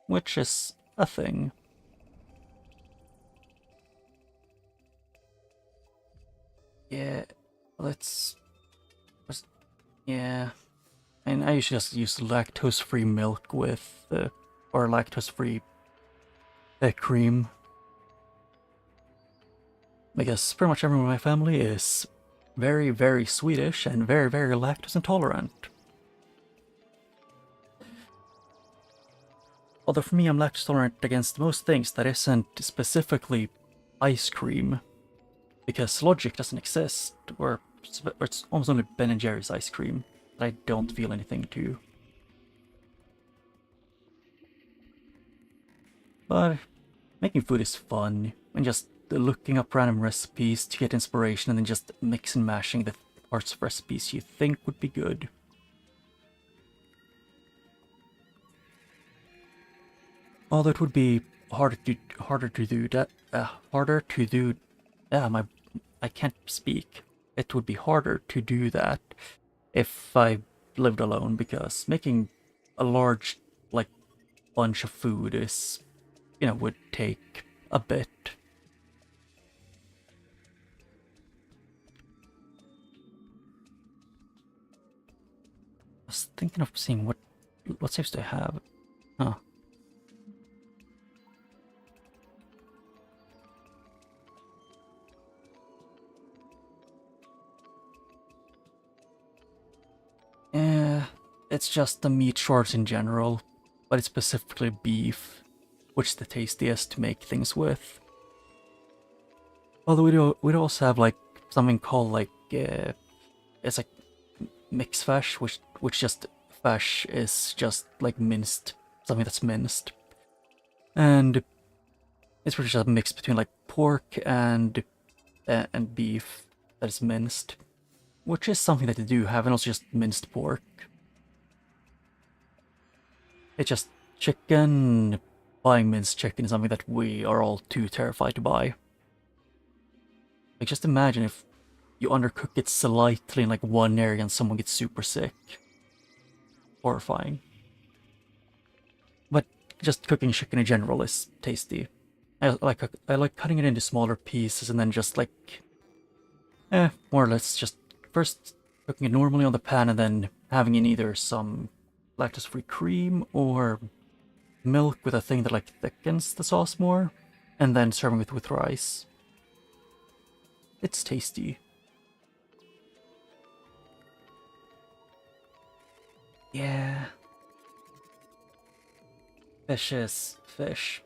Which is a thing. Yeah, yeah. And I usually just use lactose-free milk with, or lactose-free cream. Because pretty much everyone in my family is very, very Swedish and very, very lactose intolerant. Although for me, I'm lactose tolerant against most things that isn't specifically ice cream. Because logic doesn't exist, or it's almost only Ben & Jerry's ice cream that I don't feel anything to. But making food is fun, and just looking up random recipes to get inspiration and then just mix and mashing the parts of recipes you think would be good. Although it would be harder to do that. I can't speak. It would be harder to do that if I lived alone, because making a large, like, bunch of food is, would take a bit. I was thinking of seeing what saves do I have. Huh. Yeah, it's just the meat shorts in general, but it's specifically beef, which is the tastiest to make things with. Although we'd also have like something called like it's like mix fash, which just fash is just like minced, something that's minced, and it's pretty much a mix between like pork and beef that is minced, which is something that they do have, and also just minced pork. It's just chicken. Buying minced chicken is something that we are all too terrified to buy. Like, just imagine if you undercook it slightly in like one area and someone gets super sick. Horrifying. But just cooking chicken in general is tasty. I like cutting it into smaller pieces and then just like, more or less just first cooking it normally on the pan and then having in either some lactose-free cream or milk with a thing that like thickens the sauce more, and then serving it with rice. It's tasty. Yeah. Fish is fish.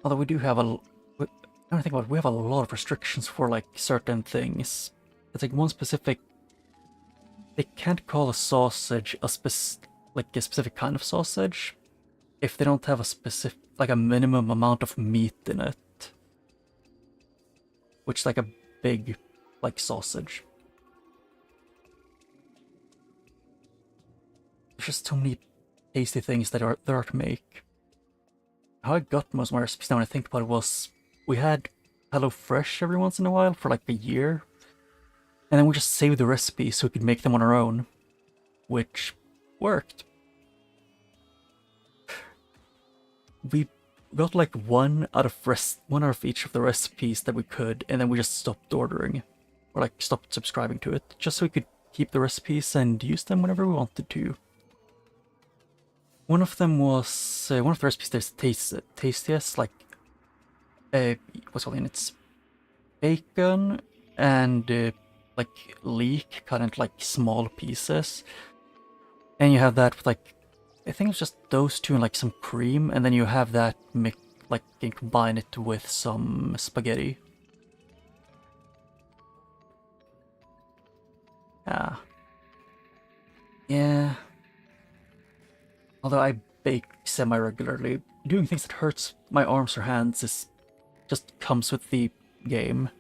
Although we do have I don't think about it, we have a lot of restrictions for like certain things. It's like one specific. They can't call a sausage a specific kind of sausage if they don't have a specific, like a minimum amount of meat in it, which is like a big, like sausage. There's just so many tasty things that there are to make. How I got most of my recipes now when I think about it was we had HelloFresh every once in a while for like a year. And then we just saved the recipes so we could make them on our own, which worked. We got like one out of each of the recipes that we could, and then we just stopped ordering, or like stopped subscribing to it, just so we could keep the recipes and use them whenever we wanted to. One of them was one of the recipes that's tastiest, like what's called in it's bacon and like leek cut into like small pieces, and you have that with like, I think it's just those two and like some cream, and then you have that like you can combine it with some spaghetti. Yeah. Although I bake semi-regularly, doing things that hurts my arms or hands just comes with the game.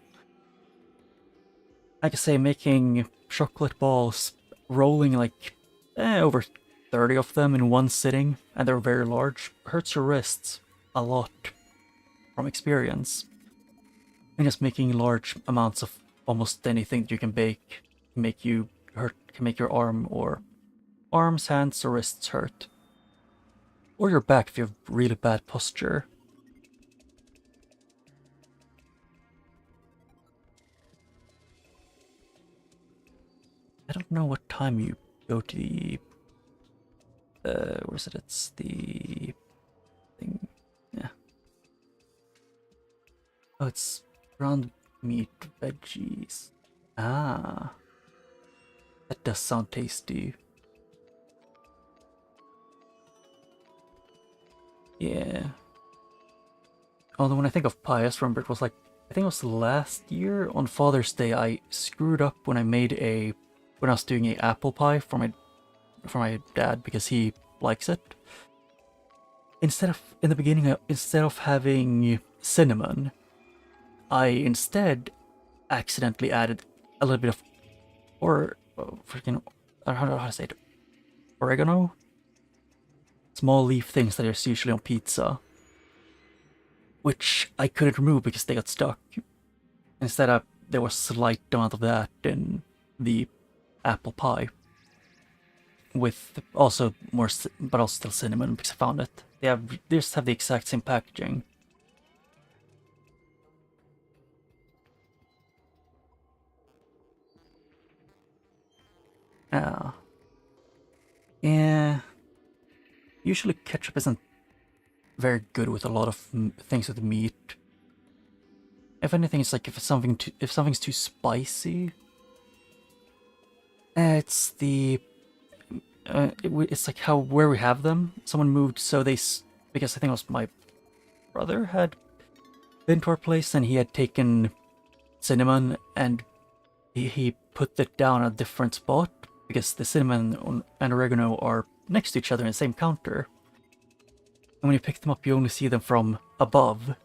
I can say making chocolate balls, rolling like over 30 of them in one sitting, and they're very large, hurts your wrists a lot from experience. And just making large amounts of almost anything that you can bake can make your arms, hands, or wrists hurt. Or your back if you have really bad posture. I don't know what time you go to the where is it? It's the thing. Yeah. Oh, it's ground meat veggies. Ah, that does sound tasty. Yeah. Although when I think of pie, I just remember it was like, I think it was last year on Father's Day, I screwed up when I was doing a apple pie for my dad because he likes it. In the beginning, instead of having cinnamon, I instead accidentally added a little bit of, freaking, I don't know how to say it, oregano? Small leaf things that are usually on pizza, which I couldn't remove because they got stuck. Instead, there was a slight amount of that in the apple pie, with also more, but also still cinnamon because I found it. They just have the exact same packaging. Yeah. Usually ketchup isn't very good with a lot of things with meat. If anything, it's like if something's too spicy. It's the it's like where we have them. Someone moved, so because I think it was my brother had been to our place and he had taken cinnamon and he put it down a different spot because the cinnamon and oregano are next to each other in the same counter. And when you pick them up, you only see them from above.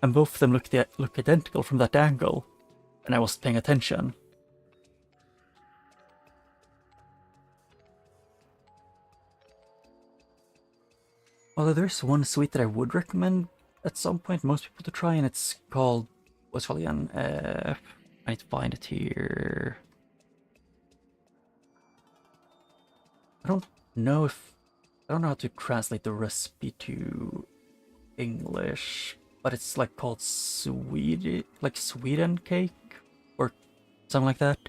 And both of them look identical from that angle. And I wasn't paying attention. Although there's one sweet that I would recommend at some point most people to try, and it's called, what's it called again? I need to find it here. I don't know how to translate the recipe to English, but it's like called Sweden cake or something like that.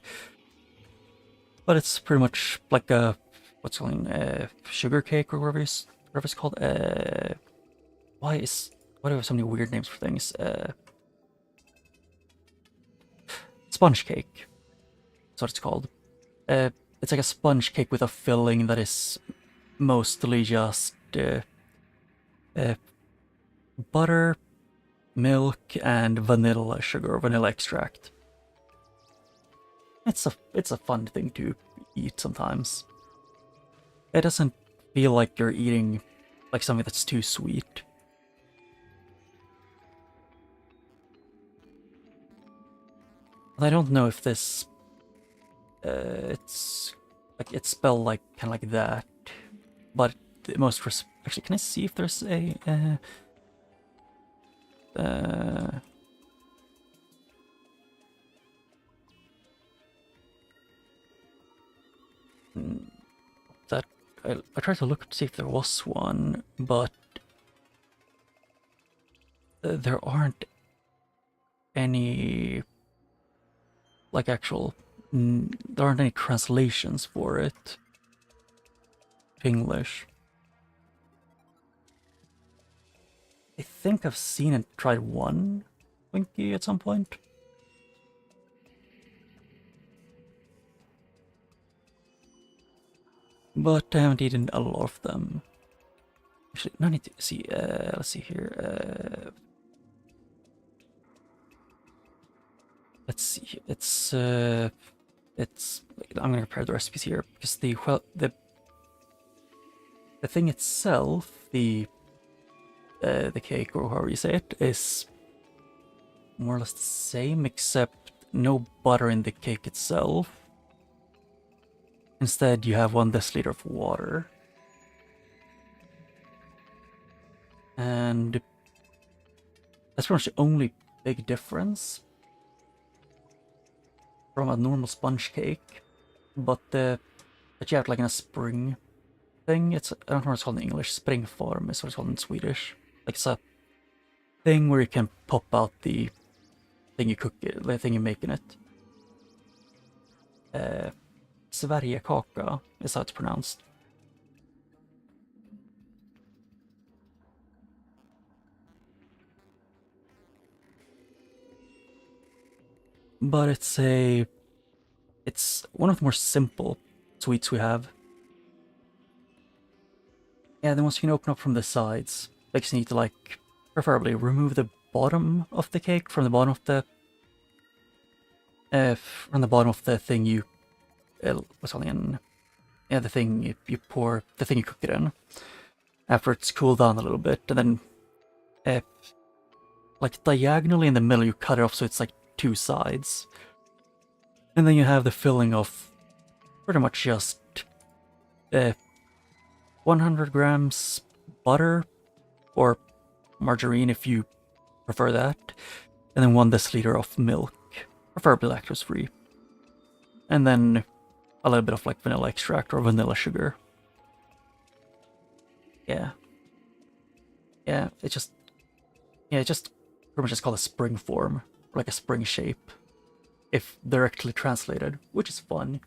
But it's pretty much like a sugar cake or whatever it's called. Why do we have so many weird names for things? Sponge cake. That's what it's called. It's like a sponge cake with a filling that is mostly just butter, milk, and vanilla sugar, vanilla extract. It's a fun thing to eat sometimes. It doesn't feel like you're eating like something that's too sweet. And I don't know if this it's spelled like kind of like that, but the most actually, can I see if there's a that I tried to look to see if there was one, but there aren't any like actual there aren't any translations for it to English. I think I've seen and tried one Twinkie at some point. But I haven't eaten a lot of them. Actually, no need to see, let's see here. Let's see, it's, I'm gonna compare the recipes here, because the thing itself, the cake, or however you say it, is more or less the same, except no butter in the cake itself. Instead, you have 1 deciliter of water. And that's pretty much the only big difference from a normal sponge cake. But you have like in a spring thing. I don't know what it's called in English. Springform is what it's called in Swedish. Like it's a thing where you can pop out the thing you cook it, the thing you make in it. Sverigekaka is how it's pronounced. but it's one of the more simple sweets we have. Yeah, the ones you can open up from the sides. Like you need to like preferably remove the bottom of the cake from the bottom of the thing you what's called in, yeah, the thing you pour the thing you cook it in after it's cooled down a little bit, and then uh, like diagonally in the middle you cut it off so it's like two sides, and then you have the filling of pretty much just 100 grams butter or margarine if you prefer that, and then 1 deciliter of milk, preferably lactose free, and then a little bit of like vanilla extract or vanilla sugar. Yeah. Yeah, it's just pretty much just called a spring form, or like a spring shape, if directly translated, which is fun.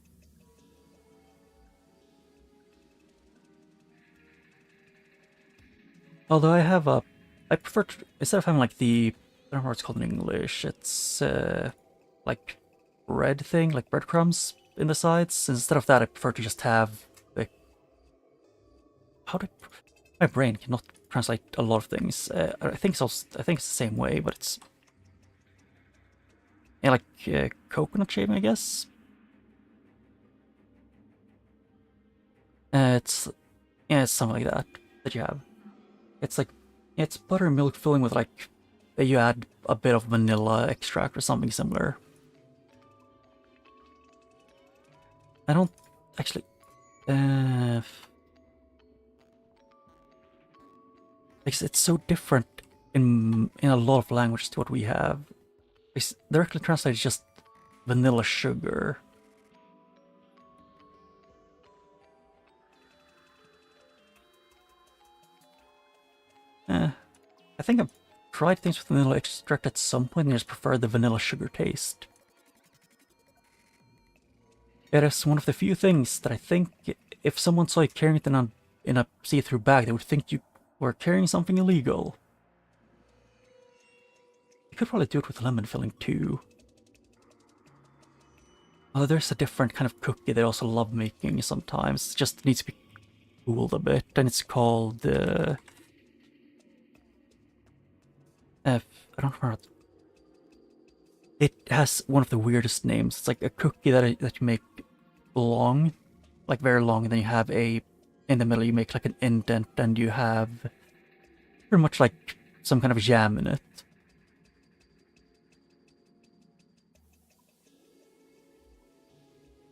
Although I prefer to, instead of having like the, I don't know what it's called in English, it's like bread thing, like breadcrumbs in the sides. Instead of that, I prefer to just have the, my brain cannot translate a lot of things. I think I think it's the same way, but it's, yeah, like coconut shaving, I guess. It's, yeah, it's something like that you have. It's like, yeah, it's buttermilk filling with like, you add a bit of vanilla extract or something similar. I don't actually, it's so different in a lot of languages to what we have. It's directly translated just vanilla sugar. I think I've tried things with vanilla extract at some point and just preferred the vanilla sugar taste. It is one of the few things that I think if someone saw you carrying it in a see-through bag, they would think you were carrying something illegal. You could probably do it with lemon filling too. Although there's a different kind of cookie they also love making sometimes. It just needs to be cooled a bit, and it's called I don't remember. It has one of the weirdest names. It's like a cookie that you make long, like very long, and then you have in the middle you make like an indent, and you have pretty much like some kind of jam in it.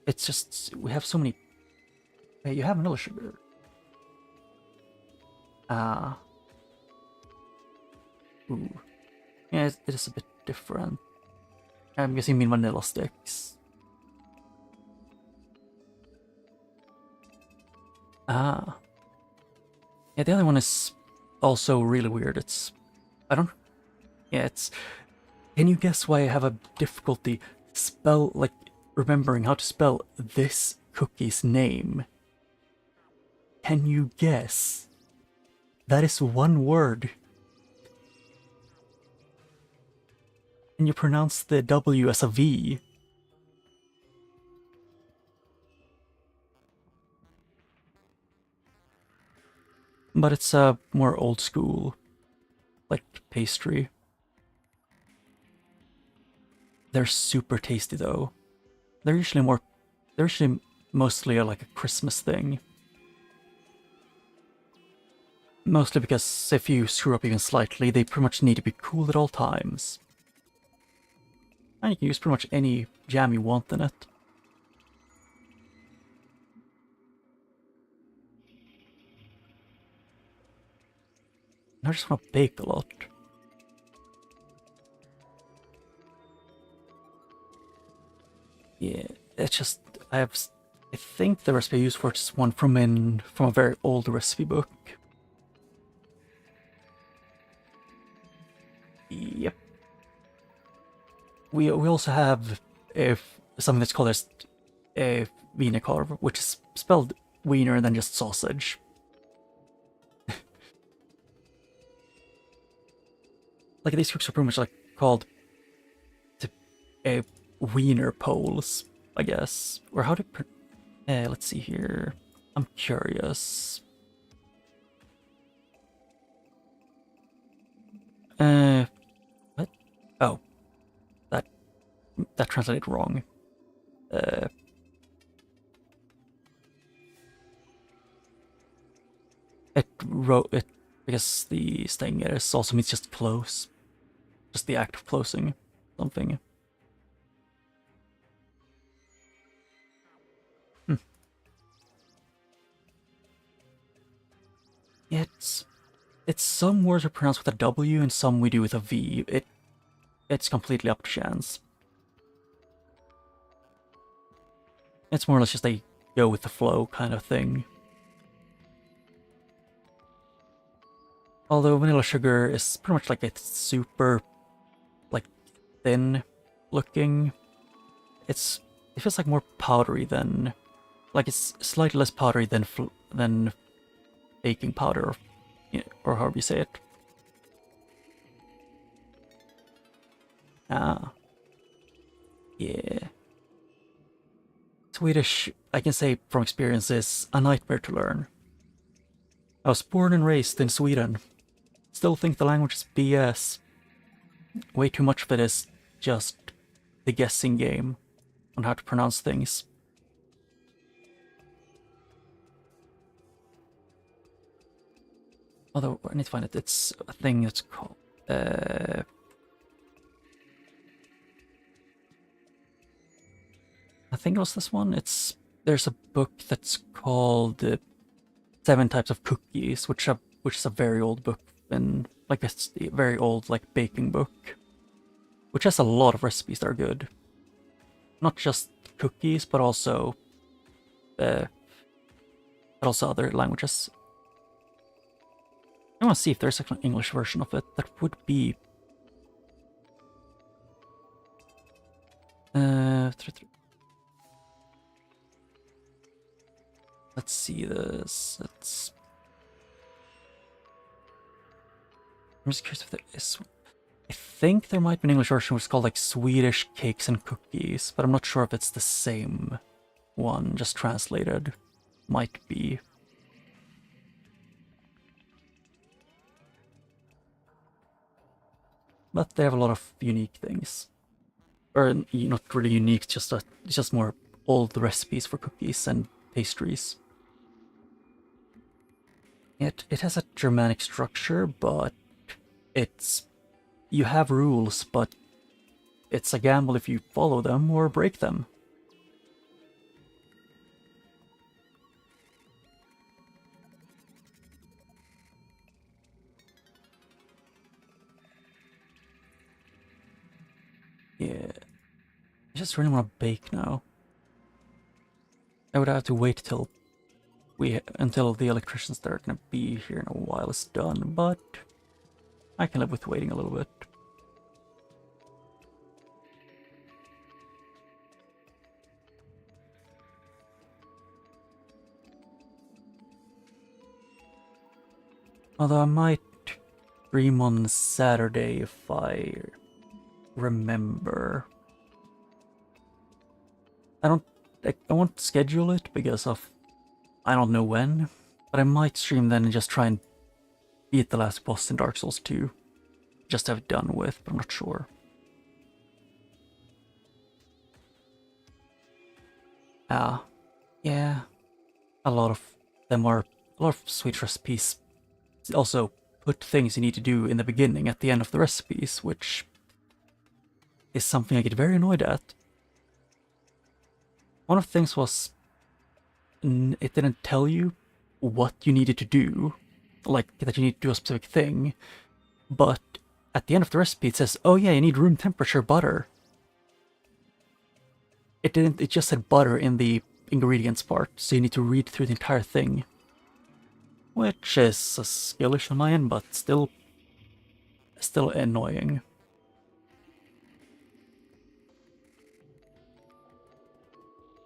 It's just, we have so many. Hey, you have vanilla sugar. Ooh. Yeah, it is a bit different. I'm guessing you mean vanilla sticks. Ah. Yeah, the other one is also really weird. It's, I don't, yeah, it's, can you guess why I have a difficulty remembering how to spell this cookie's name? Can you guess? That is one word. And you pronounce the W as a V. But it's a more old school, like, pastry. They're super tasty though. They're usually mostly like a Christmas thing. Mostly because if you screw up even slightly, they pretty much need to be cool at all times. And you can use pretty much any jam you want in it. I just want to bake a lot. Yeah, it's just, I think the recipe I use for it is one from a very old recipe book. Yep. We also have something that's called a wienerkorv, which is spelled wiener and then just sausage. Like these cooks are pretty much like called wiener poles, I guess. Or how to let's see here. I'm curious. What? Oh, that translated wrong. It wrote it because the thing is also means just close, just the act of closing something. It's some words are pronounced with a W and some we do with a V. It's completely up to chance. It's more or less just a go with the flow kind of thing. Although vanilla sugar is pretty much like a super, like, thin looking. It feels like more powdery than, like it's slightly less powdery than baking powder, or however you say it. Ah. Yeah. Swedish, I can say from experience, is a nightmare to learn. I was born and raised in Sweden. Still think the language is BS. Way too much of it is just the guessing game on how to pronounce things. Although, I need to find it. It's a thing that's called... I think it was this one. There's a book that's called 7 Types of Cookies, which is a very old book, and like it's a very old like baking book, which has a lot of recipes that are good. Not just cookies, but also other languages. I want to see if there's an English version of it. That would be let's see this. I'm just curious if there is. I think there might be an English version which is called like Swedish Cakes and Cookies, but I'm not sure if it's the same one, just translated. Might be. But they have a lot of unique things. Or not really unique, it's just more old recipes for cookies and pastries. It has a Germanic structure, but you have rules, but it's a gamble if you follow them or break them. Yeah. I just really want to bake now. I would have to wait until the electricians that are gonna be here in a while is done, but I can live with waiting a little bit. Although I might stream on Saturday if I remember. I won't schedule it because of I don't know when, but I might stream then and just try and beat the last boss in Dark Souls 2. Just have it done with, but I'm not sure. Yeah. A lot of Swedish recipes also put things you need to do in the beginning at the end of the recipes, which is something I get very annoyed at. One of the things was it didn't tell you what you needed to do, like that you need to do a specific thing, but at the end of the recipe it says, oh yeah, you need room temperature butter. It didn't, it just said butter in the ingredients part, so you need to read through the entire thing. Which is a skill issue on my end, but still annoying.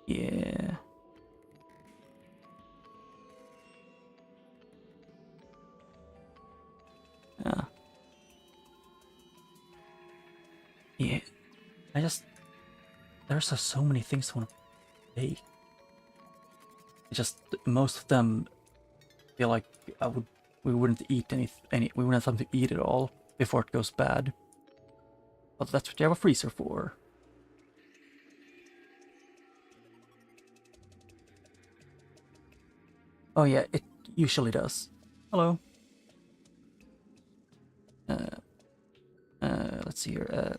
Yeah. Yeah. there's so many things I want to bake. It's just most of them feel like we wouldn't eat we wouldn't have something to eat at all before it goes bad. But that's what you have a freezer for. Oh yeah, it usually does. Hello. Let's see here.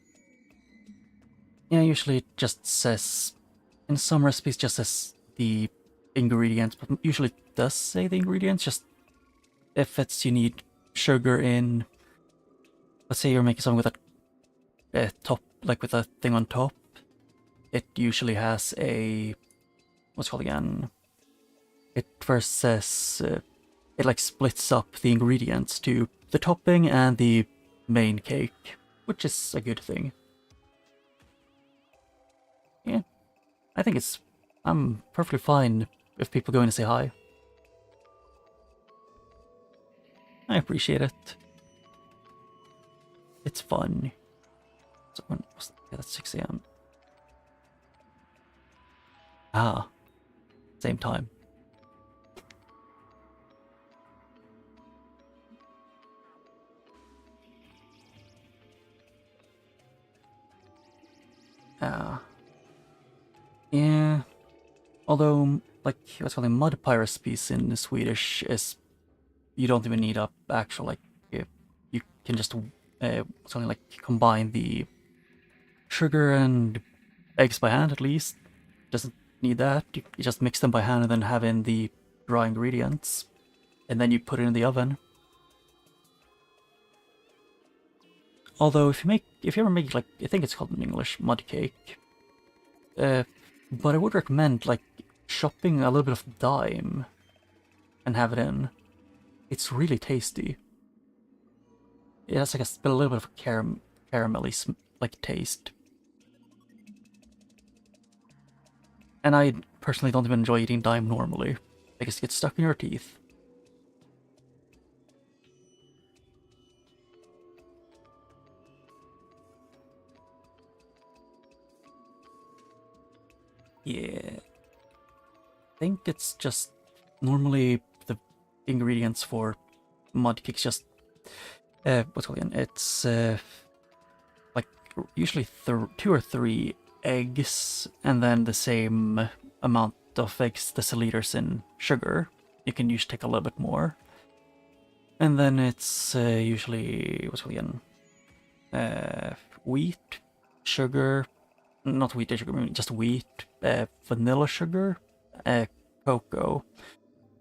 Yeah, usually it just says, in some recipes, just says the ingredients, but usually it does say the ingredients. Just if you need sugar in, let's say you're making something with a top, like with a thing on top, it usually has a, what's it called again? It first says, it like splits up the ingredients to the topping and the main cake, which is a good thing. Yeah, I think I'm perfectly fine if people go in and say hi. I appreciate it. It's fun. So yeah, that's 6 a.m. Ah, same time. Yeah. Although, like, what's called mud pie recipes in Swedish is you don't even need a actual like you can just something like combine the sugar and eggs by hand at least. Doesn't need that. You just mix them by hand and then have in the dry ingredients, and then you put it in the oven. Although if you ever make like I think it's called in English mud cake, but I would recommend like chopping a little bit of thyme and have it in. It's really tasty. It has like a little bit of a caramelly like taste. And I personally don't even enjoy eating thyme normally, because it gets stuck in your teeth. Yeah. I think it's just normally the ingredients for mud cakes just what's called again? It's like usually 2 or 3 eggs and then the same amount of eggs deciliters in sugar. You can usually take a little bit more. And then it's usually what's called again? Wheat, sugar, not wheat sugar, just wheat, vanilla sugar, cocoa,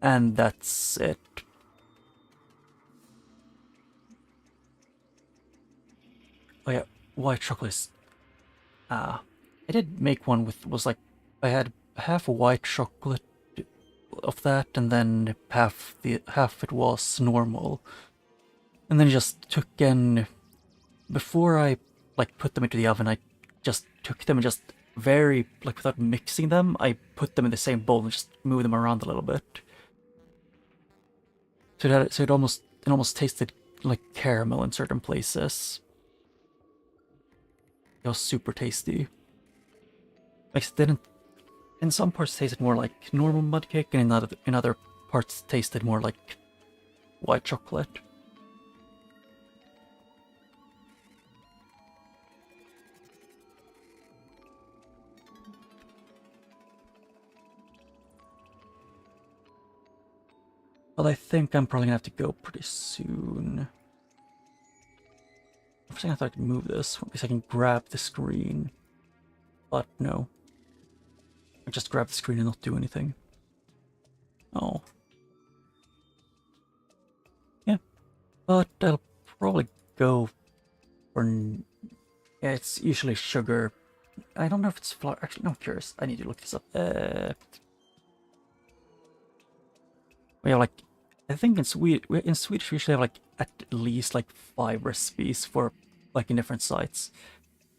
and that's it. Oh yeah, white chocolate. I did make one was like I had half a white chocolate of that, and then half it was normal, and then just took in before I like put them into the oven. I just took them and just very like without mixing them. I put them in the same bowl and just moved them around a little bit. So it almost tasted like caramel in certain places. It was super tasty. Like it didn't. In some parts, tasted more like normal mud cake, and in other parts, tasted more like white chocolate. But I think I'm probably gonna have to go pretty soon. I think I thought I could move this because I can grab the screen, but no. I just grab the screen and not do anything. Oh. Yeah. But I'll probably go for... Yeah, it's usually sugar. I don't know if it's flour. Actually, no, I'm curious. I need to look this up. We have like... I think in Swedish we usually have like at least like 5 recipes for like in different sites.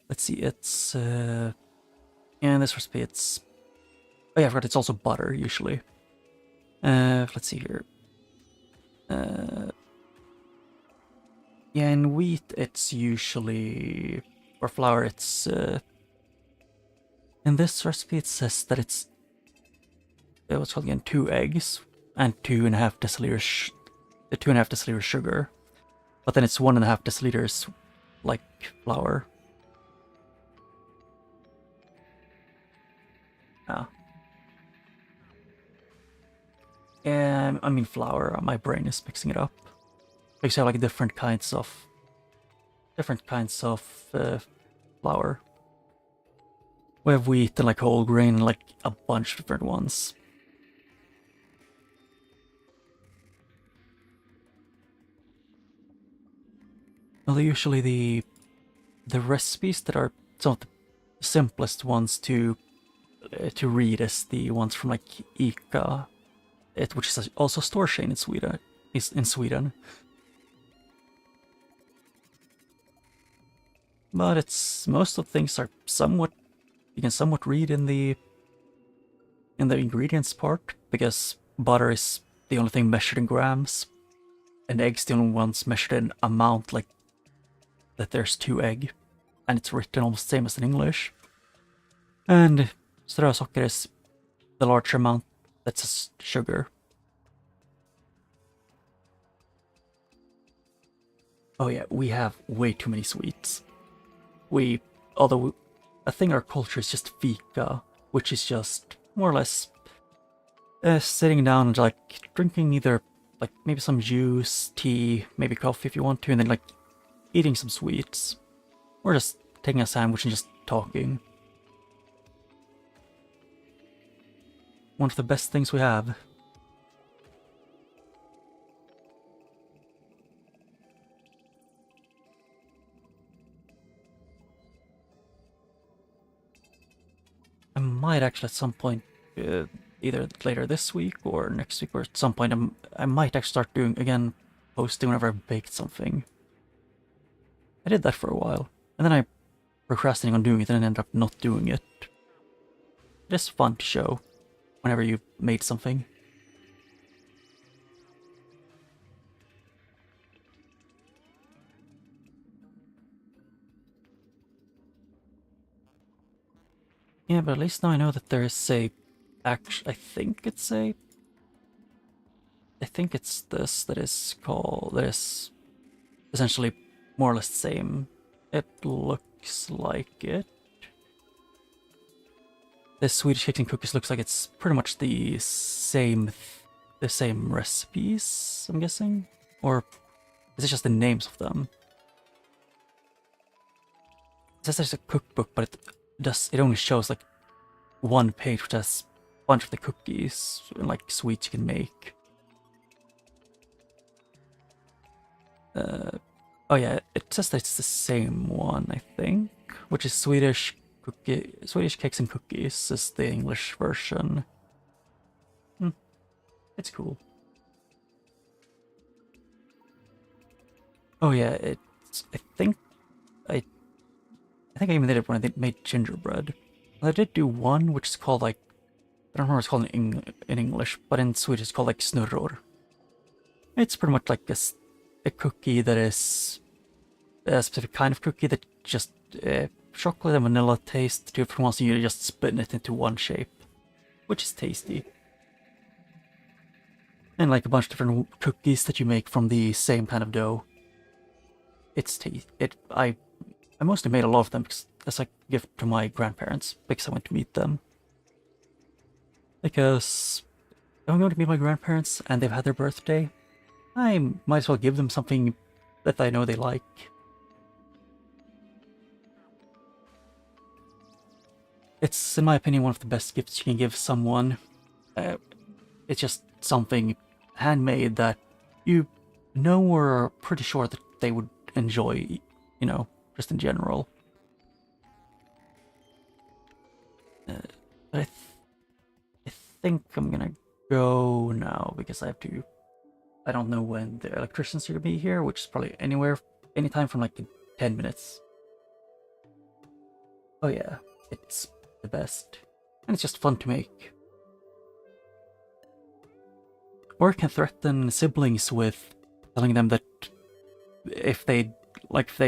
Let's see, it's... Yeah, in this recipe it's... Oh yeah, I forgot it's also butter, usually. Let's see here. Yeah, in wheat it's usually... Or flour it's... In this recipe, it says that it's what's called again 2 eggs and 2.5 deciliters, 2.5 deciliters sugar, but then it's 1.5 deciliters like flour. Yeah. I mean flour. My brain is mixing it up. Because you have like different kinds of flour. We have wheat and like whole grain and like a bunch of different ones. Well, usually the recipes that are some of the simplest ones to read is the ones from like ICA, which is also a store chain in Sweden. Is in Sweden. But it's most of the things are somewhat you can somewhat read in the ingredients part, because butter is the only thing measured in grams, and eggs the only ones measured in amount, like that there's 2 egg, and it's written almost the same as in English. And strösocker is the larger amount that's sugar. Oh yeah, we have way too many sweets. Although I think our culture is just fika, which is just more or less sitting down and like drinking either like maybe some juice, tea, maybe coffee if you want to, and then like eating some sweets, or just taking a sandwich and just talking. One of the best things we have. I might actually at some point, either later this week or next week or at some point, I might actually start doing, again, posting whenever I baked something. I did that for a while, and then I procrastinated on doing it and ended up not doing it. It is fun to show whenever you made something. Yeah, but at least now I know that there is a... I think it's this that is essentially more or less the same. It looks like it. The Swedish cakes and cookies looks like it's pretty much the same recipes, I'm guessing? Or is it just the names of them? It says there's a cookbook, but it only shows like one page which has a bunch of the cookies and like sweets you can make. Oh yeah, it says that it's the same one, I think, which is Swedish cakes and cookies is the English version. It's cool. Oh yeah, I think I even did it when I made gingerbread. I did do one which is called like, I don't remember what it's called in English, but in Swedish it's called like snurror. It's pretty much like a cookie that is a specific kind of cookie that just chocolate and vanilla taste, 2 different ones, and you just spin it into one shape, which is tasty. And like a bunch of different cookies that you make from the same kind of dough. It's tasty. I mostly made a lot of them as a gift to my grandparents, because I went to meet them. Because I'm going to meet my grandparents and they've had their birthday, I might as well give them something that I know they like. It's, in my opinion, one of the best gifts you can give someone. It's just something handmade that you know or are pretty sure that they would enjoy, you know, just in general. But I think I'm gonna go now, because I don't know when the electricians are gonna be here, which is probably anytime from like 10 minutes. Oh yeah, it's the best. And it's just fun to make. Or you can threaten siblings with telling them that if they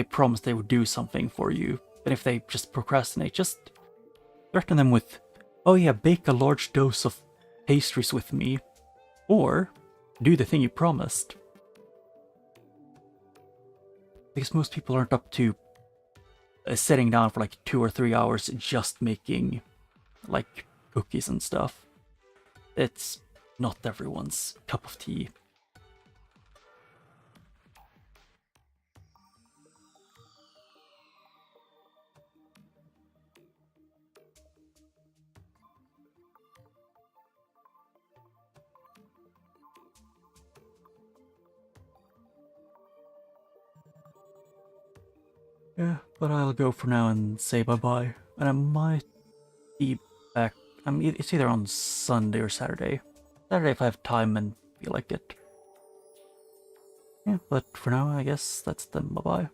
promise they would do something for you, but if they just procrastinate, just threaten them with, oh yeah, bake a large dose of pastries with me, or do the thing you promised. Because most people aren't up to sitting down for like 2 or 3 hours just making like cookies and stuff. It's not everyone's cup of tea. Yeah, but I'll go for now and say bye-bye. And I might be back. It's either on Sunday or Saturday. Saturday if I have time and feel like it. Yeah, but for now, I guess that's the bye-bye.